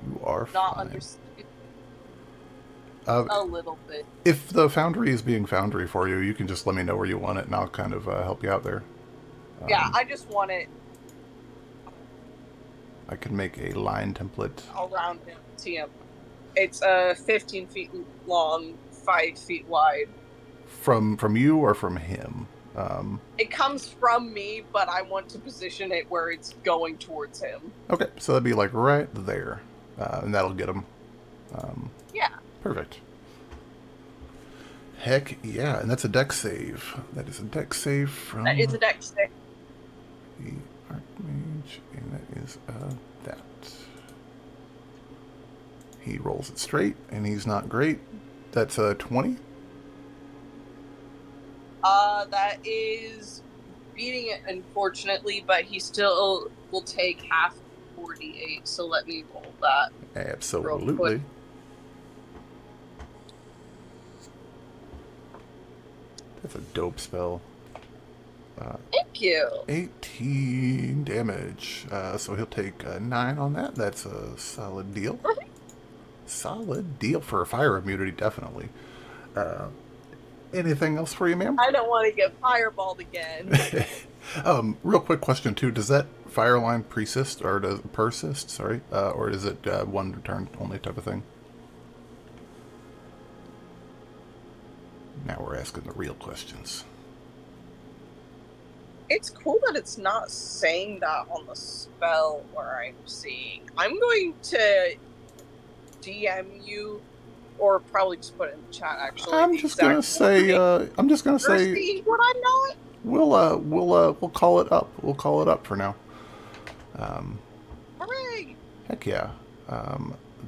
You are not fine. understanding Uh, a little bit. If the foundry is being foundry for you, you can just let me know where you want it, and I'll kind of help you out there. Yeah, I just want it I can make a line template. around him. See him. It's 15 feet long, 5 feet wide. From you or from him? It comes from me, but I want to position it where it's going towards him. Okay, so that'd be like right there, and that'll get him. Yeah. Perfect. Heck yeah, and that's a deck save. That is a deck save from That is a deck save. the archmage, and that is that. He rolls it straight, and he's not great. That's a 20. That is beating it, unfortunately, but he still will take half 48, so let me roll that. Real Absolutely. quick. That's a dope spell. Thank you. 18 damage. So he'll take 9 on that. That's a solid deal. Solid deal for a fire immunity, definitely. Anything else for you, ma'am? I don't want to get fireballed again. Real quick question too: does that fire line persist, or does it persist? Sorry, or is it one turn only type of thing? Now we're asking the real questions. It's cool that it's not saying that on the spell where I'm seeing. I'm going to DM you, or probably just put it in the chat. Actually, I'm just gonna say. See what I'm not. We'll call it up. We'll call it up for now. Hooray! Heck yeah.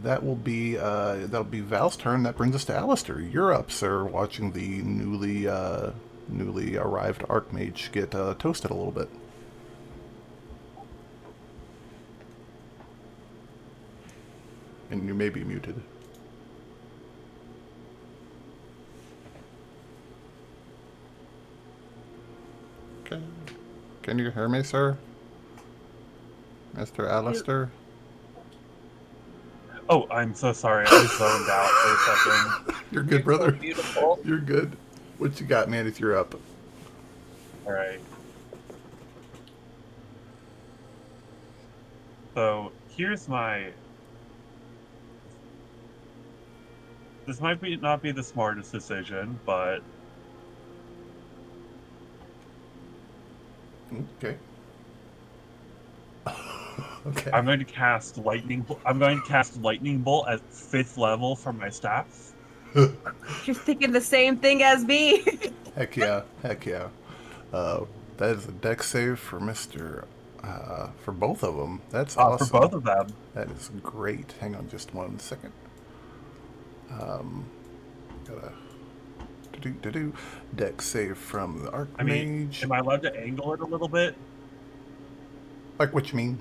That'll be Val's turn. That brings us to Alistair. You're up, sir, watching the newly arrived archmage get toasted a little bit. And you may be muted. Okay. Can you hear me, sir? Mr. Alistair? Oh, I'm so sorry. I was zoned out for a second. You're good, brother. So beautiful. You're good. What you got, man, if you're up? All right. So here's my. This might not be the smartest decision, but Okay. Okay. I'm going to cast lightning. I'm going to cast lightning bolt at 5th level from my staff. You're thinking the same thing as me. Heck yeah. Heck yeah. That is a deck save for Mr. For both of them. That's awesome. For both of them. That is great. Hang on just 1 second. Gotta do deck save from the archmage. I mean, am I allowed to angle it a little bit? Like what you mean?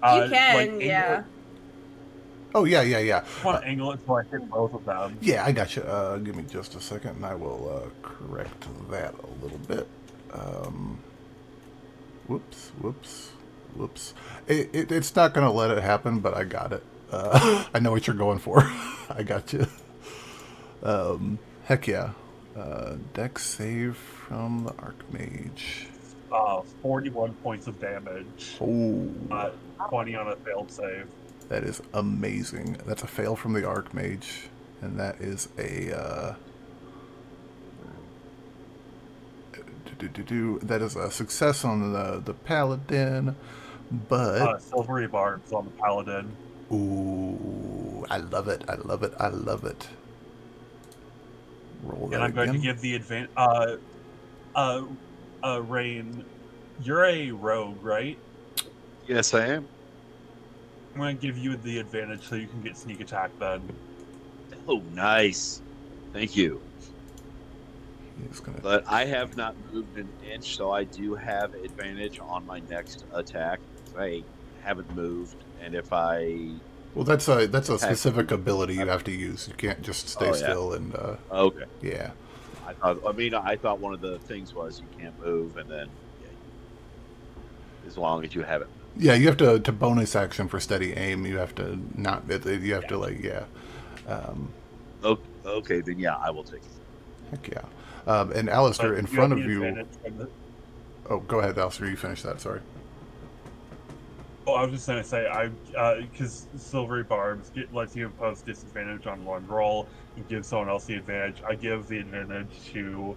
You can, yeah. Oh yeah. I want to angle it so I hit both of them. Yeah, I got you. Give me just a second, and I will correct that a little bit. Whoops. It's not going to let it happen, but I got it. I know what you're going for. I got you. Heck yeah. Deck save from the archmage. 41 points of damage. Oh. 20 on a failed save. That is amazing. That's a fail from the archmage, and that is a that is a success on the paladin, but silvery barbs on the paladin. Ooh, I love it. Roll that and I'm going to again. give the advantage. Rain, you're a rogue, right? Yes, I am. I'm going to give you the advantage so you can get sneak attack then. Oh, nice. Thank you. He's gonna. But I have not moved an inch, so I do have advantage on my next attack. I haven't moved, and if I Well, that's a attack, specific ability you have to use. You can't just stay still and. Okay. Yeah. I thought one of the things was you can't move, and then as long as you haven't. Yeah, you have to bonus action for steady aim. You have to not. You have to like Okay, then yeah, I will take it. Heck yeah. And Alistair, in You front have of the you. advantage from the- Oh, go ahead, Alistair. You finish that. Sorry. Oh, I was just gonna say, because Silvery Barbs lets you impose disadvantage on one roll and give someone else the advantage. I give the advantage to.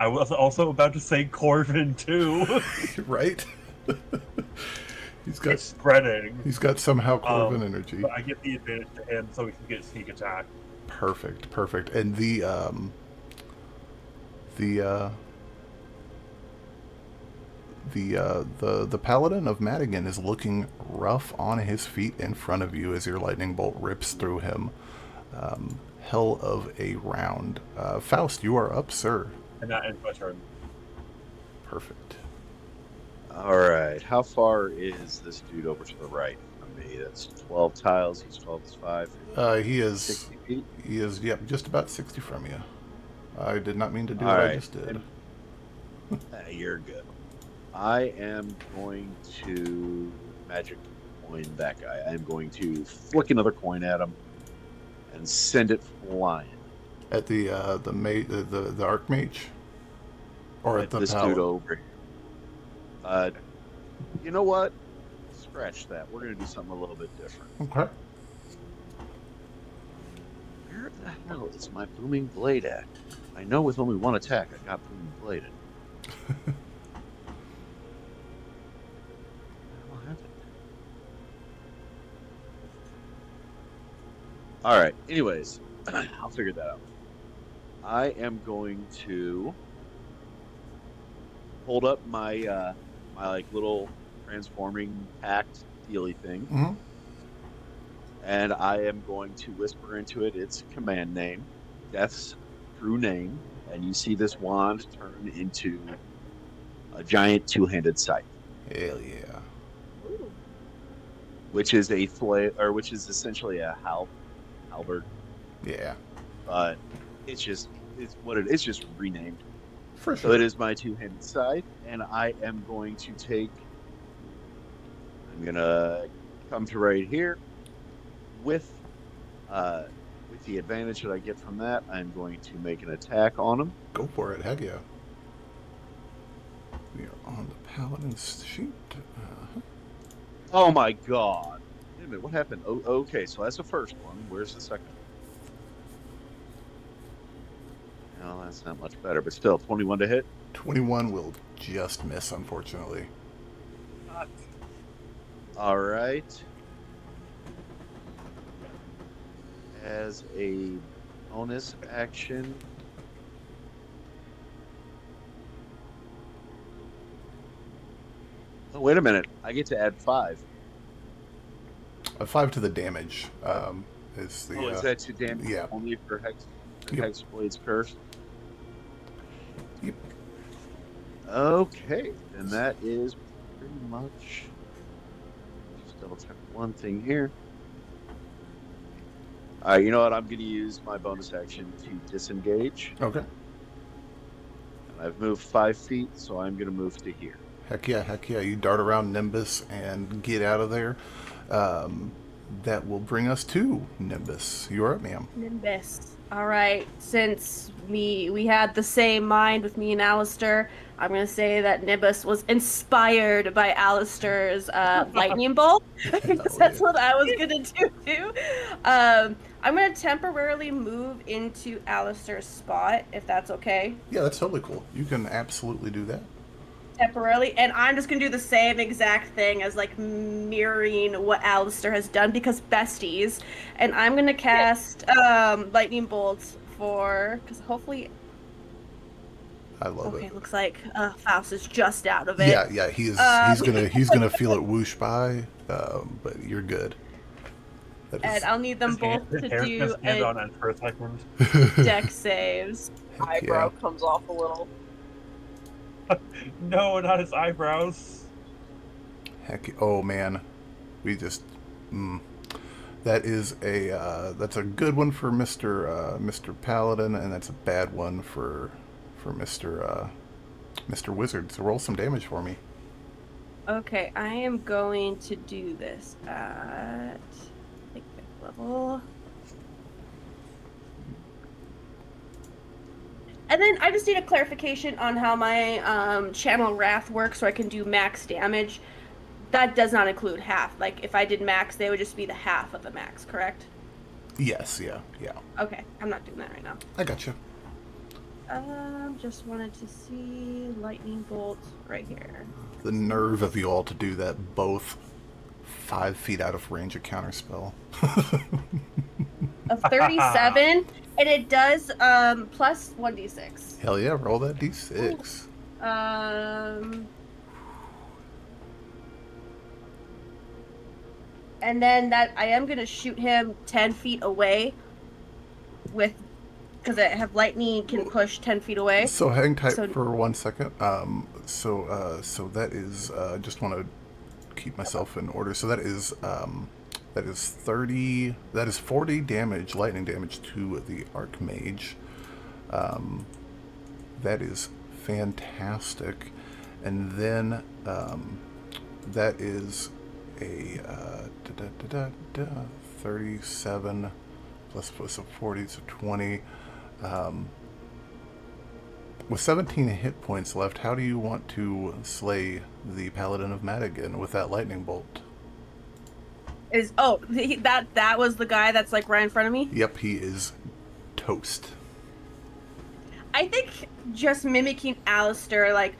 I was also about to say Corvin too. Right. He's got It's spreading. He's got somehow Corvin energy. But I give the advantage to him so he can get sneak attack. Perfect. And the paladin of Madigan is looking rough on his feet in front of you as your lightning bolt rips through him. Hell of a round. Faust, you are up, sir. And that ends my turn. Perfect. All right, how far is this dude over to the right from me? That's 12 tiles. He's 12 is 5. He is 60 feet. He is, yep, just about 60 from you. I did not mean to do All what right. I just did. You're good. I am going to magic coin that guy. I am going to flick another coin at him and send it flying. At the archmage, or at the this paladin? dude over here. You know what? Scratch that. We're gonna do something a little bit different. Okay. Where the hell is my booming blade at? I know with only one attack I got booming bladed. What happened? All right. Anyways, I'll figure that out. I am going to hold up my my like little transforming act dealy thing, Mm-hmm. and I am going to whisper into it its command name, Death's true name, and you see this wand turn into a giant two-handed scythe, Hell yeah. which is which is essentially a halberd, Yeah. but it's just renamed. For So sure. it is my two-handed scythe, and I am going to I'm gonna come to right here with the advantage that I get from that. I'm going to make an attack on him. Go for it. Heck yeah. We are on the paladin's sheet. Oh my god! Wait a minute, what happened? Oh, okay, so that's the first one. Where's the second one? No, that's not much better, but still, 21 to hit. 21 will just miss, unfortunately. All right. As a bonus action, oh wait a minute! I get to add 5. 5 to the damage is the. Is that to damage? Yeah. Only for Yep. Hexblade's Curse. Yep. Okay, then that is pretty much. Just double check one thing here. All right, you know what? I'm going to use my bonus action to disengage. Okay. And I've moved 5 feet, so I'm going to move to here. Heck yeah. You dart around Nimbus and get out of there. That will bring us to Nimbus. You're up, ma'am. Nimbus. All right. Since we had the same mind with me and Alistair, I'm gonna say that Nimbus was inspired by Alistair's lightning bolt, because that's what I was gonna do too. I'm gonna temporarily move into Alistair's spot, if that's okay. Yeah, that's totally cool. You can absolutely do that. Temporarily, and I'm just gonna do the same exact thing as like mirroring what Alistair has done, because besties. And I'm gonna cast lightning bolts because hopefully. I love Okay, it. looks like Faust is just out of it. Yeah. He's gonna feel it whoosh by, but you're good. That And is I'll need them both His to hair's do gonna stand a on end for a second. deck saves. Heck Eyebrow yeah. comes off a little. No, not his eyebrows. Oh man, we just. That is that's a good one for Mr. Paladin, and that's a bad one for Mr. Wizard. So roll some damage for me. Okay, I am going to do this at like 5th level. And then I just need a clarification on how my channel wrath works so I can do max damage. That does not include half. Like, if I did max, they would just be the half of the max, correct? Yes, yeah. Okay, I'm not doing that right now. I gotcha. Just wanted to see lightning bolt right here. The nerve of you all to do that, both 5 feet out of range of counterspell. A 37, and it does plus 1d6. Hell yeah, roll that d6. And then that I am gonna shoot him 10 feet away with, because I have lightning can push 10 feet away. So hang tight for 1 second. So that is just want to keep myself in order. So that is 30. That is 40 damage, lightning damage to the archmage. That is fantastic. And then that is a 37 plus 40, so 20. With 17 hit points left, how do you want to slay the Paladin of Madigan with that lightning bolt? That was the guy that's like right in front of me? Yep, he is toast. I think just mimicking Alistair, like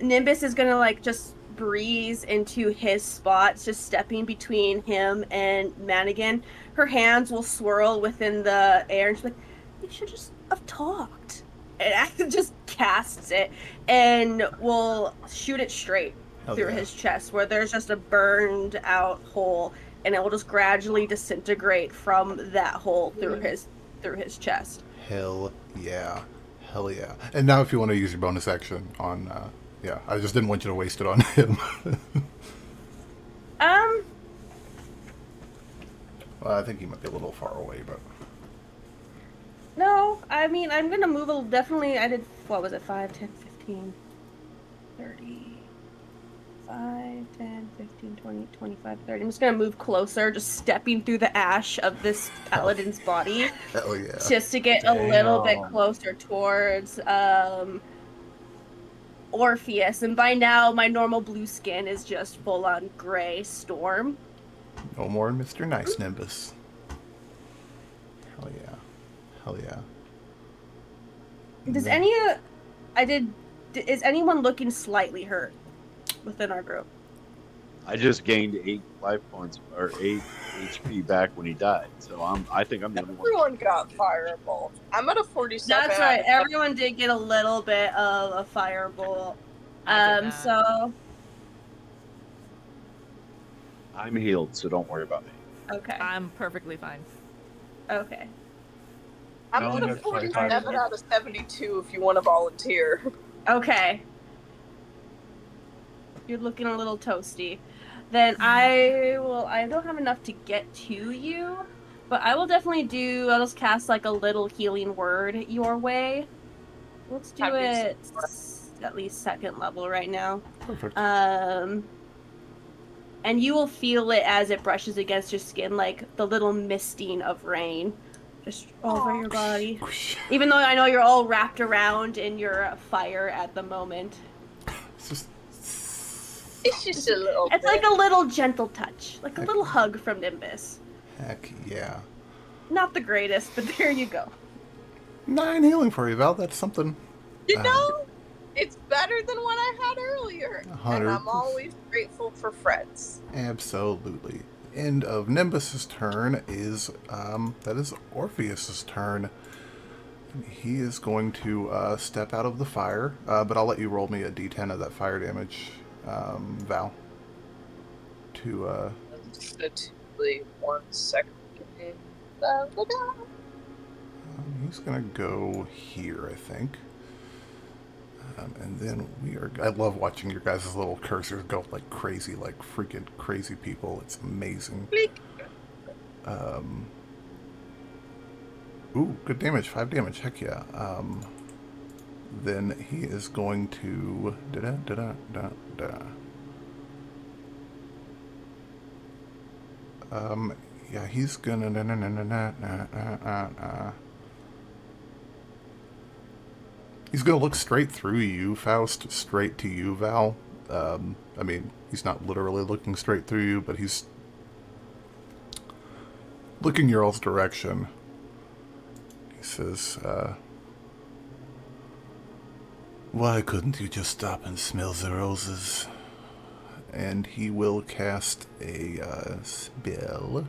Nimbus is gonna like just breeze into his spot, just stepping between him and Madigan. Her hands will swirl within the air and she's like, "You should just have talked." And I just casts it and will shoot it straight through his chest, where there's just a burned out hole, and it will just gradually disintegrate from that hole through his chest. Hell yeah. And now if you want to use your bonus action on I just didn't want you to waste it on him. Well, I think he might be a little far away, but no, I mean, I'm gonna move a definitely. I did, what was it, 5, 10, 15, 30, 5, 10, 15, 20, 25, 30. I'm just gonna move closer, just stepping through the ash of this paladin's body. Hell yeah. Just to get a little bit closer towards Orpheus. And by now, my normal blue skin is just full on gray storm. No more Mr. Nice Nimbus. Hell yeah. Is anyone looking slightly hurt within our group? I just gained 8 life points or 8 HP back when he died, so I think I'm the only one. Everyone got firebolt. I'm at a 47. That's right. Everyone did get a little bit of a firebolt. So I'm healed, so don't worry about me. okay. I'm perfectly fine. Okay. I'm at a 47 out of 72 if you want to volunteer. Okay. You're looking a little toasty. Then I don't have enough to get to you, but I will definitely I'll just cast like a little healing word your way. Let's do it at least 2nd level right now. Perfect. And you will feel it as it brushes against your skin, like the little misting of rain just over your body. Even though I know you're all wrapped around in your fire at the moment. It's just a little It's like a little gentle touch, like a little hug from Nimbus. Heck yeah. Not the greatest, but there you go. 9 healing for you, Val. That's something. You know, it's better than what I had earlier. 100%. And I'm always grateful for friends. Absolutely. End of Nimbus's turn is that is Orpheus's turn. He is going to step out of the fire, but I'll let you roll me a d10 of that fire damage, Val. To Absolutely. 1 second. He's gonna go here, I think. And then I love watching your guys' little cursors go like crazy, like freaking crazy people. It's amazing. Ooh, good damage, 5 damage, heck yeah. Then he is going to yeah, he's gonna he's gonna look straight through you, Faust, straight to you, Val. I mean, he's not literally looking straight through you, but he's looking your all's direction. He says, why couldn't you just stop and smell the roses? And he will cast a spell.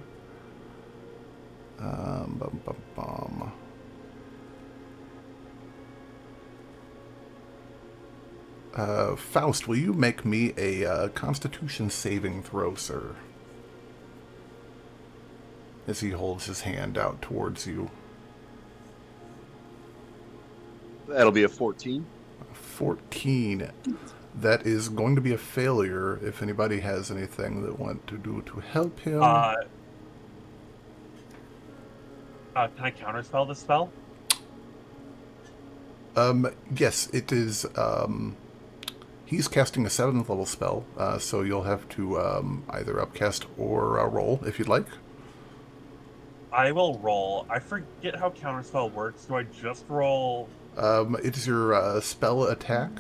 Faust, will you make me a Constitution saving throw, sir? As he holds his hand out towards you. That'll be a 14. 14. That is going to be a failure if anybody has anything they want to do to help him. Can I counterspell this spell? Yes, it is, he's casting a 7th level spell, so you'll have to, either upcast or roll, if you'd like. I will roll. I forget how counterspell works. Do I just roll? It's your, spell attack,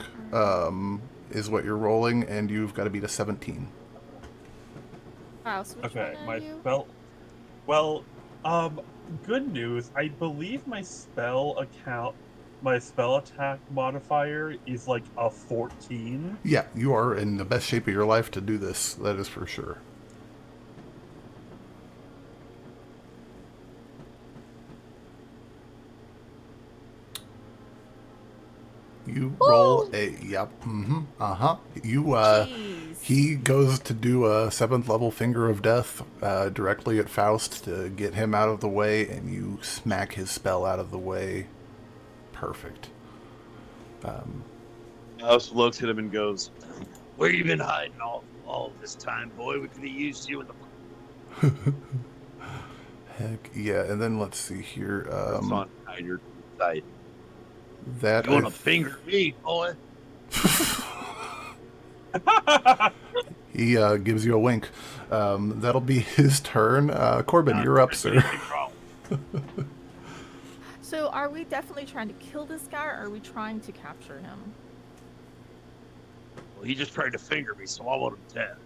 is what you're rolling, and you've got to beat a 17. Wow, so which Okay, one are my you? spell... Well, good news. I believe my spell attack modifier is like a 14. Yeah, you are in the best shape of your life to do this, that is for sure. You roll a, yep, You, Jeez. he goes to do a 7th level Finger of Death directly at Faust to get him out of the way, and you smack his spell out of the way. Perfect. Faust looks at him and goes, "Where you been hiding all this time, boy? We could have used you in the..." Heck yeah, and then let's see here. It's on your side. That You want to finger me, boy? He gives you a wink. That'll be his turn. Corbin, you're up, sir. So are we definitely trying to kill this guy, or are we trying to capture him? Well, he just tried to finger me, so I want him dead.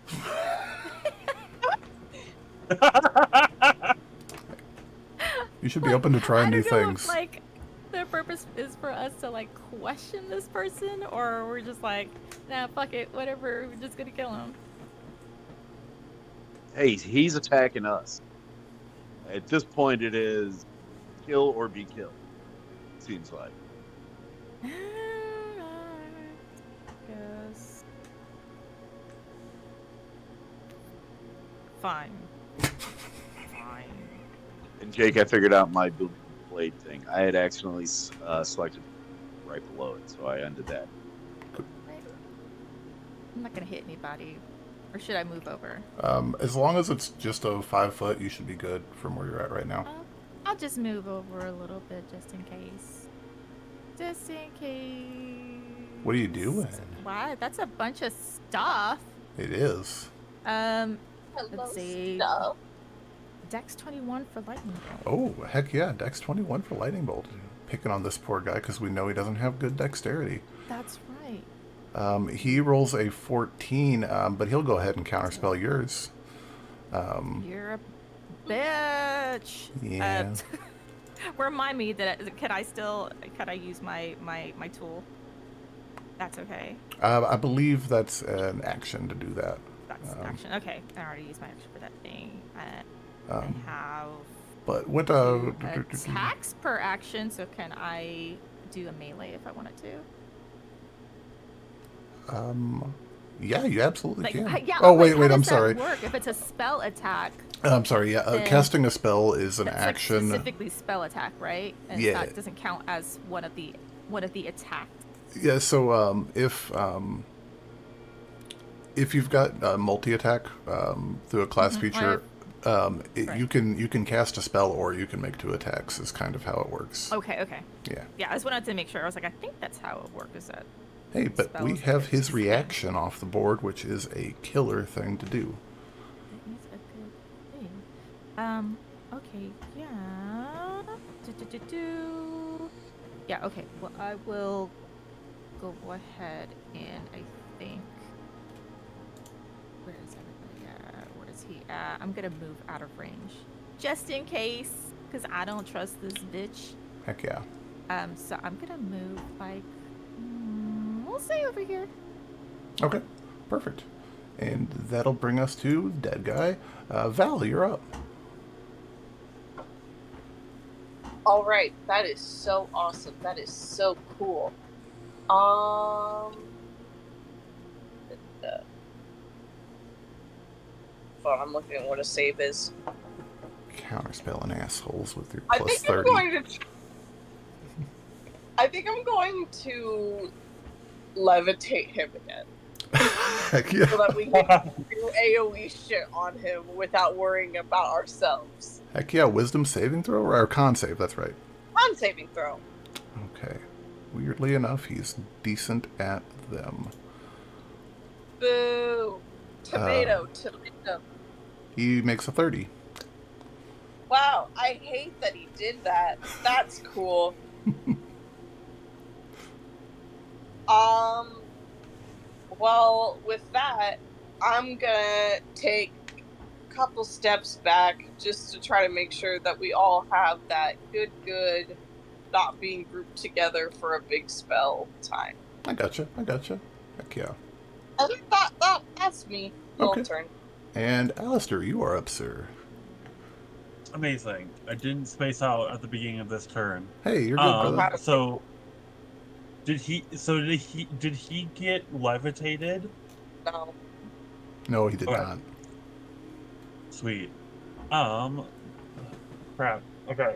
You should be open to trying new I don't know things. if, like, the purpose is for us to, like, question this person, or we're just like, nah, fuck it, whatever, we're just gonna kill him. Hey, he's attacking us. At this point, it is kill or be killed. Seems like. Guess. Fine. Fine. And Jake, I figured out my blade thing. I had accidentally selected right below it, so I undid that. I'm not gonna hit anybody. Or should I move over? As long as it's just a 5 foot, you should be good from where you're at right now. I'll just move over a little bit just in case. Just in case. What are you doing? Wow, that's a bunch of stuff. It is. Let's see. Stuff. Dex 21 for lightning bolt. Oh, heck yeah. Dex 21 for lightning bolt. Picking on this poor guy because we know he doesn't have good dexterity. That's right. He rolls a 14, but he'll go ahead and counterspell yours. You're a bitch. Yeah. Remind me that could I use my tool? That's okay. I believe that's an action to do that. That's action. Okay, I already used my action for that thing. I have. But what attacks per action? So can I do a melee if I wanted to? Yeah, you absolutely can. Yeah, oh like, wait, how I'm does that sorry. work? If it's a spell attack, I'm sorry, yeah. then Casting a spell is an that's action. like specifically spell attack, right? And Yeah. that doesn't count as one of the attacks. Yeah, so if you've got multi-attack through a class feature, Right. you can cast a spell or you can make 2 attacks is kind of how it works. Okay. Yeah. Yeah, I just wanted to make sure. I was like, I think that's how it works. Is that Hey, but we spells have are his just- reaction off the board, which is a killer thing to do. That is a good thing. Okay. Yeah. Yeah. Okay. Well, I will go ahead and I think. Where is everybody at? Where is he at? I'm gonna move out of range, just in case, because I don't trust this bitch. Heck yeah. So I'm gonna move like, we'll say over here. Okay, perfect. And that'll bring us to dead guy. Val, you're up. All right, that is so awesome. That is so cool. Well, I'm looking at what a save is. Counterspelling assholes with your I plus think 30. I think I'm going to levitate him again. Heck yeah. So that we can do AoE shit on him without worrying about ourselves. Heck yeah, wisdom saving throw or con save, that's right. Con saving throw. Okay. Weirdly enough, he's decent at them. Boo. Tomato. He makes a 30. Wow, I hate that he did that. That's cool. Well, with that, I'm gonna take a couple steps back just to try to make sure that we all have that good, not being grouped together for a big spell time. I gotcha. Heck yeah. I think that's me. Okay. Turn. And Alistair, you are up, sir. Amazing. I didn't space out at the beginning of this turn. Hey, you're good, brother. So did he get levitated? No. No, he did Okay. not. Sweet. Crap. Okay.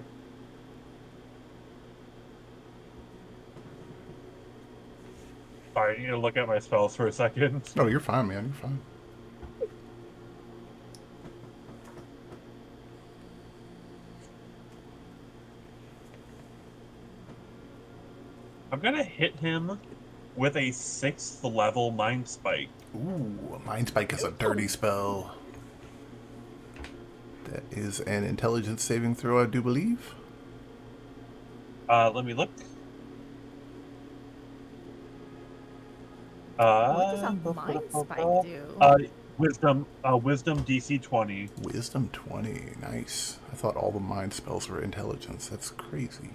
Sorry, I need to look at my spells for a second. No, you're fine, man. You're fine. I'm gonna hit him with a 6th level Mind Spike. Ooh, Mind Spike is a dirty spell. That is an intelligence saving throw, I do believe. Let me look. What does a mind spike do? Wisdom DC 20. Wisdom 20, nice. I thought all the mind spells were intelligence. That's crazy.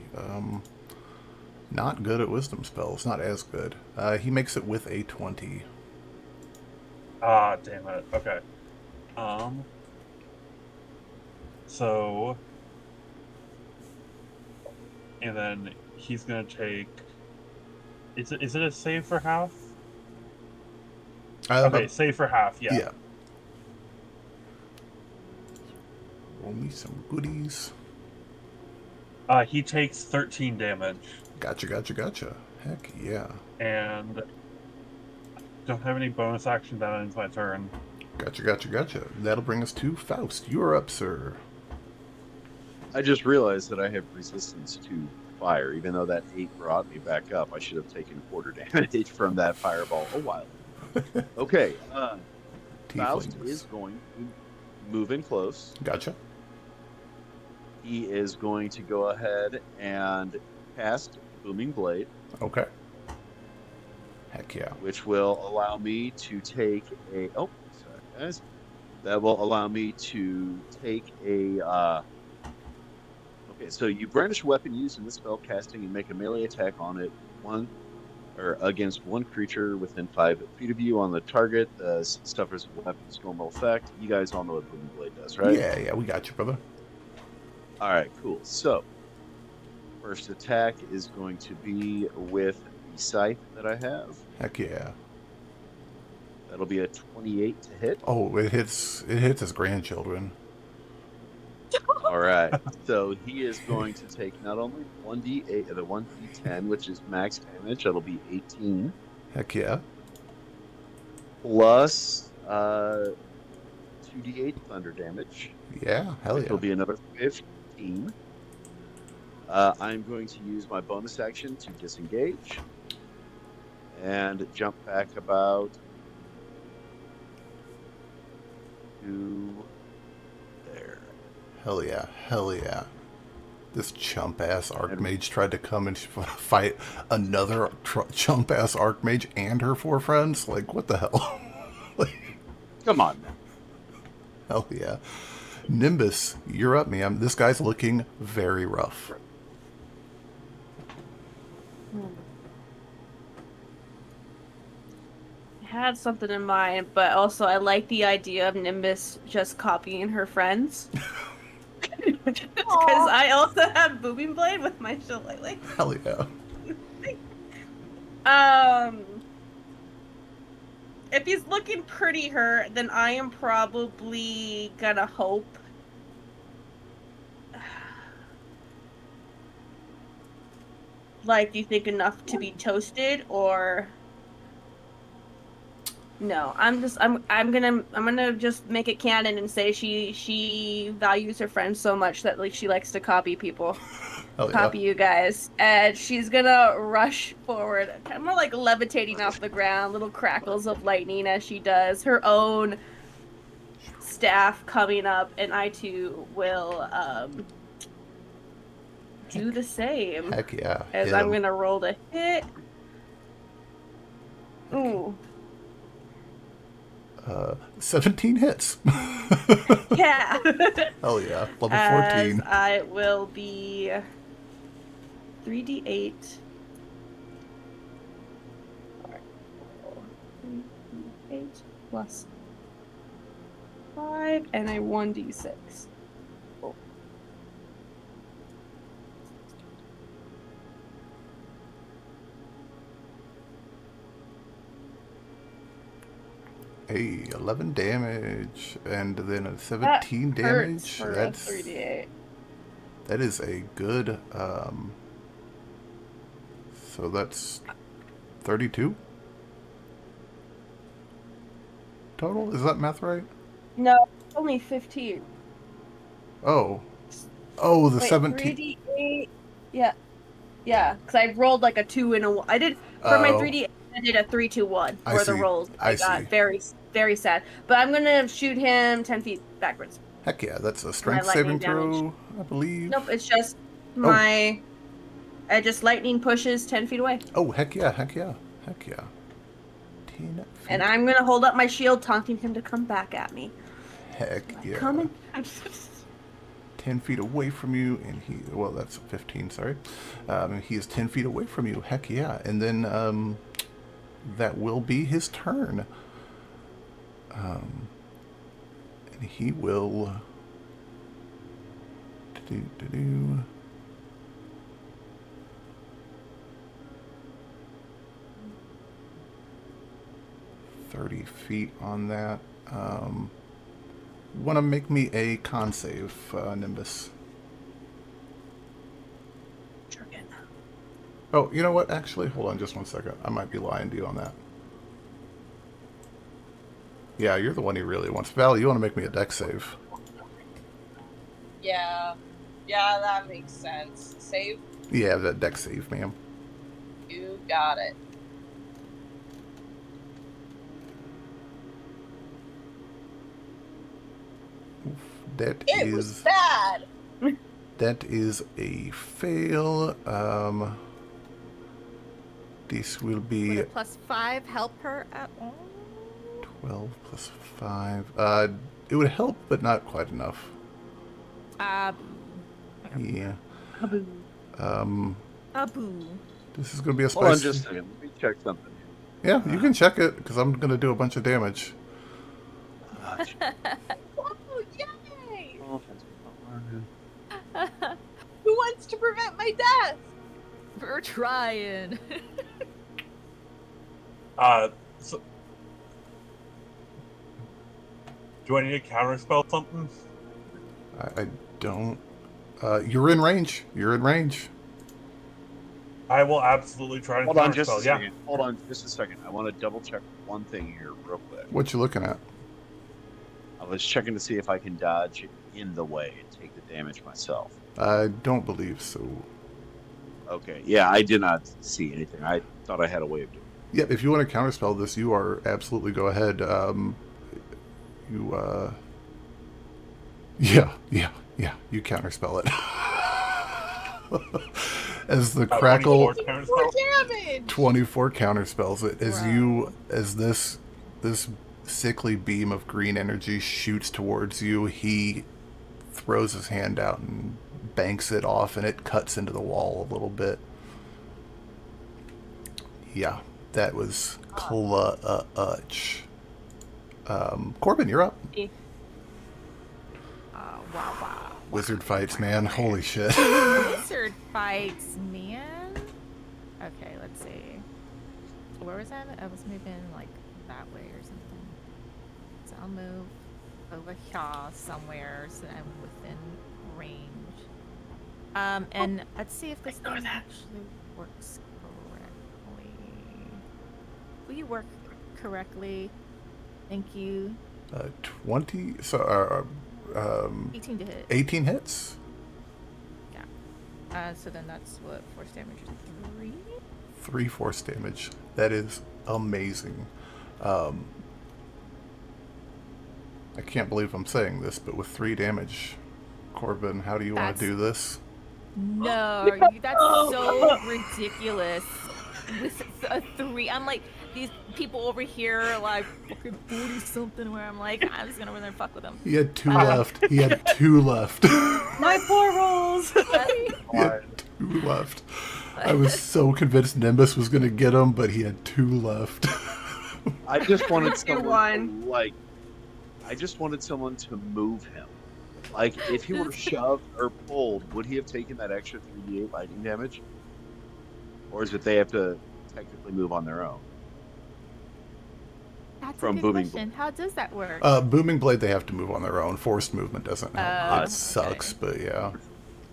Not good at wisdom spells. Not as good. He makes it with a 20. Ah, damn it. Okay. So, and then he's gonna take. Is it a save for half? Okay, save for half. Yeah. Yeah. Roll me some goodies. He takes 13 damage. Gotcha. Heck yeah. And don't have any bonus action. That ends my turn. Gotcha. That'll bring us to Faust. You're up, sir. I just realized that I have resistance to fire, even though that 8 brought me back up. I should have taken quarter damage from that fireball a while ago. Okay, Faust Tieflings. is going to move in close. Gotcha. He is going to go ahead and cast Booming Blade. Okay. Heck yeah. Which will allow me to take a... Oh, sorry, guys. That will allow me to take a... Okay, so you brandish a weapon used in this spell casting and make a melee attack on it against one creature within 5 feet of you on the target. The stuff is a weapon's normal effect. You guys all know what Booming Blade does, right? Yeah, we got you, brother. All right, cool. So, first attack is going to be with the scythe that I have. Heck yeah. That'll be a 28 to hit. Oh, it hits his grandchildren. All right. So he is going to take not only 1d8, the 1d10, which is max damage. That'll be 18, Heck yeah. plus 2d8 thunder damage, Yeah, hell which yeah. will be another 15. I'm going to use my bonus action to disengage and jump back about to there. Hell yeah. Hell yeah. This chump-ass archmage tried to come and fight another chump-ass archmage and her 4 friends? Like, what the hell? Like, Come on now. hell yeah. Nimbus, you're up, man. This guy's looking very rough. I had something in mind, but also I like the idea of Nimbus just copying her friends. Because I also have Booming Blade with my shillelagh. Hell yeah. If he's looking pretty hurt, then I am probably gonna hope. Like, do you think enough to be toasted, or no? I'm gonna just make it canon and say she values her friends so much that like she likes to copy people. Hell yeah. Copy you guys, and she's gonna rush forward, kind of more like levitating off the ground, little crackles of lightning as she does, her own staff coming up, and I too will do the same. Heck yeah. As Hit I'm him. gonna roll to hit. Ooh. 17 hits. Yeah. Hell yeah. Level 14. As I will be 3d8. Alright. 3d8 plus 5 and a 1d6. Oh. Hey, 11 damage and then a 17 damage. That's 3d8. That is a good so that's 32 total. Is that math right? No, only 15. Oh, the Wait, 17. 3d8. Yeah. Yeah, because I rolled like a 2 and a 1. I did, for my 3d8, I did a 3, 2, 1 I for the see. rolls. I got see. very, very sad. But I'm going to shoot him 10 feet backwards. Heck yeah, that's a strength lightning saving throw, I believe. Nope, it's just my... I just lightning pushes 10 feet away. Oh, heck yeah, heck yeah, heck yeah. 10 feet. And I'm going to hold up my shield, taunting him to come back at me. Heck yeah. Coming. 10 feet away from you, and he, well, that's 15, sorry. He is 10 feet away from you, heck yeah. And then that will be his turn. And he will... 30 feet on that. Want to make me a con save, Nimbus. Oh, you know what? Actually, hold on just one second. I might be lying to you on that. Yeah, you're the one he really wants. Val, you want to make me a dex save? Yeah. Yeah, that makes sense. Save? Yeah, that dex save, ma'am. You got it. That was bad. That is a fail. This will be... Would a +5 help her at all? 12 plus 5. It would help, but not quite enough. Yeah. Abu. This is going to be a spicy... Hold on just a second. Let me check something. Yeah, you can check it, because I'm going to do a bunch of damage. Oh, yay! Who wants to prevent my death? We're trying. So, do I need to counterspell something? I don't. You're in range. You're in range. I will absolutely try to Hold on just a counterspell. Yeah. second. Hold on just a second. I want to double check one thing here real quick. What you looking at? I was checking to see if I can dodge in the way and take the damage myself. I don't believe so. Okay, yeah, I did not see anything. I thought I had a way of doing it. Yep, if you want to counterspell this, you are absolutely go ahead. Yeah, you counterspell it. As the crackle 24 damage. 24 counterspells it as this sickly beam of green energy shoots towards you. He throws his hand out and banks it off, and it cuts into the wall a little bit. Yeah, that was clutch. Corbin, you're up. Wow. Wizard fights, man. Holy shit. Wizard fights, man. Okay, let's see. Where was I? I was moving like that way or something. So I'll move over here somewhere so I'm within range. And let's see if this thing actually works correctly. Will you work correctly? Thank you. 20. So 18 to hit. 18 hits. Yeah. So then that's what force damage is 3 force damage. That is amazing. I can't believe I'm saying this, but with 3 damage, Corbin, how do you want to do this? No, that's so ridiculous. With a 3, I'm like, these people over here are like fucking 40 something, where I'm like, I'm just gonna really fuck with them. He had 2 left. He had 2 left. My poor rolls. He had 2 left. I was so convinced Nimbus was gonna get him, but he had 2 left. I just wanted One. someone I just wanted someone to move him. Like, if he were shoved or pulled, would he have taken that extra 3d8 lightning damage? Or is it they have to technically move on their own? That's From a good Booming question. How does that work? Booming Blade, they have to move on their own. Forced movement doesn't help. It sucks, but yeah.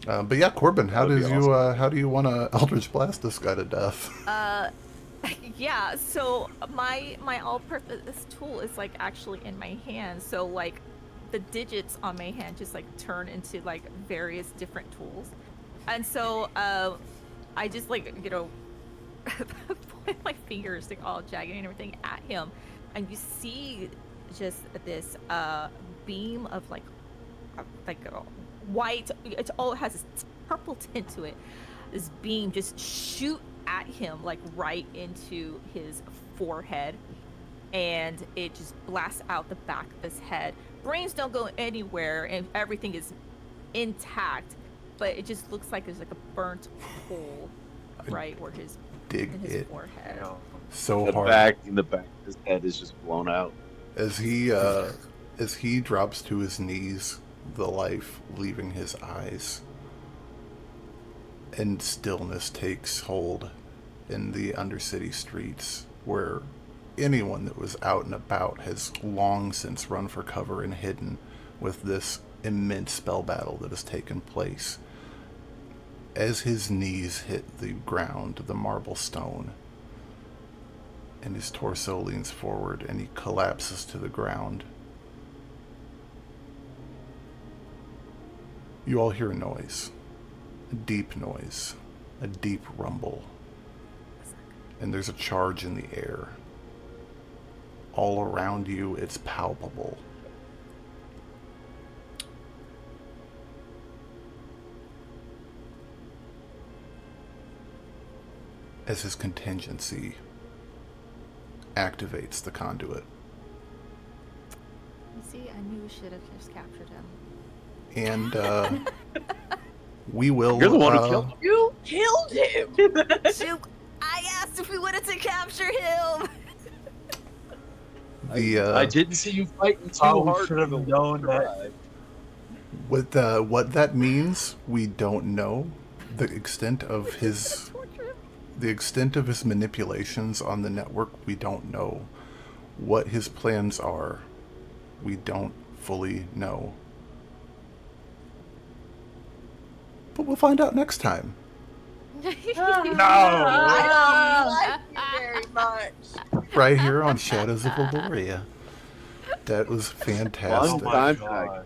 But yeah, Corbin, how do you want to Eldritch Blast this guy to death? Yeah, so my all-purpose tool is like actually in my hand, so like the digits on my hand just like turn into like various different tools, and so I just like, you know, point my fingers like all jagged and everything at him, and you see just this beam of like white, it all has this purple tint to it, this beam just shoot at him like right into his forehead, and it just blasts out the back of his head. Brains don't go anywhere and everything is intact, but it just looks like there's like a burnt hole right where his forehead. So the hard. The back of his head is just blown out. As he drops to his knees, the life leaving his eyes, and stillness takes hold in the Undercity streets, where anyone that was out and about has long since run for cover and hidden with this immense spell battle that has taken place. As his knees hit the ground, the marble stone, and his torso leans forward and he collapses to the ground, you all hear a noise. A deep noise. A deep rumble. And there's a charge in the air. All around you, it's palpable. As his contingency activates the conduit. You see, I knew we should have just captured him. And we will. You're the one who killed him. You killed him! Shoot, I asked if we wanted to capture him! I didn't see you fighting too hard. Should have known that. With what that means, we don't know. The extent of his manipulations on the network, we don't know. What his plans are, we don't fully know. But we'll find out next time. I don't like you very much. Right here on Shadows of Eloria. That was fantastic. Fun time God. tonight.